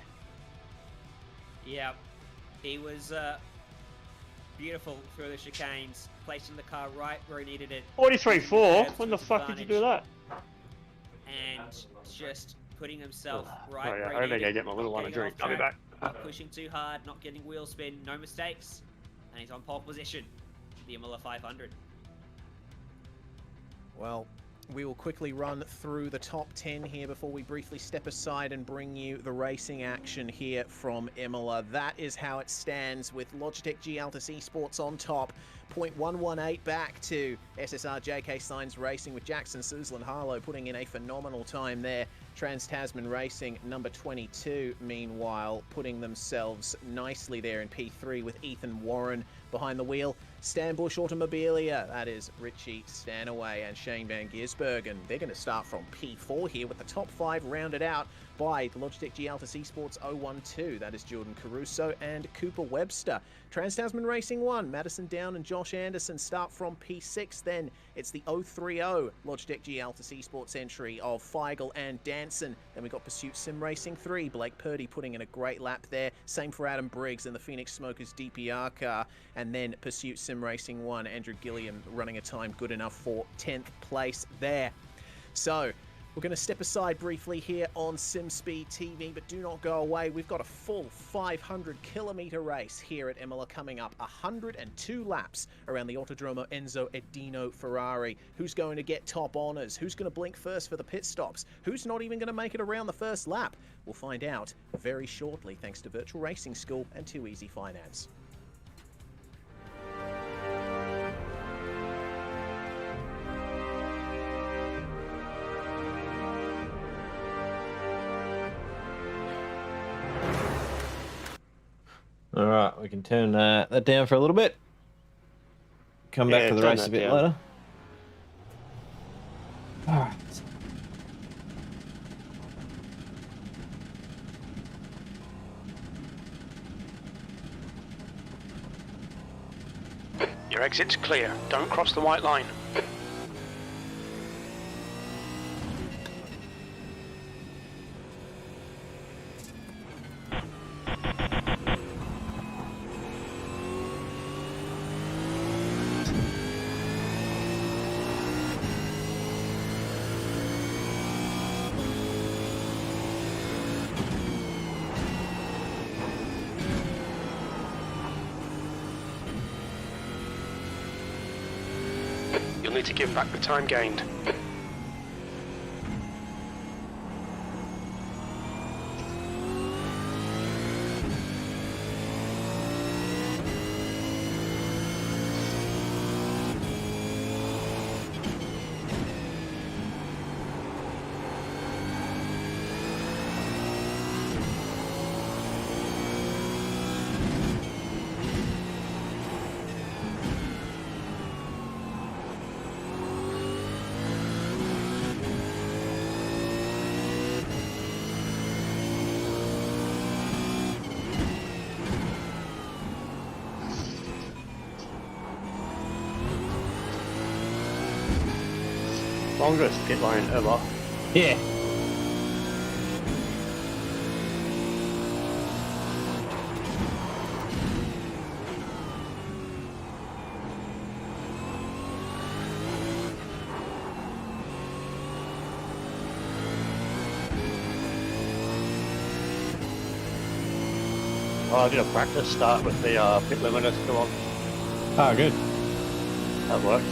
Yeah, he was beautiful through the chicanes, placing the car right where he needed it. 43.4? When the fuck did you do that? And just putting himself Oh, right yeah, where I he gotta needed go it. get my little one a Getting drink. off I'll be track, back. Not pushing too hard, not getting wheel spin, no mistakes, and he's on pole position. The Imola 500. Well, we will quickly run through the top 10 here before we briefly step aside and bring you the racing action here from Imola. That is how it stands with Logitech G Altus Esports on top. 0.118 back to SSR JK Signs Racing with Jackson, Susel and Harlow putting in a phenomenal time there. Trans-Tasman Racing, number 22, meanwhile, putting themselves nicely there in P3 with Ethan Warren behind the wheel. Stan Bush Automobilia, that is Richie Stanaway and Shane Van Giersbergen. They're going to start from P4 here with the top 5 rounded out by the Logitech G Altus Esports 012. That is Jordan Caruso and Cooper Webster. Trans-Tasman Racing 1, Madison Down and Josh Anderson start from P6. Then it's the 030 Logitech G Altus Esports entry of Feigl and Danson. Then we got Pursuit Sim Racing 3, Blake Purdy putting in a great lap there. Same for Adam Briggs in the Phoenix Smokers DPR car. And then Pursuit Sim Racing 1, Andrew Gilliam running a time good enough for 10th place there. So we're going to step aside briefly here on SimSpeed TV, but do not go away. We've got a full 500-kilometer race here at Imola coming up. 102 laps around the Autodromo Enzo Edino Ferrari. Who's going to get top honours? Who's going to blink first for the pit stops? Who's not even going to make it around the first lap? We'll find out very shortly, thanks to Virtual Racing School and Too Easy Finance. can turn that down for a little bit. Come back Yeah, to the turn race a that bit down. later. Alright. Your exit's clear. Don't cross the white line. You'll need to give back the time gained. Longest pit lane ever. Yeah. Oh, I did a practice start with the pit limiter still on. Oh, good. That worked.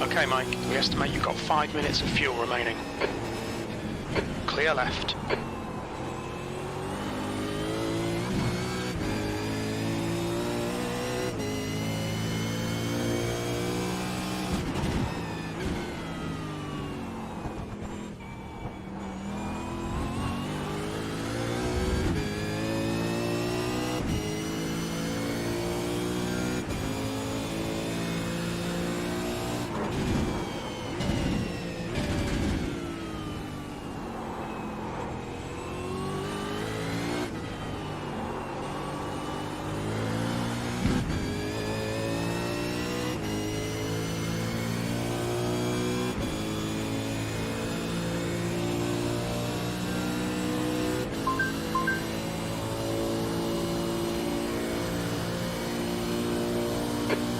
Okay, Mike, we estimate you've got 5 minutes of fuel remaining. Clear left.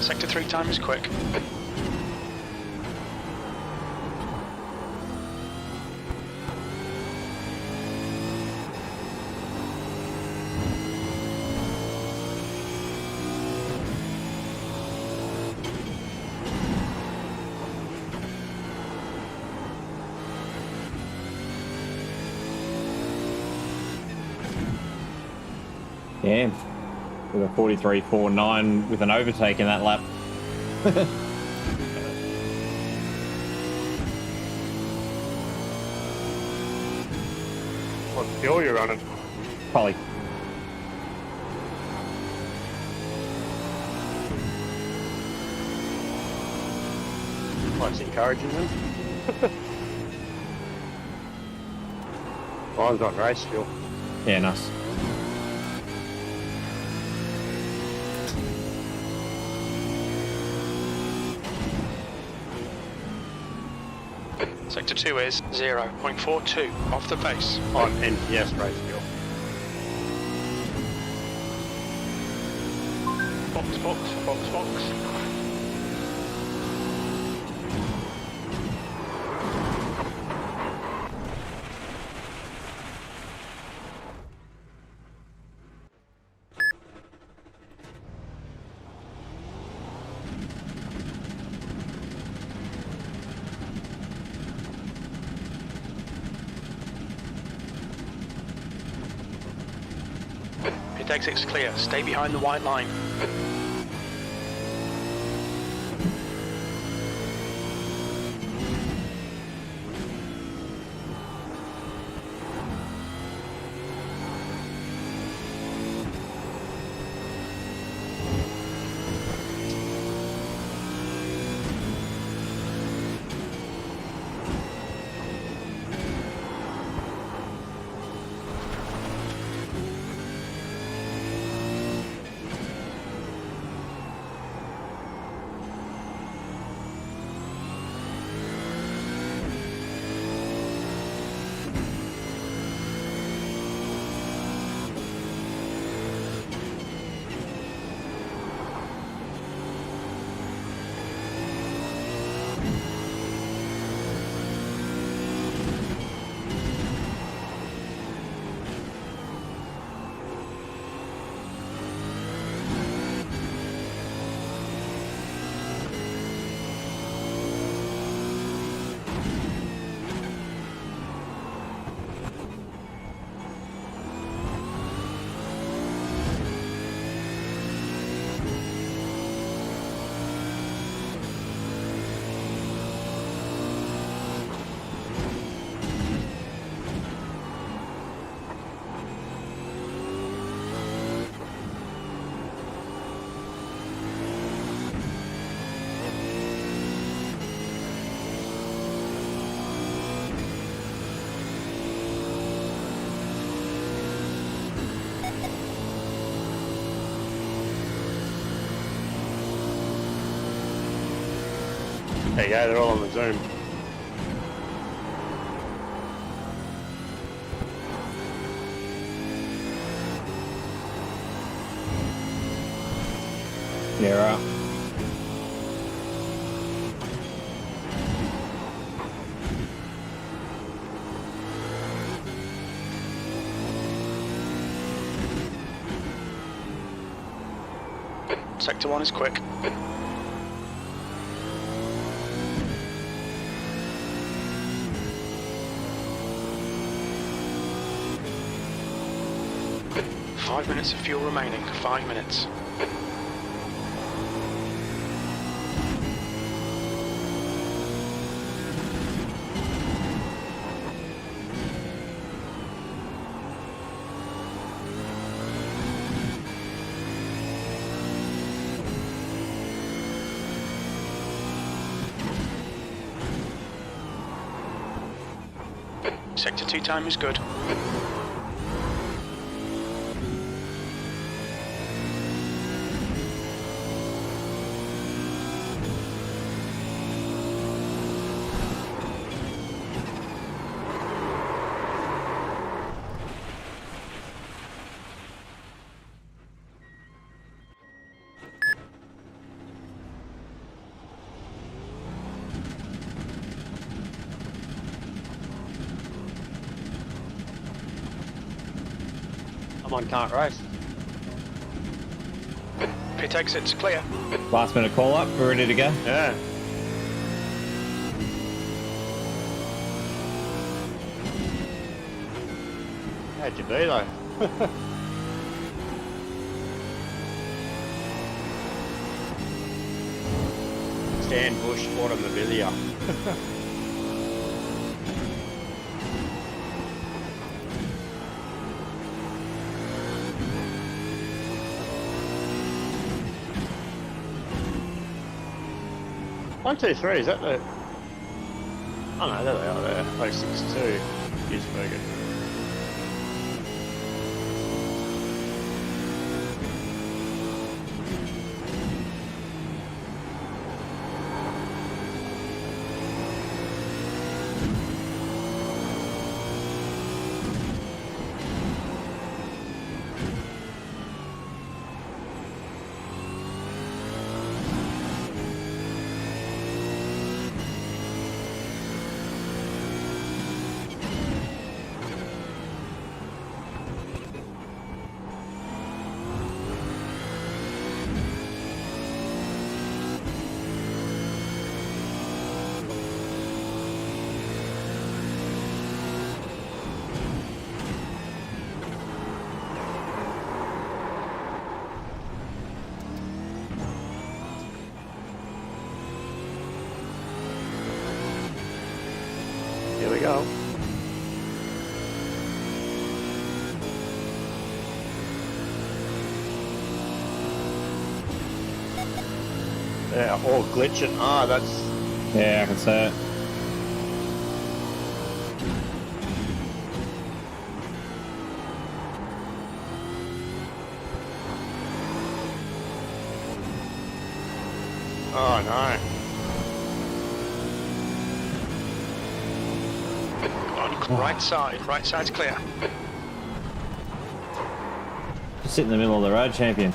Sector 3 time is quick. Damn. With a 43.49 with an overtake in that lap. What fuel you running? Probably. That's encouraging them. Mine's on race fuel. Yeah, nice. Sector 2 is 0.42 off the pace. On NPS ratio. Box, box, box, box. Pit exit's clear. Stay behind the white line. There you go, they're all on the Zoom. Yeah, right. Sector 1 is quick. Five minutes of fuel remaining. 5 minutes. Sector 2 time is good. I'm on can't race. Pit exit's clear. Last minute call up. We're ready to go. Yeah. How'd you be though? Stan Bush Automobilia. One, two, three, is that the... Oh no, there they are there. 062. Duisburg. Yeah, or glitching. Ah, that's... Yeah, I can see it. Oh, no. On right side's clear. Just sit in the middle of the road, champion.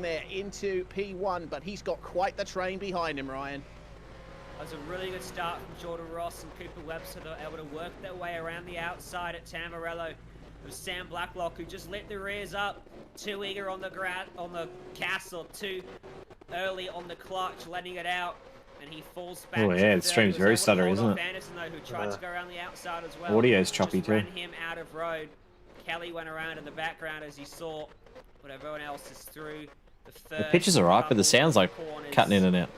There into P1, but he's got quite the train behind him, Ryan. That was a really good start from Jordan Ross and Cooper Webster. They were able to work their way around the outside at Tamburello. It was Sam Blacklock who just lit the rears up, too eager on the castle, too early on the clutch, letting it out, and he falls back. Oh yeah, the stream's very stuttery, isn't it? Anderson, though, who tried to go around the outside as well. Audio's choppy just too. ran him out of road. Kelly went around in the background as he saw what everyone else is through. The pitches are right, but the sound's like cutting in and out.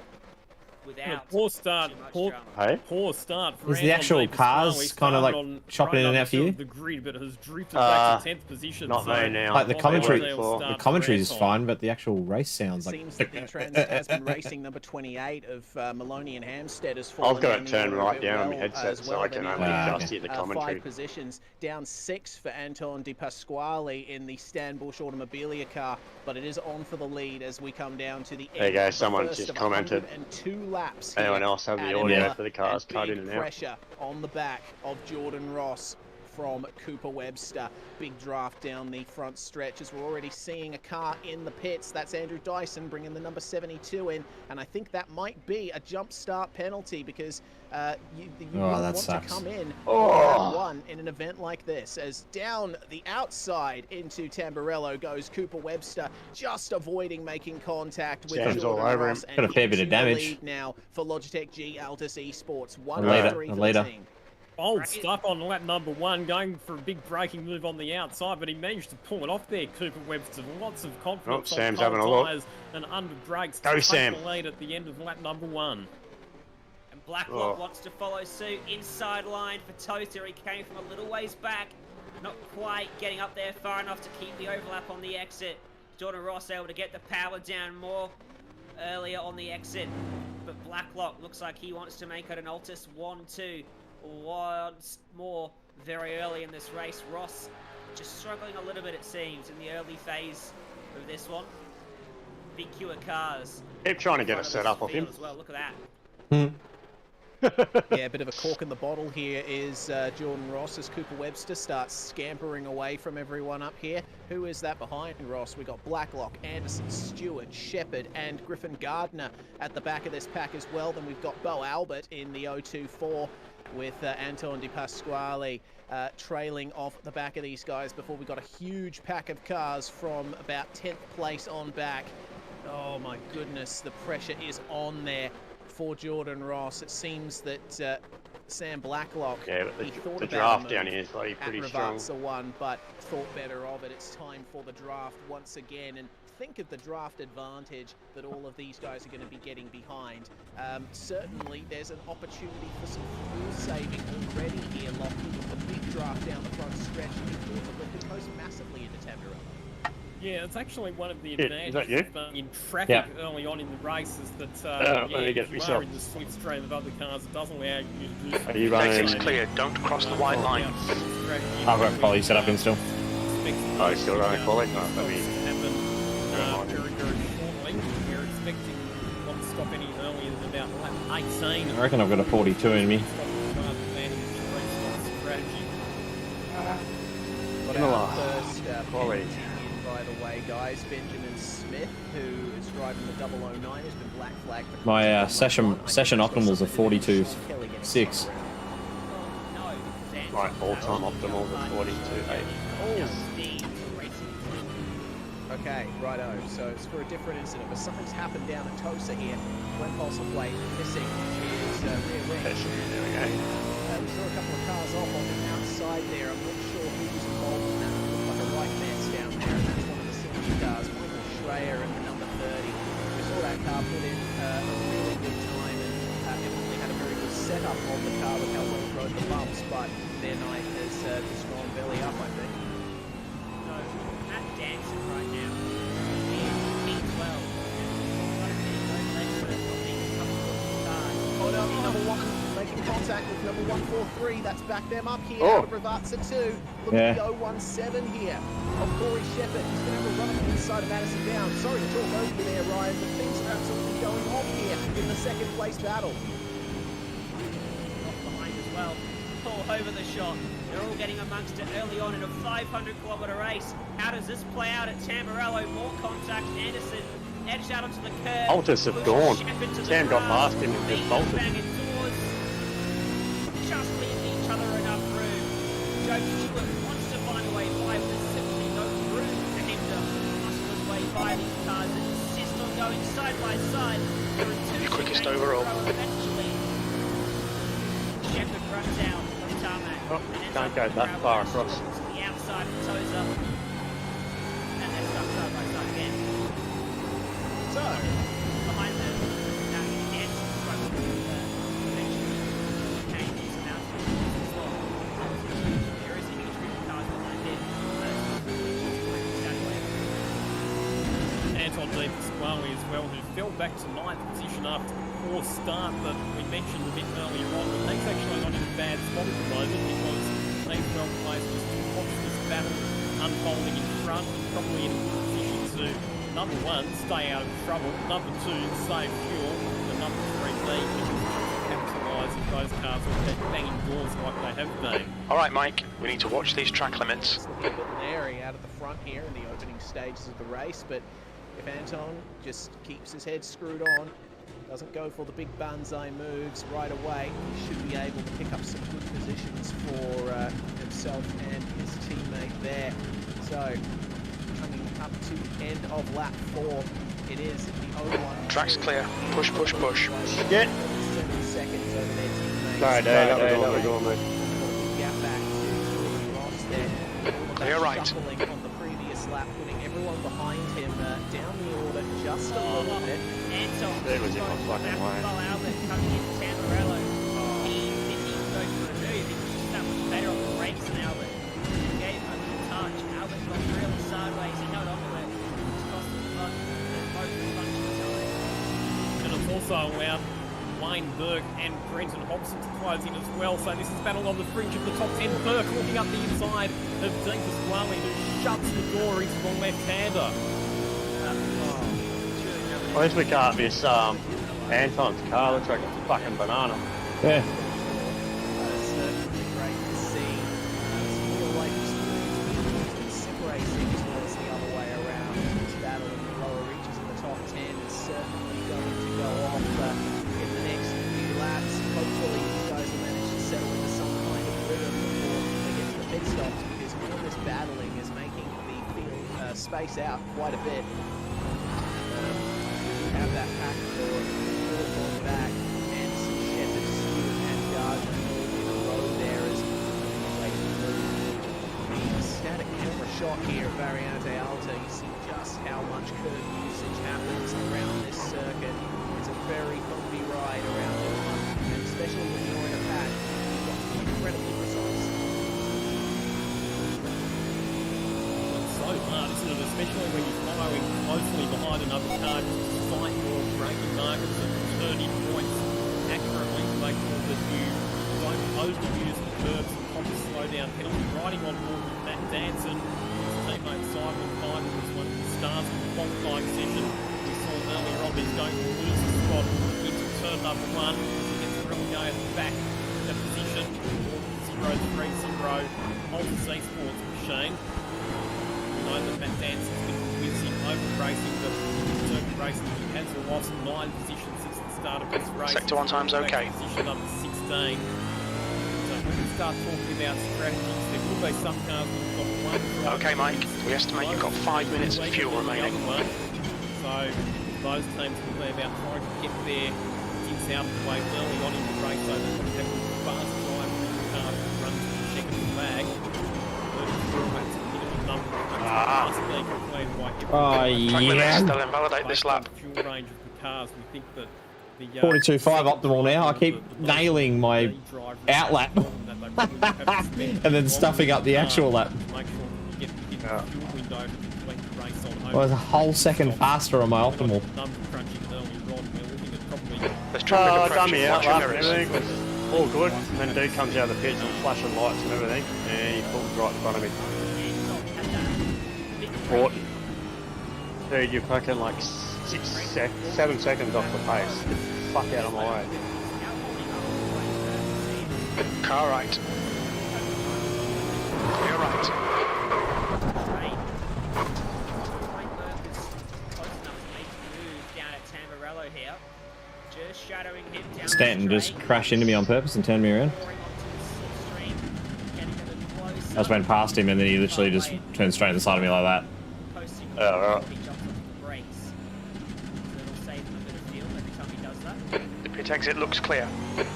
Poor start. Poor start. Is the actual cars kind of like chopping in and out for you? The grid, but has drifted back to 10th position. Not me now. Like the commentary is fine, but the actual race sounds like. Seems that the transit has been racing number 28 of Maloney and Hampstead has fallen. I've got it down turned the right order down on my well, headset, so I can only just hear the commentary. 5 positions, down 6 for Anton Di Pasquale in the Stanbush Automobilia car, but it is on for the lead as we come down to the end. There you go, of the someone first just of commented. 102 laps. Anyone else have the audio for the cars cut in and out? Pressure on the back of Jordan Ross from Cooper Webster. Big draft down the front stretch as we're already seeing a car in the pits. That's Andrew Dyson bringing the number 72 in, and I think that might be a jump start penalty because you want to come in round 1 in an event like this. As down the outside into Tamburello goes Cooper Webster, just avoiding making contact with James all over him. and got a fair bit of damage. lead now for Logitech G Altus Esports. A later. Bold stuff on lap number 1, going for a big braking move on the outside, but he managed to pull it off there, Cooper Webster. Lots of confidence on Sam's cold having a look. tyres and under brakes Go, to take Sam. the lead at the end of lap number 1. And Blacklock wants to follow suit. Inside line for Toter. He came from a little ways back. Not quite getting up there far enough to keep the overlap on the exit. Jordan Ross able to get the power down more earlier on the exit. But Blacklock looks like he wants to make it an Altus 1-2. Once more very early in this race. Ross just struggling a little bit, it seems, in the early phase of this one. Big queue of cars. Keep trying to get a set up of him. As well. Look at that. Yeah, a bit of a cork in the bottle here is Jordan Ross as Cooper Webster starts scampering away from everyone up here. Who is that behind Ross? We got Blacklock, Anderson, Stewart, Shepherd, and Griffin Gardner at the back of this pack as well. Then we've got Bo Albert in the 024 with Anton Di Pasquale trailing off the back of these guys before we got a huge pack of cars from about 10th place on back. Oh my goodness, the pressure is on there for Jordan Ross. It seems that Sam Blacklock, yeah, but he thought the about draft a down move here is bloody pretty strong. At one, but thought better of it. It's time for the draft once again, and think of the draft advantage that all of these guys are going to be getting behind. Certainly, there's an opportunity for some fuel saving already here, Lockie, with the big draft down the front stretch. And he thought that lift most massively into Tamburello. Yeah, it's actually one of the advantages of being in traffic early on in the race is that if you are in the slipstream of other cars, it doesn't allow you to do Are you running? Exit's clear, don't cross the white line. I've got quality set up in still. Oh, he's still running quality? No, let me... Very, very shortly. We're expecting not to stop any earlier than about lap 18. I reckon I've got a 42 in me. Imola. First quality. By the way, guys, Benjamin Smith, who is driving the 009, has been black flagged. My session optimals are 42.6. Right, all-time optimal is 42.8. Okay, righto. So it's for a different incident, but something's happened down at Tosa here. When pulsar plate missing his rear wing. There we go. We saw a couple of cars off on the outside there. I'm not sure who was involved in that. It looked like a white mess down there, and that's one of the silver cars, Michael Schreier in the number 30. setup on the car with how well it rode the bumps, but their night has just gone belly up, I think. So, Matt Danson right now, he's P12. Oh no, number one making contact with number 143. That's back them up here. Oh. Out of Ravazza 2. Look Yeah. at the 017 here of Corey Shepherd. He's going to have a run up the inside of Madison Down. Sorry to talk over you there, Ryan, but things are absolutely going on here in the second place battle. Off behind as well. Paul over the shot. They're all getting amongst it early on in a 500-kilometre race. How does this play out at Tamburello? More contact. Anderson edged out onto the curb. Bolters have Pushed gone. Shepherd to the Sam got grass. past him and just Bang, bolted. bang indoors. Just leaving each other enough room. Joe Stewart wants to find a way by, but there's simply no room for him to muscle his way by these cars that insist on going side by side. There are two Quickest chicanes overall. to throw eventually. Shepherd runs out on tarmac. Oh, and ends can't up go with that gravel far and across. to the outside of Tozer. And they're stuck side by side again. So, Behind them, that Nance struggling with eventually came to some outfits as well. There is a huge group of cars behind him. Anton De Pasquale as well, who fell back to ninth position after the poor start that we mentioned a bit earlier on. But he's actually not in a bad spot at the moment because he's well placed just to watch this battle unfolding in front and probably in a good position to, number one, stay out of trouble, number two, save fuel, and number three, they capitalise if those cars all keep banging doors like they have been. All right, Mike, we need to watch these track limits. it's looking a bit leery out of the front here in the opening stages of the race, but if Anton just keeps his head screwed on, doesn't go for the big banzai moves right away, he should be able to pick up some good positions for himself and his teammate there. So, coming up to the end of lap 4, it is the 01. Track's clear. Push, push, push. Yeah. 7 seconds over their teammate. Sorry, Dave, that was all me. Gap back to Ross there. All of Clear that right. shuffling on the previous lap, putting everyone behind him down the order just a little bit. Anton, That was in my fucking way. Albert coming in Tamburello. He didn't even go for a move. He was just that much better on the brakes than Albert. He gave him a good touch. Albert got really sideways. He held on to it. It's cost him a lot. Both functions time. And it's also allowed Wayne Burke and Brenton Hobson to close in as well. So this is battle on the fringe of the top 10. Burke looking up the inside of De Pasquale, who shuts the door into the left-hander. At least we can't miss Anton's car. Looks like a fucking banana. Yeah. Certainly great to see. It's more like sim racing as well as the other way around. This battle in the lower reaches of the top 10 is certainly going to go off in the next few laps. Hopefully these guys will manage to settle into some kind of rhythm before they get to the pit stops, because all this battling is making the field space out quite a bit. Have that pack for Hawthorne back, and some Shepherd, Stewart and Gardner in a row there as they move. The static camera shot here at Variante Alta, you see just how much curve usage happens around this circuit. It's a very bumpy ride around it, and especially when you're in a pack, you've got to be incredibly precise. So hard, isn't it? Especially when you're following closely behind another car, just to fight your braking markers and turning points accurately to make sure that you don't overuse the curbs and proper slowdown penalty. Riding on board with Matt Danson, his teammate Simon Pine was one of the stars of the qualifying session. We saw earlier on he's going to lose the spot into turn number 1 as he gets relegated back to position for 0-3-0 Multi Sports machine. We know that Matt Danson's been whizzing over racing, but circuit racing he has lost 9 positions since the start of this race. Sector 1 time's okay. Position number 16. So when we start talking about strategies, there will be some cars that have got one driver. Okay, Mike, we estimate you've got 5 minutes of fuel remaining. So those teams will be about trying to get their things out of the way early on in the race so that they have a fast driver in the car that runs to the checkered flag. 34, that's a minimum number of laps must be completed by every Oh, Track limits yeah. still invalidate this lap. fuel range of the cars. We think that the 42.5 second optimal now. I driver, keep the nailing my lead driver in outlap. that they probably would have to spend And then longer stuffing in up the car actual lap. to make sure you get the fuel window to complete the race on home. Well, I was a whole second faster on my optimal. Number crunching earlier on, we're looking at probably There's traffic Done approaching. me Watch out, your lap and mirrors. everything was all good. And then dude comes out of the pits and flashing lights and everything, and he pulled right in front of me. Caught. Dude, you're fucking like 7 seconds off the pace. Get the fuck out of my way. Car right. Clear right. Stanton just crashed into me on purpose and turned me around. I just went past him and then he literally just turned straight to the side of me like that. Oh, right. The pit exit looks clear. Early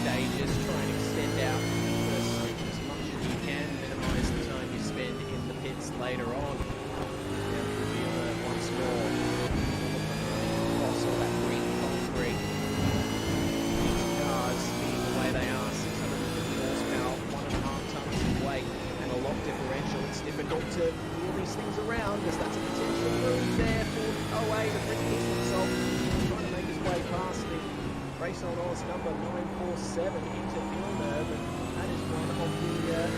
stages, try and extend out first stint as much as you can, minimise the time you spend in the pits later on. Reveal it once more. Across all that green concrete. These cars being the way they are, 650 horsepower, 1.5 tons of weight, and a lot differential. It's difficult to wheel these things around as that's a potential move there for OA to bring himself, trying to make his way past the race on horse number 947 into Villeneuve, and that is one of the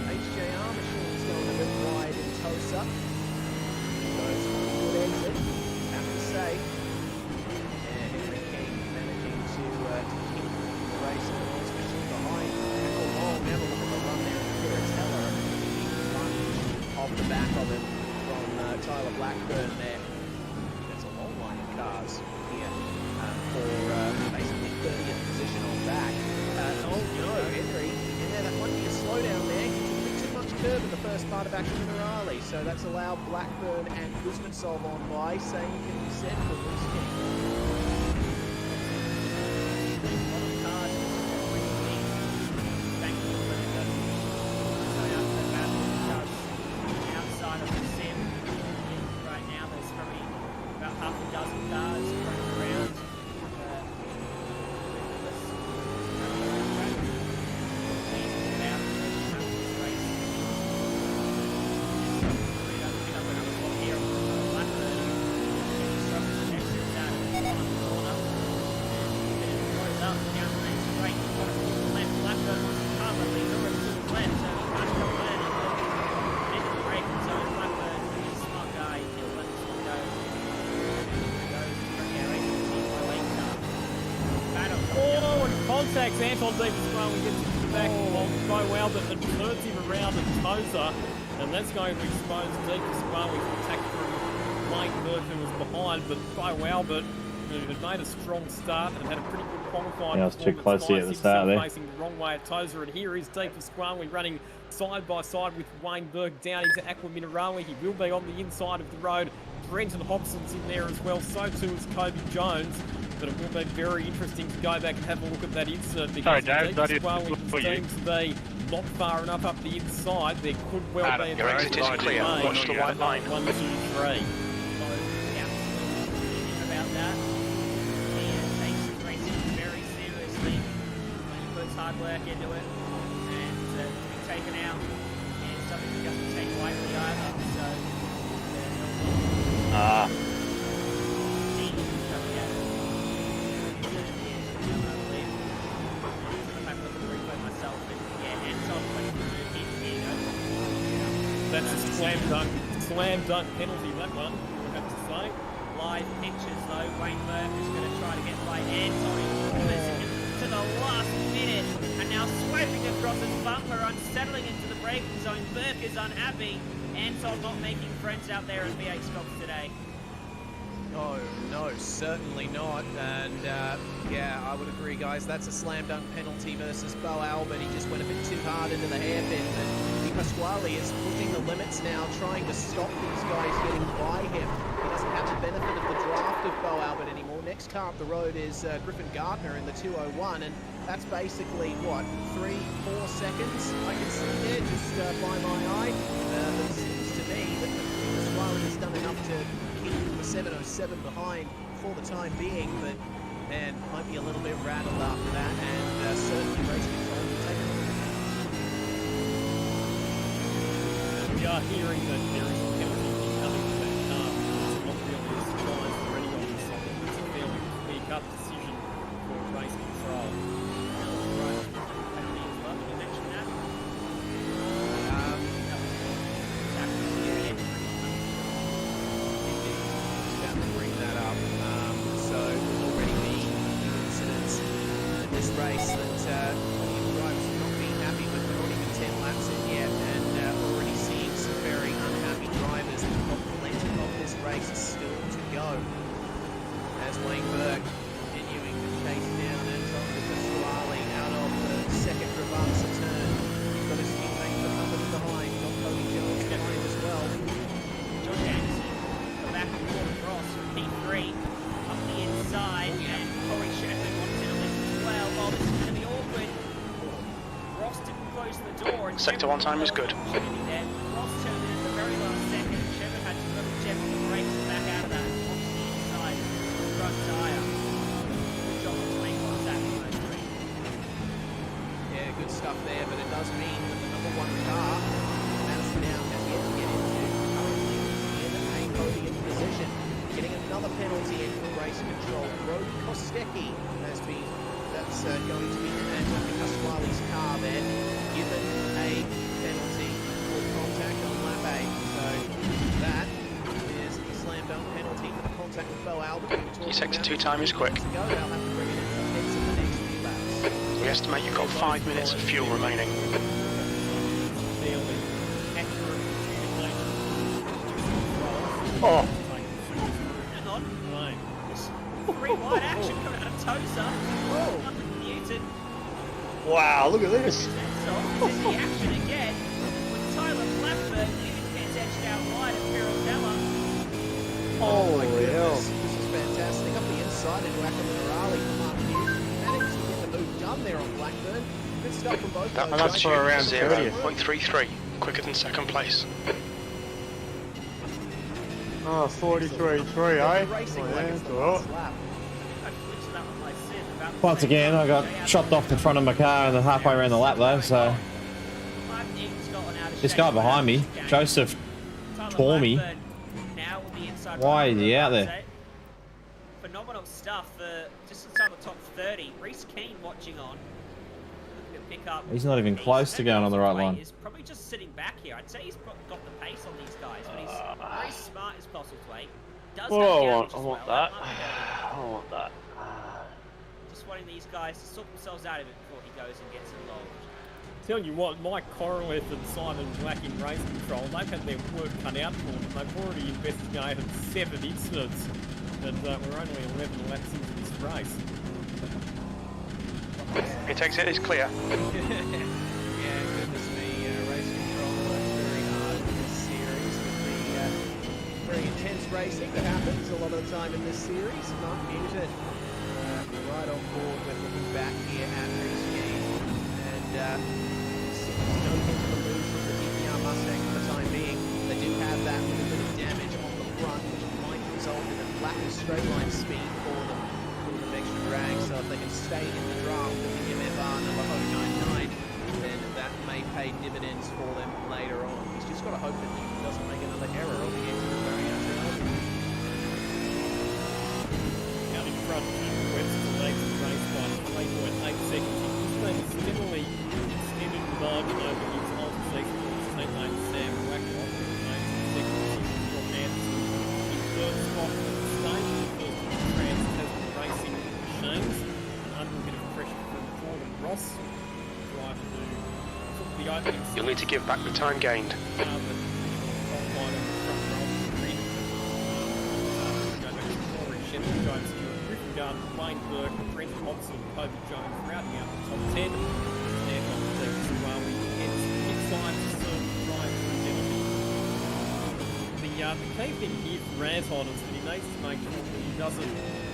HJR machines going a bit wide in Tosa. So it's a good exit, have to say. And Henry King managing to keep the race on horse machine behind. How long? Have a look at the run there. Curatella, off the back of him from Tyler Blackburn there. There's a long line of cars here for basically 30th position on back. Oh no, Henry, yeah, that might be a slowdown there. He took a bit too much curve in the first part of Action Minerale, so that's allowed Blackburn and Kuznetsov on by, saying you can be said for risking. Outside of the sim, right now there's probably about half a dozen cars running around. Contacts Anton Deep as well and gets into the back of Bo Albert and turns him around at Tosa, and that's going to expose Deep as well with attack through Wayne Burke, who was behind, but Bo Albert, who had made a strong start and had a pretty good qualifying. Yeah, I was too close to you at the start there. Facing the wrong way at Tosa, and here is Deep as well. We're running side by side with Wayne Burke down into Aqua Minerale. He will be on the inside of the road. Brenton Hobson's in there as well, so too is Kobe Jones. But it will be very interesting to go back and have a look at that insert because seems to be not far enough up the inside. There could well be your exit is clear. Watch the white line. 1, 2, 3. About that. He takes his racing very seriously when he puts hard work into it, and to be taken out is something he doesn't take lightly either. So that's a slam dunk penalty, that one, I have to say. Live pictures though, Wayne Burke is going to try to get by Anton to the last minute, and now swiping across his bumper, unsettling into the braking zone. Burke is unhappy. Anton not making friends out there at V8 SCOPS today. No, certainly not. And yeah, I would agree, guys. That's a slam dunk penalty versus Bo Albert. He just went a bit too hard into the hairpin. And Pasquale is pushing the limits now, trying to stop these guys getting by him. He doesn't have the benefit of the draft of Bo Albert anymore. Next car up the road is Griffin Gardner in the 201, and that's basically, what, 3-4 seconds I can see there just by my eye. But it seems to me that Pasquale has done enough to keep 7:07 behind for the time being, but man, might be a little bit rattled after that, and certainly race control will take it. We are hearing that there is a penalty coming to that car. It's not really a surprise for anyone in soccer. It's a fairly clear-cut decision for race control. Right. Penalty as well. Did you mention that? About to bring that up. So there's already been incidents in this race that the drivers have not been happy with. We're not even 10 laps in yet, and already seeing some very unhappy drivers. We've got plenty of this race still to go. As Wayne Burke continuing to chase down Antonio Pasquale out of the second Ravazza turn. He's got his teammate Muhammad behind, got Cody Jones behind as well. Josh Anderson, come back and forth across from P3 up the inside, and Corey Shepard wants in on this as well. Oh, this is going to be awkward. Ross didn't close the door. And Sector Shepard 1 time is got good. an opportunity there. Ross turned in at the very last second. Shepard had to put Jeff on the brakes and back out of that onto the inside front tyre. Good job to make contact with those three. Yeah, good stuff there, but it does mean that the number one car, Madison now has yet to get into, currently in a podium position. Getting another penalty in for race control. Brody Kostecki has been, that's going to be Antonio Pasquale's car there, given a penalty for contact on lap 8. So that is a slam dunk penalty for the contact with Bo Albert. Your sector 2 time is quick. They'll have to bring it in for heads in the next few laps. We estimate you've got 5 minutes of fuel remaining. Fairly accurate communication. Oh, Hang on. Right. Three wide action coming out of Tosa. Oh. Newton. wow, look at this. This is the action again with Tyler Blackburn. Newton gets edged out wide at Pirotella. Holy hell. This is fantastic. Up the inside into Akamanarali from Mark Newton. Managed to get the move done there on Blackburn. Good stuff from both That those that's puts for you around 0.33, quicker than second place. Oh, 43-3, eh? Racing Oh, like yeah, it's that's the all last right. lap. I glitched that one by Sid. About the Once same again, time I got Jay chopped off the front of my car and then halfway around the lap though, so Clive Eaton's got one out of this shape guy right behind out me, of the game. Joseph, Tyler tore me. Blackburn now will be inside Why right is he of out the there? set. Phenomenal stuff for just inside the top 30. Reece Keane watching on. Looking to pick up. He's not even pace. close to going on the right line. He's probably just sitting back here. I'd say he's got the pace on these guys, but he's very smart as possible to wait. Does Oh, have I damage want as well. that. might be better. I want that. Just wanting these guys to sort themselves out of it before he goes and gets involved. Tell you what, Mike Korolev and Simon Black in race control, they've had their work cut out for them. They've already investigated 7 incidents, and we're only 11 laps into this race. It takes it is clear. Yeah, goodness me, race control works very hard in this series with the very intense racing that happens a lot of the time in this series. Mark Newton right on board with looking back here at Reece Keane, and seems no hint of a move from the DPR Mustang for the time being. They do have that little bit of damage on the front, which might result in a lack of straight line speed for them. A little bit of extra drag, so if they can stay in the draft with the MFR number 099, then that may pay dividends for them later on. He's just got to hope that Newton doesn't make another error on the exit of barrier. Out in front, Webster leads the race by 3.8 seconds. He's been steadily extending the margin over his old season. Teammate Sam Wacklock remains in second position from Anderson. In third spot at the stage, the first Trans Tasman Racing Machines. Under a bit of pressure from Jordan Ross, driver who took the opening You'll need to give back the time gained. but top line on the front row of the grid. Corey Shepard, Jones Stewart, Griffin Garden, Wayne Burke, Brent Hobson, Kobe Jones rounding out the top 10. They're not the Suwali. It's time to serve the drive through Denby. The key thing here for Razon is that he needs to make sure that he doesn't,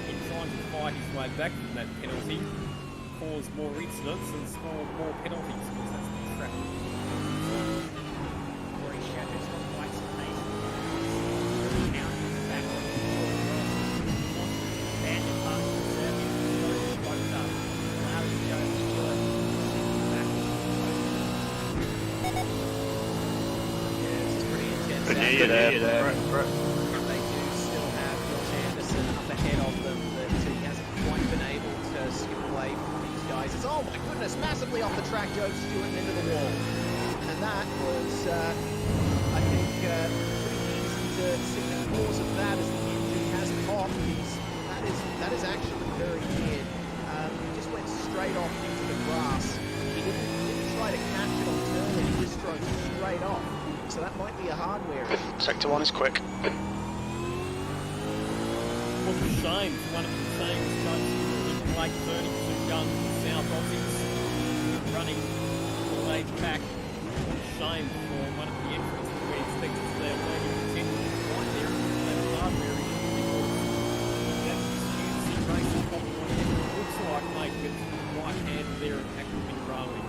in trying to fight his way back from that penalty, cause more incidents and score more penalties, because that's the trap. Corey Shepard's got quite some pace. Counting back on the this is pretty intense. Good out near you there. there. They do still have Josh Anderson up ahead of them, but he hasn't quite been able to skip away from these guys. It's, oh my goodness, massively off the track, Joe Stewart and into the wall. And that was, I think, pretty easy to see the cause of that as the engine has popped. That is actually very weird. He just went straight off into the grass. He didn't try to catch it on turning, he just drove straight off. So that might be a hardware issue. Sector 1 is quick. What a shame for one of the things in late 32 guns South Aussies running all laid back. What a shame for one of the entrants that we expect to see our learning continue right there at a hardware issue because that UC racing probably what it looks like, mate, with the right hand there at Ackerman Rowing.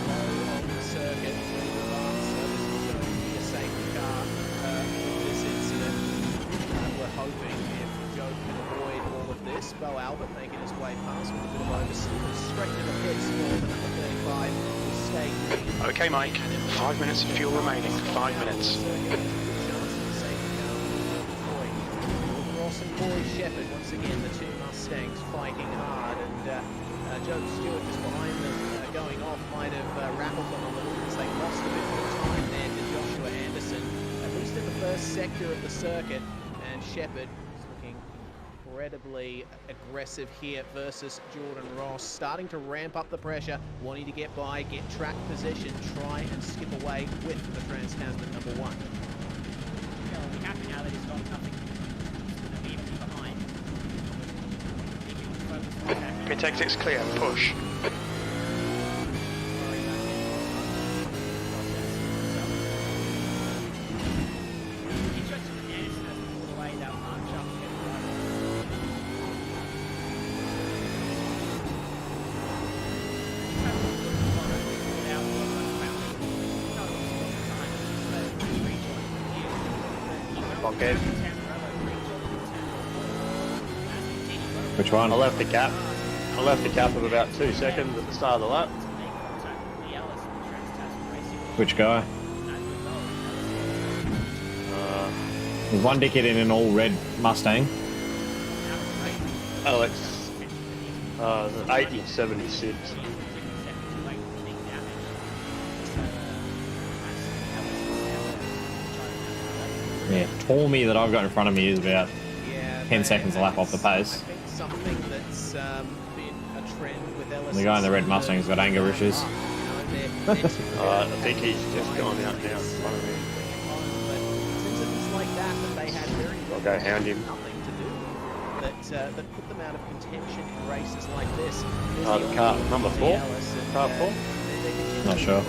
On the circuit, so this is going to be a safety car with this incident. We're hoping if Joe can avoid all of this. Bo Albert making his way past with a bit of oversteer. Straight to the pits for the number 35 will stay green. Okay, Mike. 5 minutes of fuel remaining. 5 minutes. Ross and Corey Shepherd, once again, the two Mustangs fighting hard, and Joe Stewart just behind them going off might have rattled them a little because they lost a bit more time there to Joshua Anderson, at least in the first sector of the circuit, and Shepherd is looking incredibly aggressive here versus Jordan Ross, starting to ramp up the pressure, wanting to get by, get track position, try and skip away with the Trans-Tasman number 1. Yeah, we'll be happy now that he's got nothing immediately behind. Mid-exit's clear. Push. Okay. Which one? I left the gap of about 2 seconds at the start of the lap. Which guy? There's one dickhead in an all red Mustang. Alex. 8076. Yeah, Tormy that I've got in front of me is about Yeah, 10 seconds a lap off the pace. I think something that's been a trend with Ellis. The guy in the red Mustang's got anger issues. I think he's just gone out now in front of me. Like that they had very I'll go hound him. nothing to do that put them out of contention in races like this. The car number 4? Car 4? Not sure.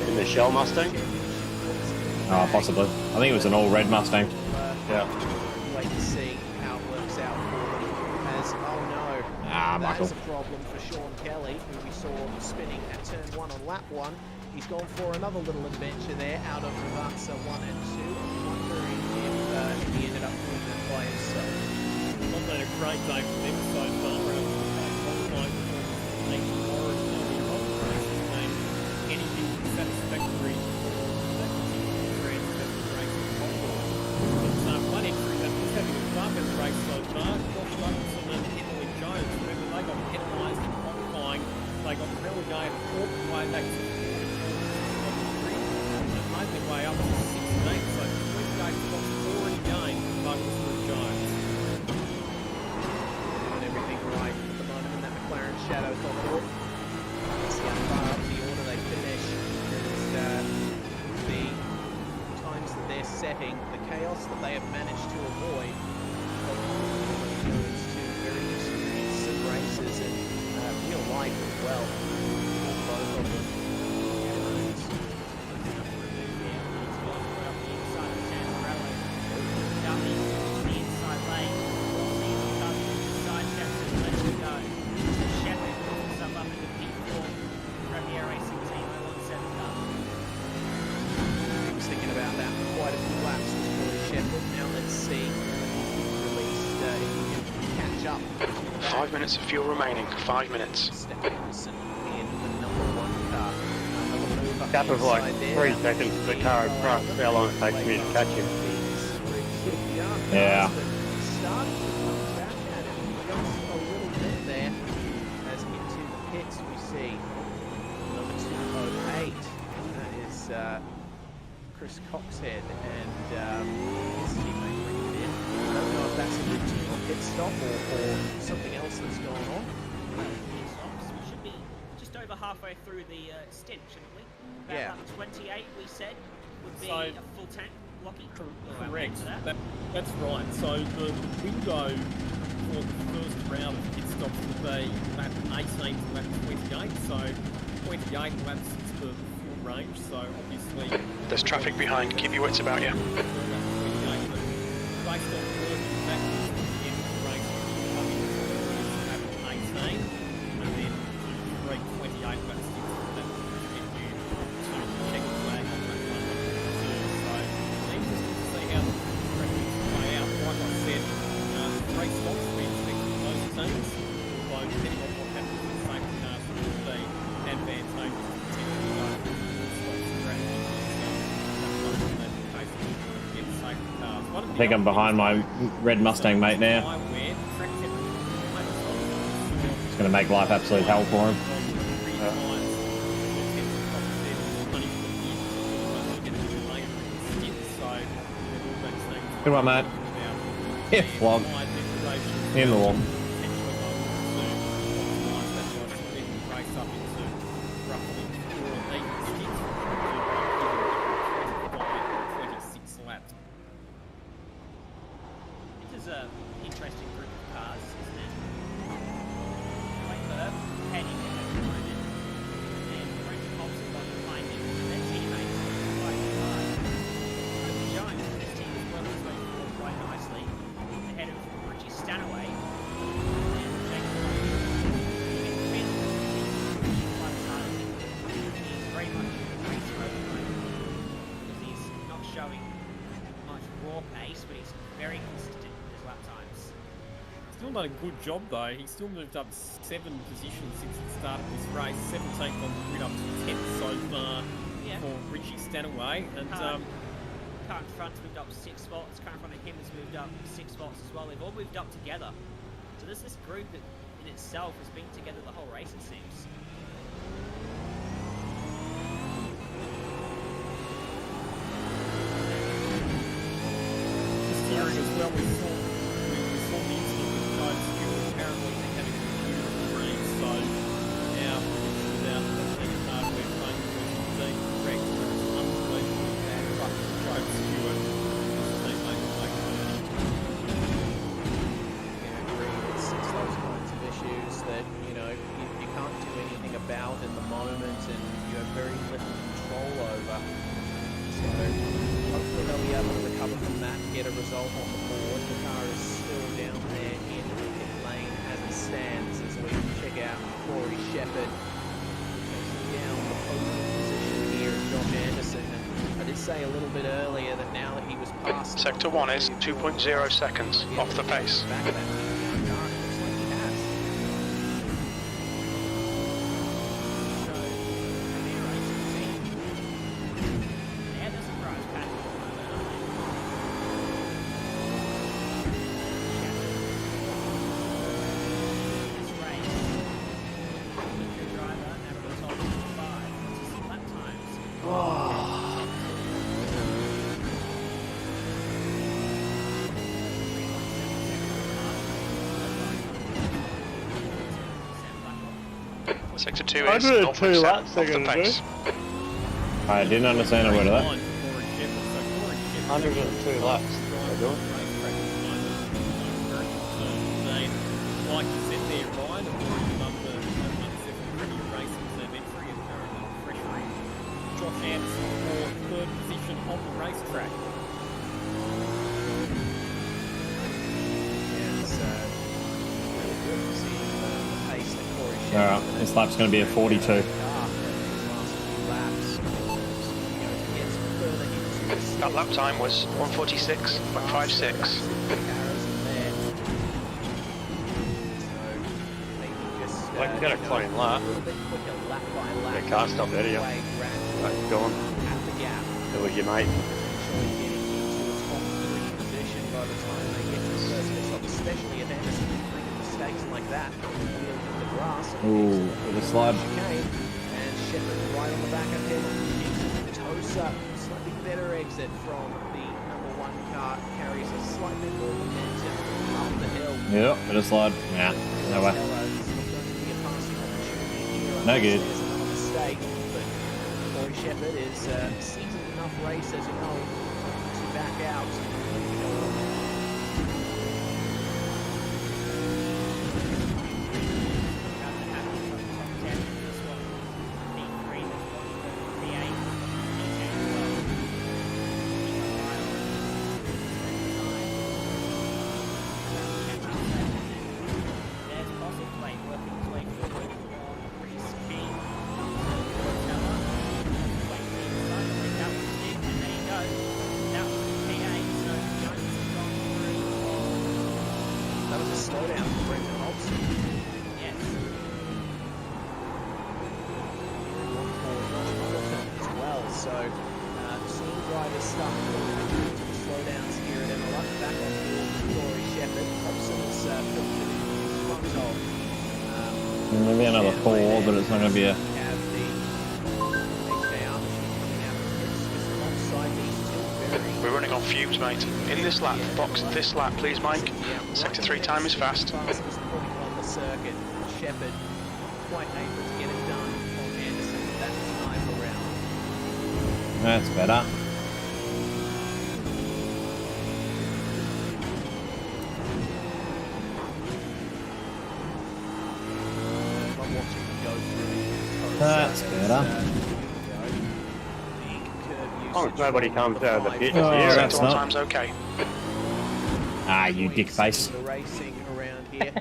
In the Shell Mustang? Oh, possibly. I think it was an all red Mustang. Yeah. Wait to see how it works out for them. As, oh no, Michael. that's a problem for Sean Kelly, who we saw spinning at turn 1 on lap 1. He's gone for another little adventure there out of Rivatsa 1 and 2. I'm wondering if he ended up doing that by himself. Not been a great day for them so far. Anything satisfactory for that particular race. One entry that was having a fun in the race so far, Josh Robinson and Emily Jones. Remember, they got penalised in qualifying. They got relegated all the way back to made their way up to 16th, so 3 games lost 4 in a game for Douglas and Jones. Doing everything right at the moment in that McLaren Shadow Commodore. See how far up the order they finish. And the times that they're setting, the chaos that they have managed to avoid, goes to very experienced sim races and real life as well. Both of them. Five minutes of fuel remaining. 5 minutes. Stephenson in the gap of like inside there. 3 seconds to the car in front. See how long it takes me to catch him. Yeah. Starting to come back at it just a little bit there. As into the pits we see number 208. That is Chris Coxhead and his teammate bringing it in. I don't know if that's a routine pit stop or something else that's going on. We should be just over halfway through the stint, shouldn't we? Yeah. About 28, we said, would be So- a full tank, Lockie. Correct. That. That's right. So the window for the first round of pit stops will be lap 18 to lap 28. So 28 laps is the full range. So obviously, There's traffic behind. Keep your wits about you. based on working backwards to the end of the race, we'll come in lap 18, and then do 28 laps to that will get you to the checkered flag on lap 1 and 2. So interesting to see how the races play out. Like I said, race stops we expect from those teams, although depending on what happens with safety cars, it will be advantageous to potentially go for stop strategy. I think I'm behind my red Mustang mate now. It's going to make life absolute hell for him. Good one, mate. Yeah, vlog. In the wall. This is an interesting group of cars, isn't it? Like Herb heading in at the moment, and French Cops have got behind him, and their teammates are quite hard. Toby Jones, his team is well his way forward quite nicely, ahead of Richie Stanaway, and Jake he's very much in the race mode at the moment, because he's not showing much raw pace, but he's very consistent with his lap times. Still done a good job though. He's still moved up 7 positions since the start of this race. 17th on the grid up to 10th so far Yeah. for Richie Stanaway. And Car in front's moved up 6 spots. Car in front of him has moved up 6 spots as well. They've all moved up together. So this group that in itself has been together the whole race, it seems. steering as well, we saw the incident with Code Stewart. Apparently they had a computer screen, so now without the hardware phone was indeed correct. It's unbelievably bad luck for Code Stewart. His teammate Blake Murphy. Yeah, agree. It's those kinds of issues that, you know, you can't do anything about in the moment and you have very little control over. So hopefully they'll be able to recover from that and get a result on the board. The car is still down there in the pit lane as it stands as we check out Corey Shepherd chasing down the podium position here of Josh Anderson. And I did say a little bit earlier that now that he was past Sector 1 is 2.0 seconds off the pace. back of that TPR car, it looks like he has. So, Premier Racing team. They're the surprise package at the moment, aren't they? This race, the driver now at the top of the 5. What's his lap times? Sector 2 is 102 0.7 laps off they're the gonna do. pace. I didn't understand a word of that. 102 laps. They're doing. Like you said there, Ryan, and working up the Premier Racing team entry and currently pressuring Josh Anderson for third position on the racetrack. Yeah, it's really good to see the pace that Corey Shepherd Alright, this lap's going to be a 42. That lap time was 146.56. Like, get a clean lap. A little bit quicker lap by lap. Yeah, can't stop there, do you? Way gradually That's gone. at the gap. It was your mate. Actually getting into a top 3 position by the time they get to the first pit stop, especially if Anderson making mistakes like that. Wheeling in the grass. Ooh, with a slide. Chicane, and Shepherd right on the back of him. Tosa, slightly better exit from the number 1 car, carries a slightly more momentum up the hill. Yep, bit of slide. Nah, no way. No good. There's another mistake, but Corey Shepherd is seasoned enough race, as you know, to back out. Maybe another 4, but it's not going to be a... We're running on fumes, mate. In this lap, box this lap, please, Mike. Sector 3 time is fast. On the circuit, Shepherd quite able to get it done on Anderson that time around. That's better. That's better. Oh, nobody comes out of the pit. Oh, Yeah, that's not. Time's okay. Ah, you dick face. The racing around here.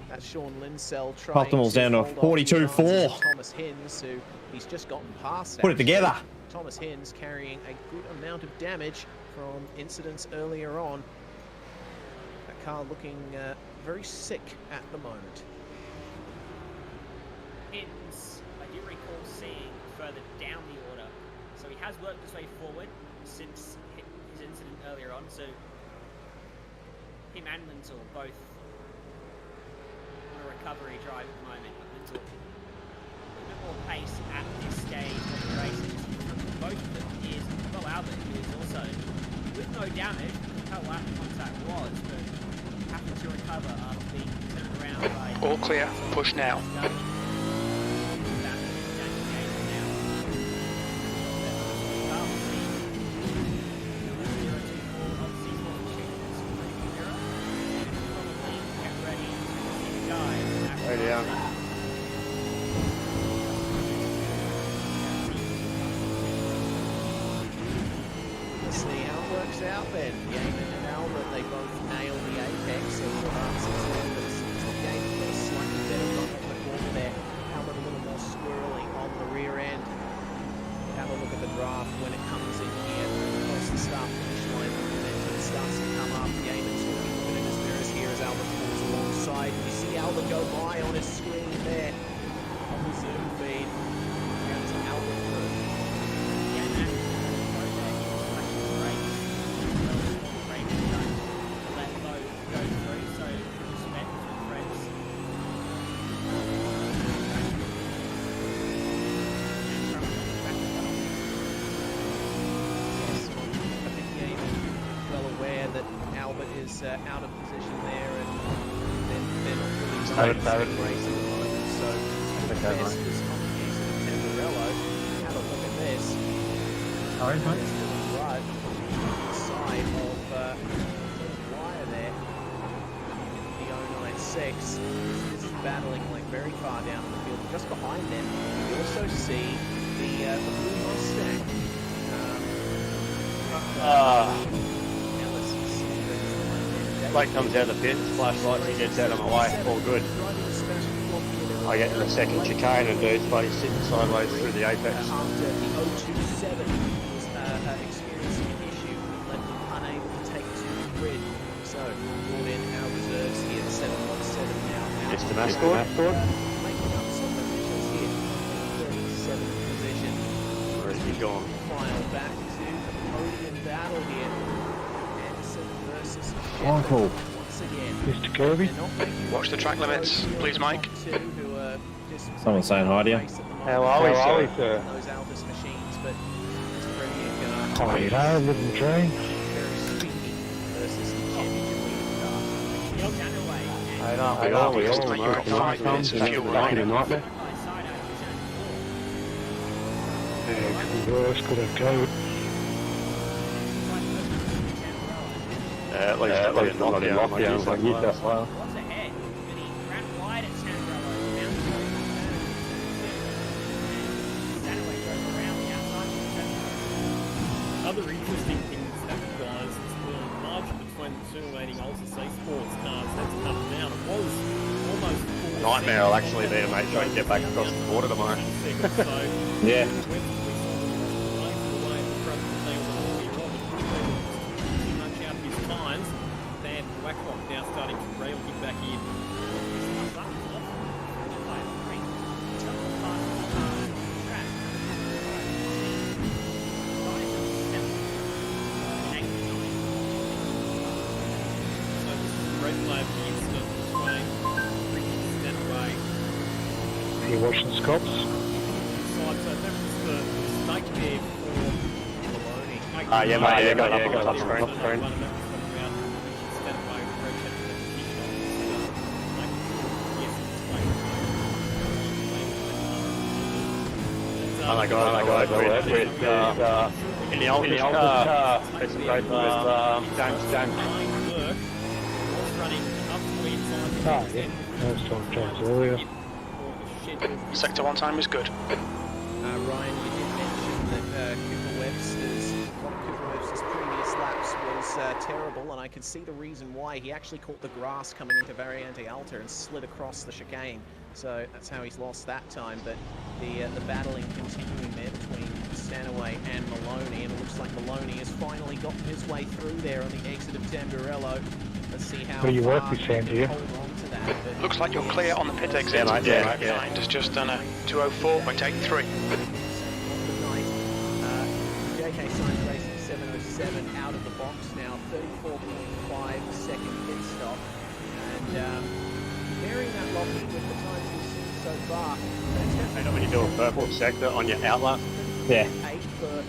That's Sean Linsell Optimal's down to 42.4. Thomas Hins, who he's just gotten past. Put it together. Thomas Hins carrying a good amount of damage from incidents earlier on. That car looking very sick at the moment. Hins, I do recall seeing further down the order. So he has worked his way forward since his incident earlier on. So him and Linsell both on a recovery drive at the moment. But Linsell a little bit more pace at this stage of the race. Both of them is well Albert, who is also with no damage. How loud the contact was, but having to recover after being turned around by All clear. Push now. Out then, Yeaman and Albert, they both nail the apex of the game got a slightly better run on the corner there. Albert a little more squirrely on the rear end. Have a look at the draft when it comes in here. Across the start finish line, momentum starts to come up. Yeaman's looking at his mirrors here as Albert pulls alongside. You see Albert go by on his screen there on the Zoom feed. That's Albert through. Out of position there, and they're not really racing at the moment. So the best is on the use of Temporello. Have a look at this. Right side of the wire there. The 096 is battling like very far down in the field. Just behind them, you also see the blue Mustang. Blake comes out of the pit, flashlights, he gets out of my way, all good. I get to the second chicane and dude's buddy sitting sideways through the apex. After the 027 was experiencing an issue, left him unable to take to the grid. So brought in our reserves here, 717 now. Mr. Mascord. Making up some positions here, 37th position. gone. File back to the podium battle here. Anderson versus Michael. once again. Mr. Kirby. They're not making Watch the track limits, please, Mike. Two who are just Someone saying hi to you. race at the moment. How are we, sir? Those Altus machines, but it's a brilliant car. Oh, you know, living the dream. Very speedy versus the championship leading car. You're underway. I know, We are, we just know. make your 5 minutes of fuel Back in the remaining. nightmare. By side out to turn 4. Yeah, could be worse, could have COVID. At least not in lockdown like New South Wales. What's ahead? But he ran wide at Sandrello. Stanaway drove around the outside. Other interesting things happened, guys, is the margin between the two leading Ultra C Sports cars has come down. It was almost 4 Nightmare will actually be, mate, trying to get back across the border tomorrow. seconds. So Yeah. Now starting to reel him back in. So this is a replay of the incident between Ricky Stanaway. Are you watching SCOPS? So that was the mistake there for Maloney. Yeah, mate, yeah, got up screen. Oh my god, with in the old car, it's great with James. Oh, yeah. I was talking to James earlier. Sector 1 time is good. Ryan, you did mention that one of Cooper Webster's previous laps was terrible, and I could see the reason why. He actually caught the grass coming into Variante Alta and slid across the chicane. So that's how he's lost that time. But the battling continuing there between Stanaway and Maloney, and it looks like Maloney has finally gotten his way through there on the exit of Tamburello. Let's see how What do you work with, far Sam, do you? hold on to that. But Looks like you're clear on the pit exit. Yeah, mate, yeah. Behind has just done a 204.83. JK Science Racing 707 out of the box now, 34.5 second pit stop, and bearing that lofty with the times we've seen so far. You know when you do a purple sector on your outlap? Yeah. 8 for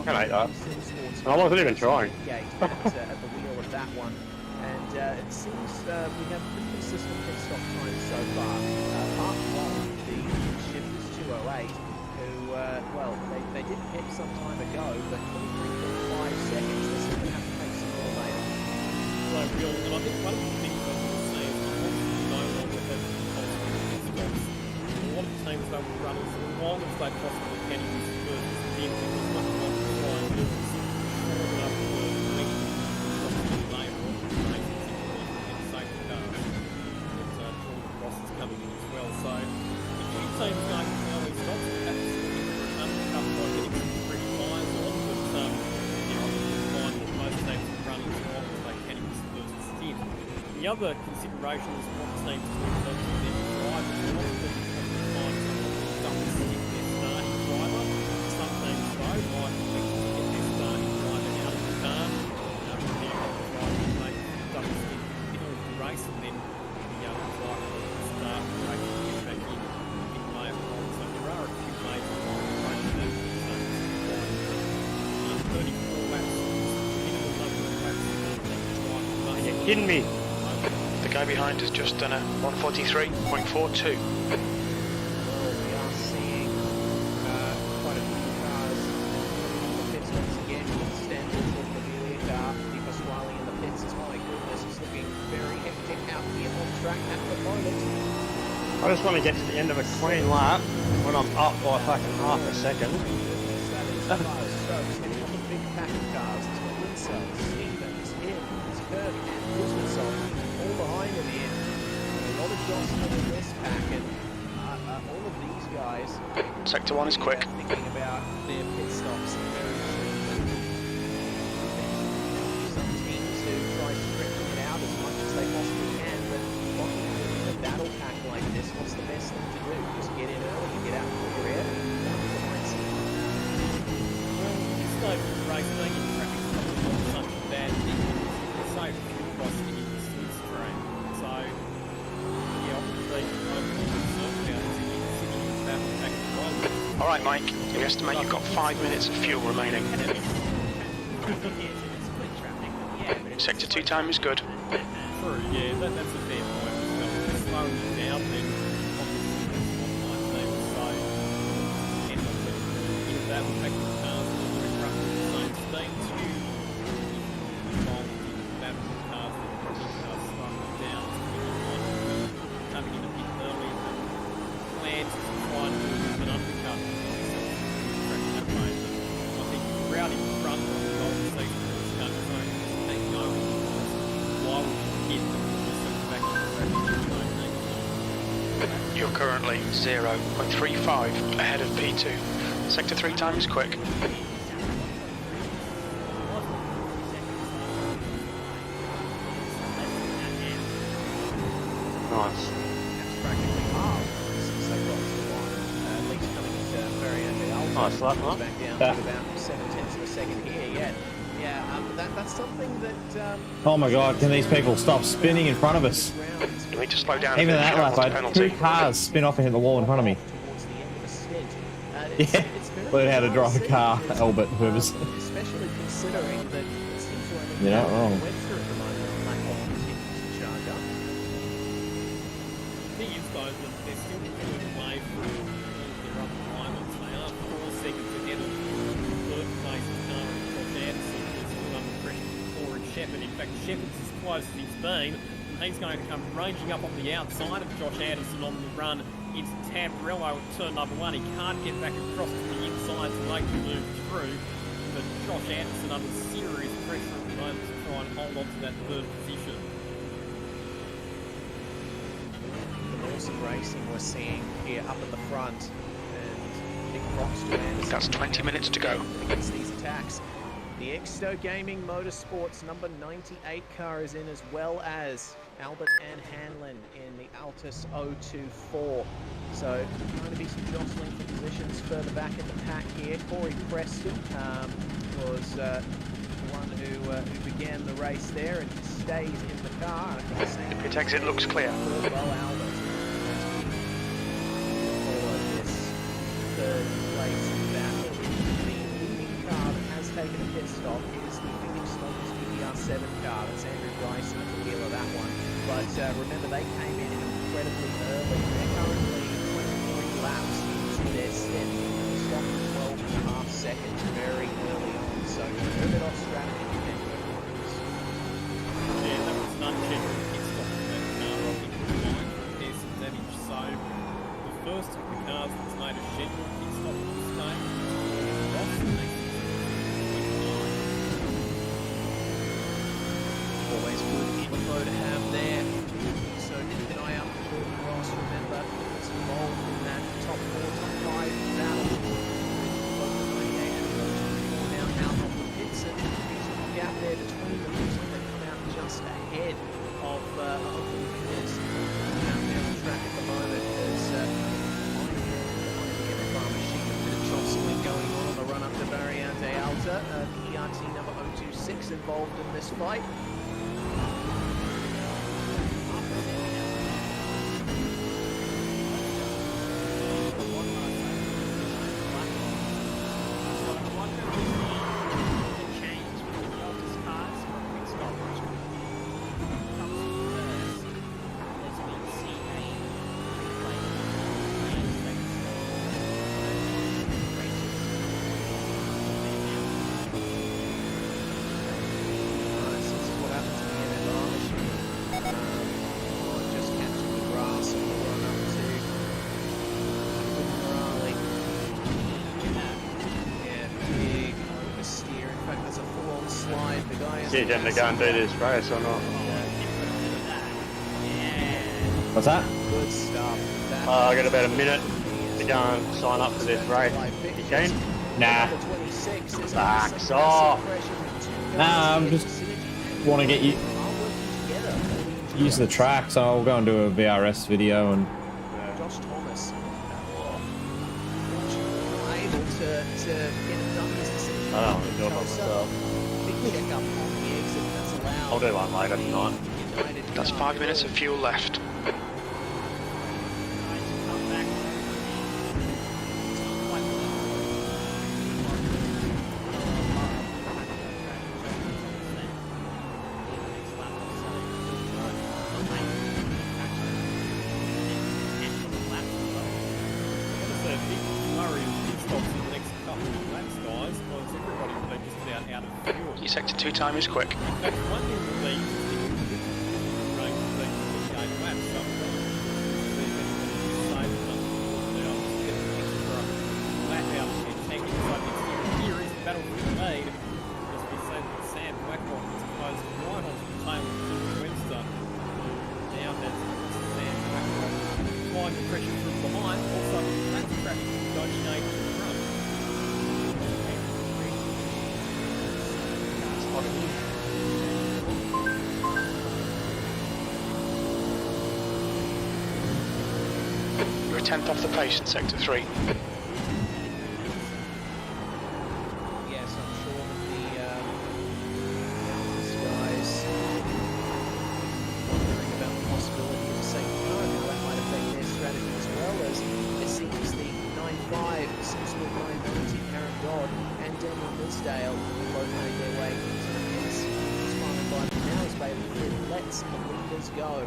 Can I, Sports. I wasn't even trying. Gate at the wheel of that one. And it seems we have pretty consistent pit stop times so far. Part 1, the shift is 208, who, well, they did pit some time ago, but 23.5 seconds. They're still going to have to take some more later. So real, and I think one of the things I want to say is because no longer have stops. A lot of teams don't run as long as they possibly can in this first stint because much of what they're trying to do is short enough for the length of the later on the race, particularly in safety cars. And Jordan Ross is coming in as well. So the few teams going to early stops, perhaps undercut by getting some fresh tyres on, but you know, I think you'll find that most teams will run as long as they can in this first stint. The other consideration is what teams do in terms of their drivers. A lot of them find some stick their starting driver. Some teams though might actually get their starting driver out of the car. Depending on the driver, they don't stick in the middle of the race and then the other driver will start the race and get back in later on. So there are a few ways of the race that 34 laps, minimum number of laps that the driver must. You're kidding me. The guy behind has just done a 143.42. Well, we are seeing quite a few cars in the pits once again. Stanford for the Amelia car. Di Pasquale in the pits. My goodness, it's looking very hectic out here on track at the moment. I just want to get to the end of a clean lap when I'm up by fucking half a second. That is close. So it's getting on the big pack of cars. It's got Winsell, Stevens, him, it's Kirk, and Kuznetsov all behind him here. A lot of jostling in this pack, and all of these guys Sector 1 is quick. thinking about their pit stops very soon. Some teams who try stretching it out as much as they possibly can, but often in a battle pack like this, what's the best thing to do? Just get in early and get out before you're ahead. All right, Mike. We estimate you've got 5 minutes of fuel remaining. Sector 2 time is good. True, yeah, that's a fair point. But slowing you down, then obviously that's what might say. If that will make the cars a little bit roughly the same speed as you, involved in battle cars that are slowing you down, coming in a bit early, plans to try and do an undercut. I think right in front of the Golden State zone just keep going. Why would you get them back to the You're currently 0.35 ahead of P2. Sector 3 time is quick. Nice. Practically half since they got to the line. At least coming into Variante Alpha. Nice lap, Mark. Back down to about 7/10 of a second here. Yeah, that's something that. Oh my god, can these people stop spinning in front of us? You need to slow down. Even a bit, that lap, Michelle, I that's a had 2 penalty. cars spin off and hit the wall in front of me. Towards the end of the stint. Yeah, learn how to drive a car, Albert, whoever's. Especially considering that it seems to only You're not wrong. Webster at the moment on that one continues to charge up. The thing is, though, that they're still pulling away from their other rivals. They are 4 seconds ahead of third place car and Josh Anderson, who's still under pressure from Corey Shepherd. In fact, Shepherd's as close as he's been. He's going to come ranging up on the outside of Josh Anderson on the run into Tamburello at turn number 1. He can't get back across to the inside to make the move through. But Josh Anderson under serious pressure at the moment to try and hold on to that third position. The awesome racing we're seeing here up at the front, and big props to Anderson. That's 20 minutes to go. Against these attacks. The Exto Gaming Motorsports number 98 car is in, as well as Albert and Hanlon in the Altus 024. So going to be some jostling for positions further back in the pack here. Corey Preston was the one who began the race there, and stays in the car. I think The pit exit looks clear. Albert follow this third place battle. The leading car that has taken a pit stop is the Philip Stokes BDR7 car. That's Andrew Dyson at the wheel of that one. But remember, they came in incredibly early. They're currently 23 laps into their stint. They stopped at 12.5 seconds very early on. So a bit off strategy. Yeah, that was an unscheduled pit stop for that car. I think it was fine to repair some damage. So the first of the cars that's made a scheduled pit stop at this stage is Ross, and they Always good info to have there. So keep an eye out for Jordan Ross. Remember, it's involved in that top 4, top 5 battle. Both the 98 and the 24 now out of the pits, and there's a gap there between them. Looks like they've come out just ahead of the leaders down the track at the moment. There's the MFR machine, a bit of jostling going on the run up to Variante Alta. The ERT number 026 involved in this fight. See them to go and do this race or not? What's that? Good stuff. I got about a minute to go and sign up for this race. You keen? Nah. Fuck's off. Nah, I'm just want to get you use the track, so I'll go and do a VRS video and. Josh Thomas able to get it done this decision. I don't want to do it by myself. Big check up on the exit that's allowed. I'll do one later tonight. That's 5 minutes of fuel left. couple of laps, guys, because everybody will be just about out of fuel. Your sector 2 time is quick. In fact, one thing will be race will be 58 laps, so I'm going to see if anybody can save enough to get an extra lap out of their tank. So here is the battle for the lead. As we say that Sam Blackrock is closed right onto the tail of Jim Webster, who now has Sam Blackrock applying the pressure from behind. Also, that's crash negotiating in front. You're a tenth off the pace in sector 3. Yes, I'm sure that these guys wondering about the possibility of the safety car, and how that might affect their strategy as well, as it seems the 9.5 seems to have Aaron Dodd and Daniel Misdale both made their way into the pits. Final by now is Bailey lets the leaders go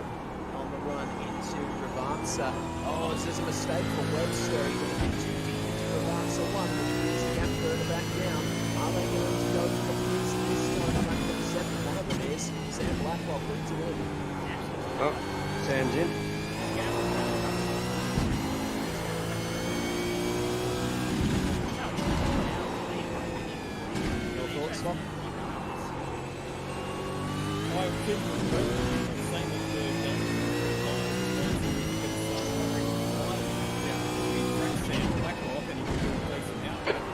on the run into Ravatsa. Oh, this is a mistake for Webster. He's going to be too deep into Ravatsa 1, which means the gap further back down. Are they going to go for the pits this time? Back to the 7th. One of them is Sam Blackwell brings it in. Oh, Sam's in. Your thoughts, Bob? I think the same as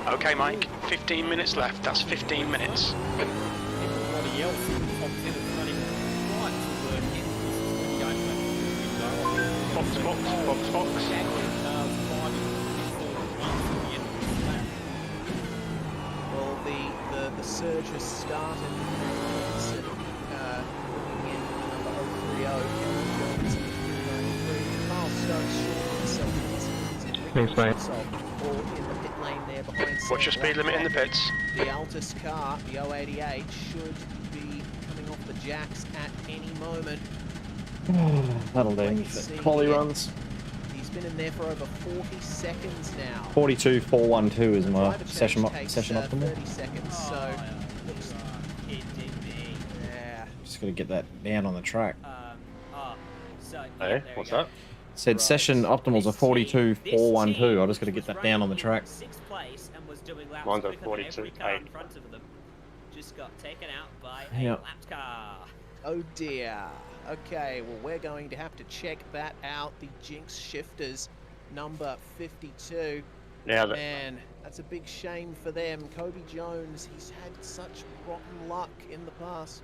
Okay, Mike, 15 minutes left. That's 15 minutes. everybody else in the top 10 is running right to the end of this 28 lap window. Fox. Well, the surge has started. Bringing in number 030, Cameron Jones, 393. Carl Stokes, short himself. Thanks, mate. All in the pit lane there behind. What's your speed limit in the pits? The Altus car, the 088, should be coming off the jacks at any moment. That'll do. Let's see Quali here. runs. He's been in there for over 40 seconds now. 42.412 is my Driver change session takes, session optimal. 30 seconds, so looks yeah. Just gotta get that down on the track. Hey, what's that? Said session optimals are 42.412. I just gotta get that down on the track. Mine's at 42.8. Just got taken out by Yep. a lapped car. Oh dear. Okay, well we're going to have to check that out. The Jinx Shifters, number 52. Now that Man, that's a big shame for them. Kobe Jones, he's had such rotten luck in the past.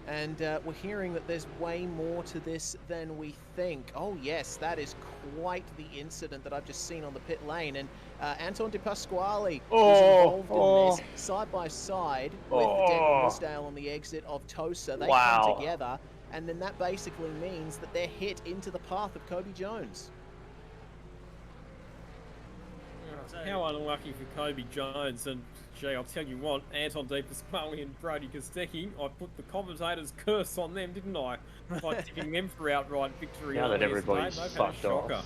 And we're hearing that there's way more to this than we think. Oh yes, that is quite the incident that I've just seen on the pit lane. And Anton De Pasquale was involved in this side by side with Daniel Misdale on the exit of Tosa. They come together, and then that basically means that they're hit into the path of Kobe Jones. How unlucky for Kobe Jones, and gee, I'll tell you what, Anton De Pasquale and Brody Kostecki, I put the commentator's curse on them, didn't I? By tipping them for outright victory. Now that earlier everybody's today. They've had a fucked off. shocker.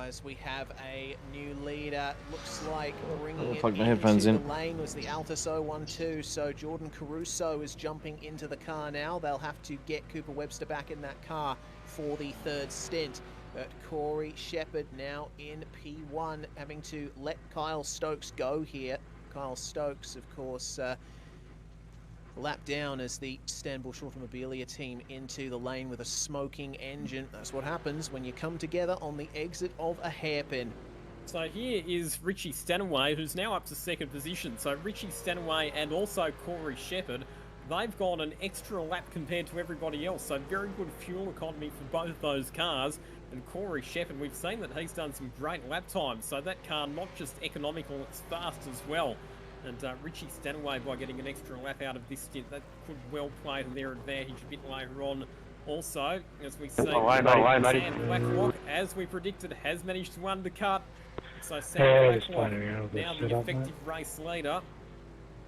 As we have a new leader, looks like bringing it plug my into headphones the in. lane was the Altus 012, so Jordan Caruso is jumping into the car now. They'll have to get Cooper Webster back in that car for the third stint. But Corey Shepherd now in P1, having to let Kyle Stokes go here. Kyle Stokes, of course, lap down as the Stan Bush Automobilia team into the lane with a smoking engine. That's what happens when you come together on the exit of a hairpin. So here is Richie Stanaway, who's now up to second position. So Richie Stanaway and also Corey Shepherd, they've gone an extra lap compared to everybody else. So very good fuel economy for both those cars. And Corey Shepherd, we've seen that he's done some great lap times. So that car not just economical, it's fast as well. And Richie Stanaway, by getting an extra lap out of this stint, that could well play to their advantage a bit later on. Also, as we see, Sam Blackrock, as we predicted, has managed to undercut. So Sam Blackrock, now the effective race leader.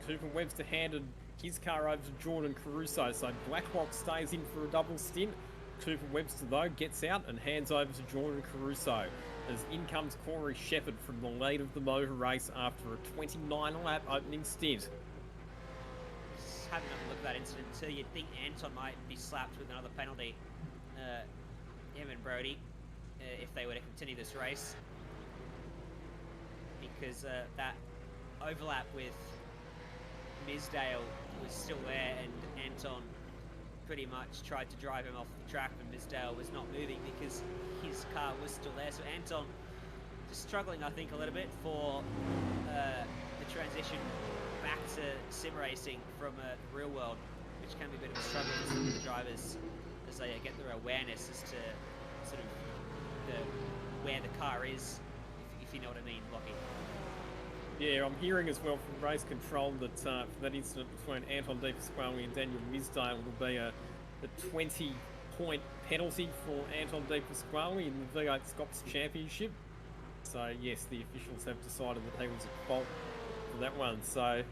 Cooper Webster handed his car over to Jordan Caruso. So Blackrock stays in for a double stint. Cooper Webster, though, gets out and hands over to Jordan Caruso. as in comes Corey Shepherd from the lead of the motor race after a 29-lap opening stint. Just having a look at that incident too, you'd think Anton might be slapped with another penalty. Him and Brody, if they were to continue this race. Because that overlap with Misdale was still there, and Anton pretty much tried to drive him off the track when Misdale was not moving because his car was still there. So Anton just struggling, I think, a little bit for the transition back to sim racing from the real world, which can be a bit of a struggle for some of the drivers as they get their awareness as to sort of where the car is, if you know what I mean, Lockie. Yeah, I'm hearing as well from race control that for that incident between Anton De Pasquale and Daniel Misdale, it'll be a 20-point penalty for Anton De Pasquale in the V8 SCOPS Championship. So yes, the officials have decided that he was at fault for that one. So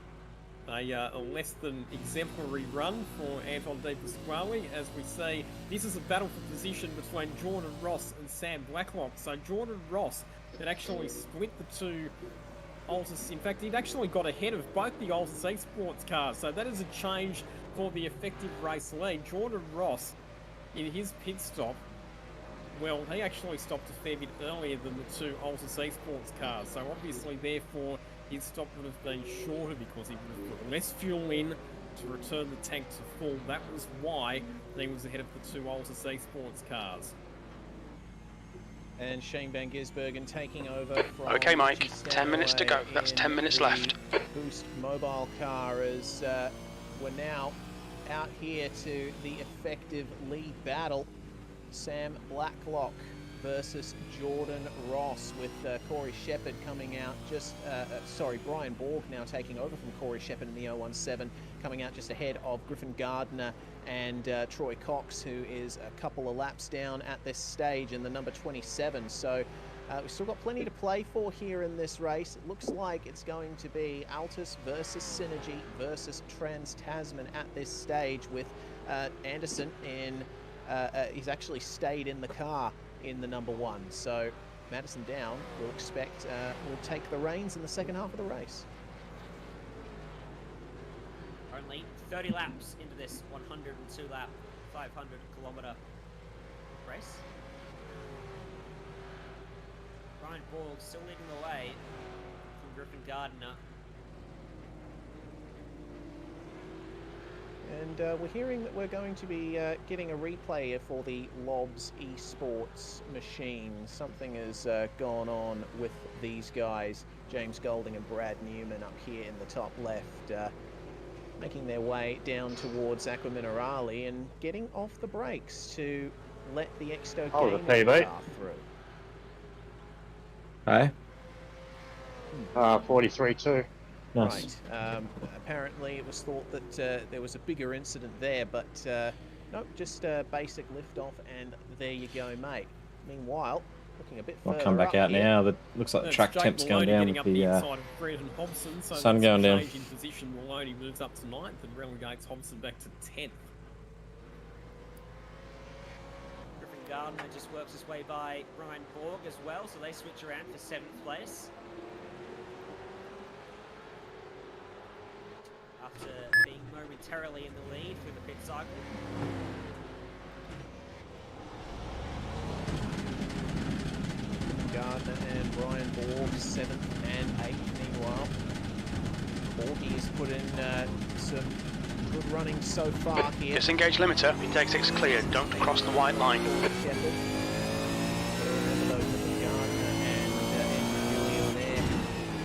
a less than exemplary run for Anton De Pasquale. As we see, this is a battle for position between Jordan Ross and Sam Blacklock. So Jordan Ross had actually split the two Altus. In fact, he'd actually got ahead of both the Altus Esports cars. So that is a change for the effective race lead. Jordan Ross, in his pit stop, well, he actually stopped a fair bit earlier than the two Altus Esports cars. So obviously, therefore, his stop would have been shorter because he would have put less fuel in to return the tank to full. That was why he was ahead of the two Altus Esports cars. And Shane Van Gisbergen taking over from... Okay, Mike, 10 minutes to go. That's 10 minutes left. Boost mobile car as we're now out here to the effective lead battle. Sam Blacklock versus Jordan Ross, with Corey Shepherd coming out just... Brian Borg now taking over from Corey Shepherd in the 017, coming out just ahead of Griffin Gardner and Troy Cox, who is a couple of laps down at this stage in the number 27. So we've still got plenty to play for here in this race. It looks like it's going to be Altus versus Synergy versus Trans-Tasman at this stage, with Anderson in... he's actually stayed in the car in the number 1. So Madison Down will expect will take the reins in the second half of the race. Only 30 laps into this 102 lap 500 kilometer race. Ryan Borg still leading the way from Griffin Gardner. And we're hearing that we're going to be getting a replay for the Lobs Esports machine. Something has gone on with these guys, James Golding and Brad Newman up here in the top left, making their way down towards Aqua Minerale and getting off the brakes to let the Exto Gaming car through. Hey. 43-2. Nice. Right. Apparently it was thought that there was a bigger incident there, but nope, just a basic lift-off, and there you go, mate. Meanwhile, looking a bit further I'll come back out here. now. That looks like the track Jake temp's going Maloney down getting with up the inside of Brendan Hobson, so sun that's going a down. change in position. Maloney moves up to 9th and relegates Hobson back to 10th. Griffin Gardner just works his way by Ryan Borg as well, so they switch around for 7th place. After being momentarily in the lead through the pit cycle. Gardner and Brian Borg, 7th and 8th. Meanwhile, Borgie has put in some good running so far here. Disengage limiter. Intake 6 clear. Don't cross the white line. Remember those Griffin Gardner and Julian there.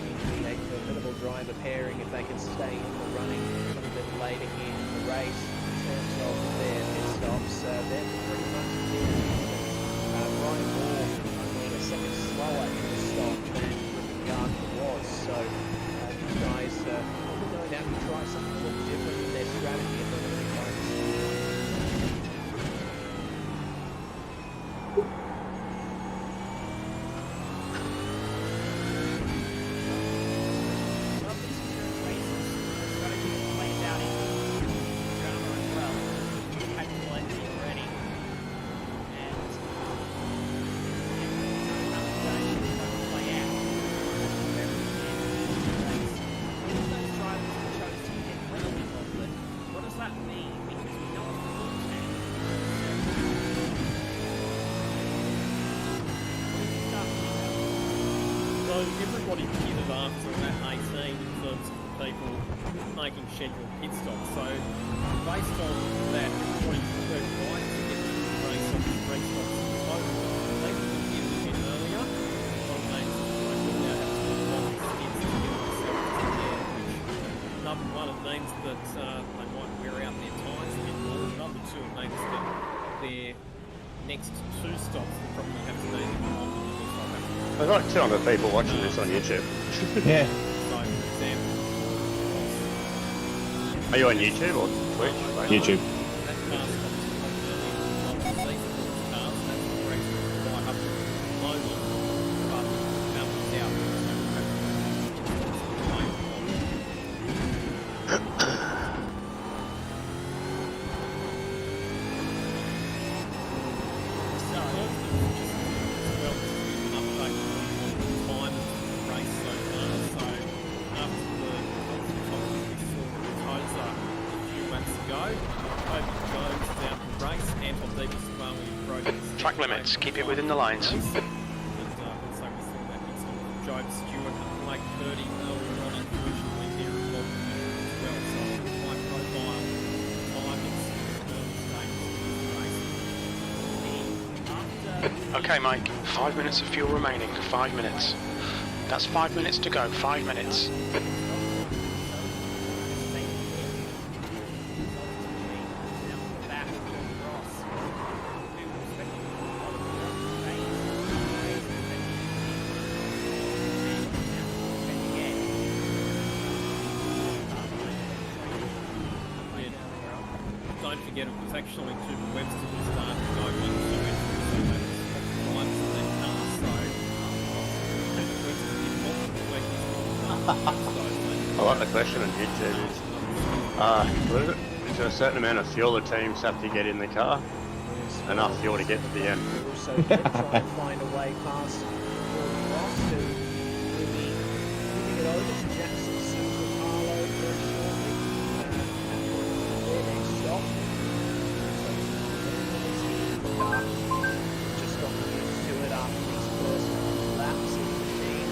Need to be a formidable driver pairing if they can stay in the running a little bit later in the race in terms of their pit stops. They're pretty much there. Brian Borg only a second slower in the stop than Griffin Gardner was. So these guys will no doubt try something a little different in their strategy if they're going to be trying So everybody pitted after that 18 in terms of people making scheduled pit stops. So based on that, everybody worked right to get to the race on the restart in total. They would have been a bit earlier. What means they will now have to do long skids to get themselves in there, which number one, it means that they might wear out their tyres a bit more. Number two, it means that their next two stops will probably have to be longer than this one. There's like 200 people watching this on YouTube. Yeah. So, for example, Are you on YouTube or Twitch? YouTube. that car stops on the season cars, that's the race right up to the moment, but balances out. So, well, an update on time of the race so far. So, after the top we saw Toza a few laps ago, Toby Jones is out the race, Anton Davis finally approached. Track limits, keep it within the lines. And also we saw that mix on Job Stewart and Blake Purdy earlier on, unfortunately there as well as high profile timings early stages of the race. Okay, Mike, 5 minutes of fuel remaining. 5 minutes. That's 5 minutes to go. 5 minutes. Don't forget, it was actually Cooper Webster who started going on, so it was in that car, so Cooper Webster did multiple weeks. I like the question on YouTube is, what is it? Is there a certain amount of fuel the teams have to get in the car? Enough fuel to get to the end. Also did try and find a way past Jordan Ross, who will be moving it over to Jackson Super Carlo very shortly. Their next stop. Just got used to it after these first laps of the machine.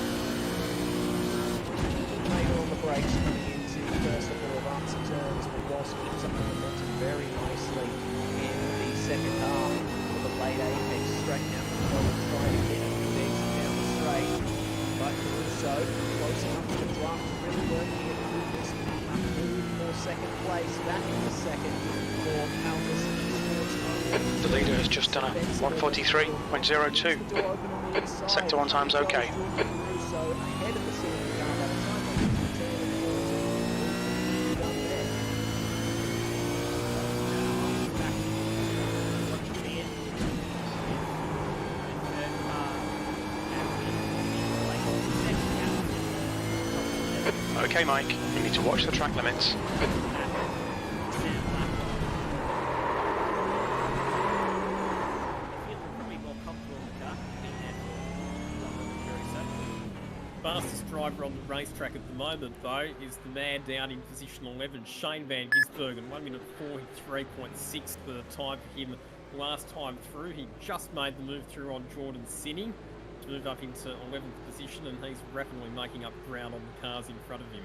Later on the brakes coming into the first of the advanced turns, but Ross keeps up the momentum very nicely in the second half of the late apex, straight out the middle and trying to get a few exits down the straight. But Russo, close enough to the draft, really working at this move for second place, back in the second for Alpha's Esports. The leader has just done a 143.02. Sector 1 time's okay. Russo ahead of the second car by the time they turn and done there. Okay, Mike, you need to watch the track limits. Fastest driver on the racetrack at the moment, though, is the man down in position 11, Shane Van Gisbergen. 1 minute 43.6 the time for him last time through. He just made the move through on Jordan Sinning to move up into 11th position, and he's rapidly making up ground on the cars in front of him.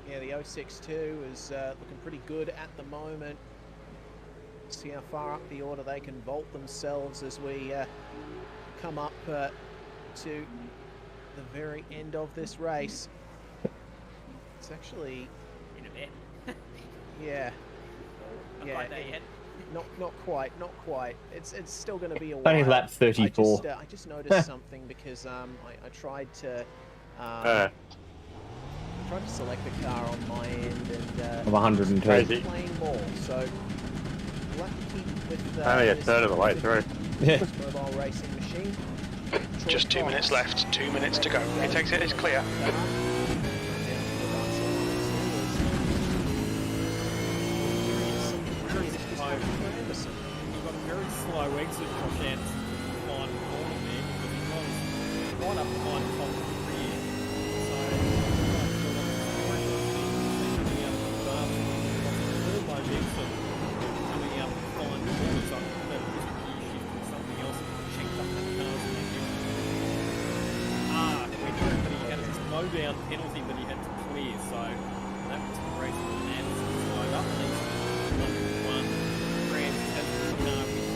Yeah, the 062 is looking pretty good at the moment. See how far up the order they can vault themselves as we come up to the very end of this race. It's actually In a bit. yeah, Not quite there yet. not quite. It's still going to be a while. Only lap 34. I just noticed something because I tried to select a car on my end and Of 102. Crazy. playing more. So we'll have to keep with Only a this third of the way through. Yeah. mobile racing machine. Just 2 minutes left, 2 minutes to go. It takes it is clear. You've got a very slow exit for Chance in the final corner there, because he was right up behind the top of the rear. So, coming out of the fast, turbo exit coming out of the final corner. So I think that was a gear shift or something else that checked up that car's engine. slowdown penalty that he had to clear. So that was the reason that Anderson slowed up. And he's 1-1. Francis has the car with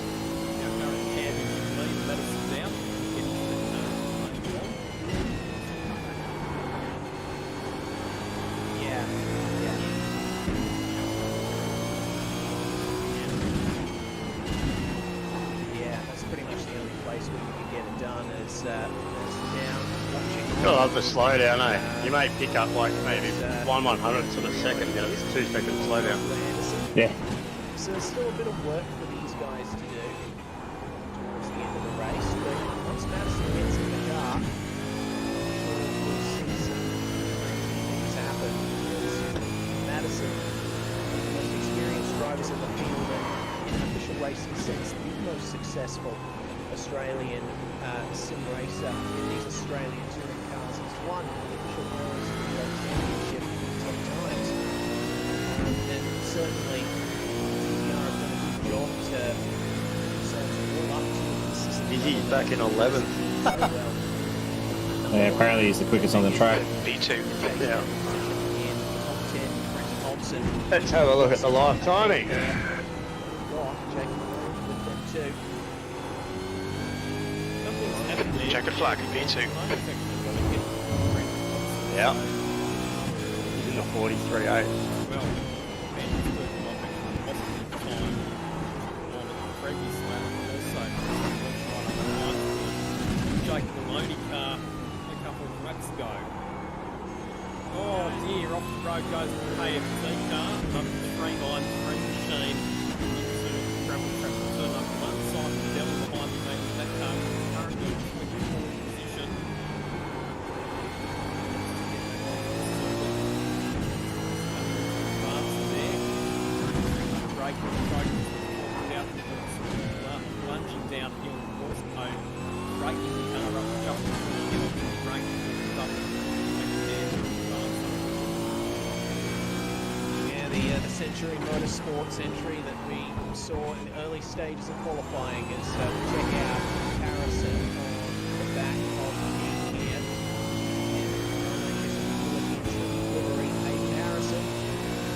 our current championship lead. Madison down. Getting to the car later on. Yeah. Yeah, that's pretty much the only place where you can get it done is down watching. I love the slowdown, eh? You may pick up like maybe 1/100th of a second, get a 2-second slowdown. Yeah. So there's still a bit of work for these guys to do towards the end of the race, but once Madison gets in the car, we'll see some things happen. Because Madison, one of the most experienced drivers in the field and in official racing sense, the most successful Australian sim racer in these Australian touring cars. He's won the official World Championship 10 times. And certainly have done a good job to all up to a consistent Is he level. back in 11th? Very well. Yeah, apparently he's the quickest on the track. B2. Yeah. In the top 10, Frank Thompson. Let's have a look at the live timing. Got Jake Malone with them too. Nothing's happened there. Checkered flag, B2. Yeah. He's in the 43.8. Well, Ben's working on actually possible time on the previous lap also. Jake Maloney car a couple of laps ago. Oh dear, off the road goes the KFC car, number 393 machine into travel track turn number 1. Simon Bell behind the main that car currently in 24th position. Lunging downhill, of course, braking the car up just before you get onto the brake Yeah, the Century Motorsports entry that we saw in the early stages of qualifying is check out comparison on the back of the king here. A comparison.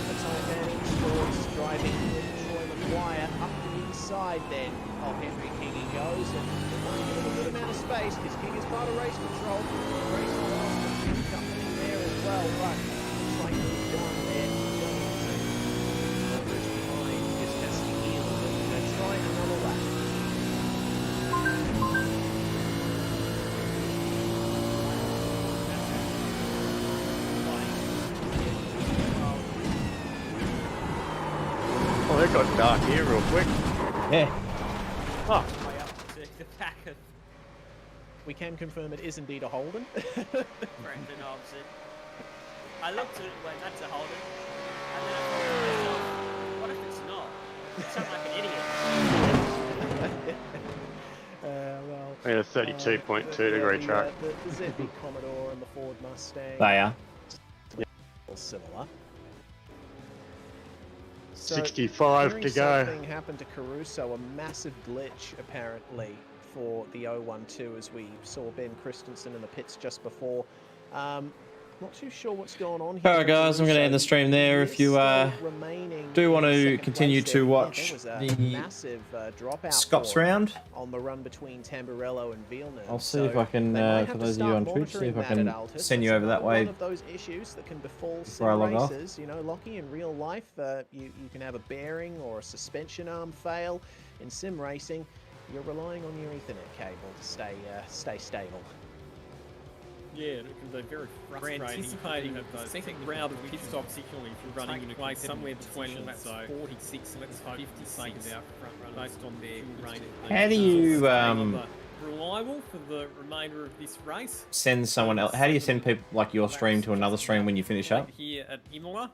The Time Manning Sports driving with Troy McGuire up the inside then of Henry King he goes, and running a little good amount of space because King is part of race control. Race control coming in there as well, but looks like he's done there. Numbers behind just has to heal and try another lap. Oh, it got dark here real quick. Yeah. Oh, Way up to the back of We can confirm it is indeed a Holden. Brendan Hobson. I looked at it and went, that's a Holden. And then I thought to myself, what if it's not? I sound like an idiot. Well, we had a 32.2 degree track. The ZB Commodore and the Ford Mustang. They are. All similar. So, 65 hearing to go. Something happened to Caruso, a massive glitch apparently for the 012 as we saw Ben Christensen in the pits just before. Not too sure what's going on here. Alright guys, I'm going to end the stream there. If you do want to continue to watch the SCOPS round, on the run between Tamburello and Villeneuve. I'll see if I can, for those of you on Twitch, see if I can send you over that way One of those issues that can befall before I log off. racers. You know, Lockie, in real life, you can have a bearing or a suspension arm fail. In sim racing, you're relying on your Ethernet cable to stay stable. Yeah, it can be very frustrating. Anticipating the second round of pit stop, particularly if you're running in a place somewhere between laps 46 and let's hope 56 out front runners based on their rain. How do you reliable for the remainder of this race? send someone else? How do you send people like your stream to another stream when you finish up? Here at Imola,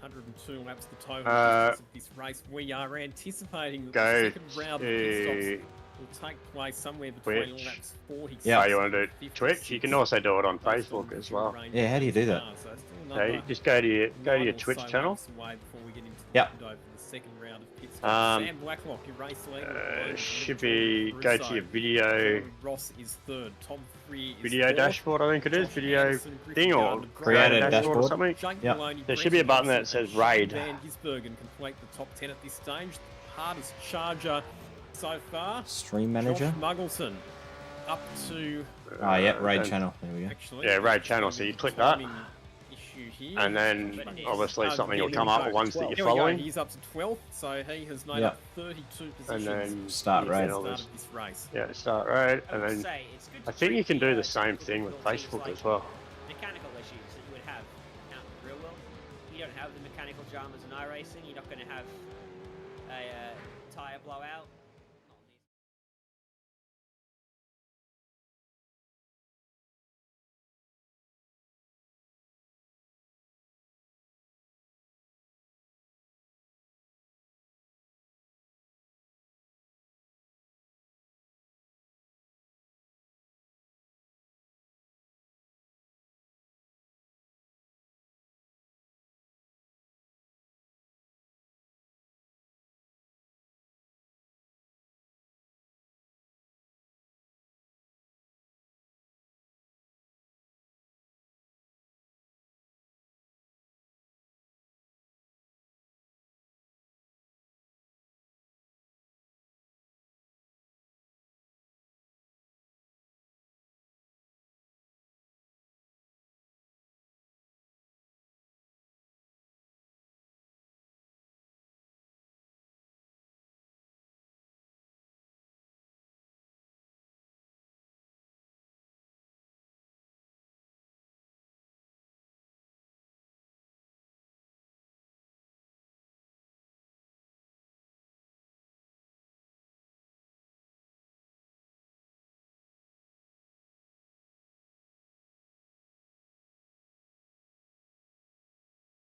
102 laps the total of this race. We are anticipating that the second round of pit stops will take place somewhere between Twitch. laps 46. Yeah, you want to do Twitch? You can also do it on Facebook as well. Yeah, how do you do that? Okay, just go to your Twitch channel. Yep. second round of pit stops. Sam Blacklock, your race leader. Should be go to your video. Ross is third. Tom Freer is Video fourth. dashboard, I think it is. Josh Video Anderson, Griffin thing or Gardner, creator or dashboard. something. Jake Yep. Maloney, There should be a Brendan button that Wilson, says and raid. Van Gisbergen complete the top 10 at this stage. Hardest charger so far. Stream manager. Josh Muggleton up to Ah, yeah, raid and- channel. There we go. actually. Yeah, raid channel. So you click that, timing issue here. and then obviously something will come up with ones that Here you're we go. following, He's up to 12th, so he has made Yep. up 32 and positions. then Start you raid. can always- Started this race. Yeah, start raid, and then Say, it's good to I think you treat can do the teams same thing with things Facebook like as well. Mechanical issues that you would have out in the real world. You don't have the mechanical dramas in iRacing. You're not going to have a tyre blowout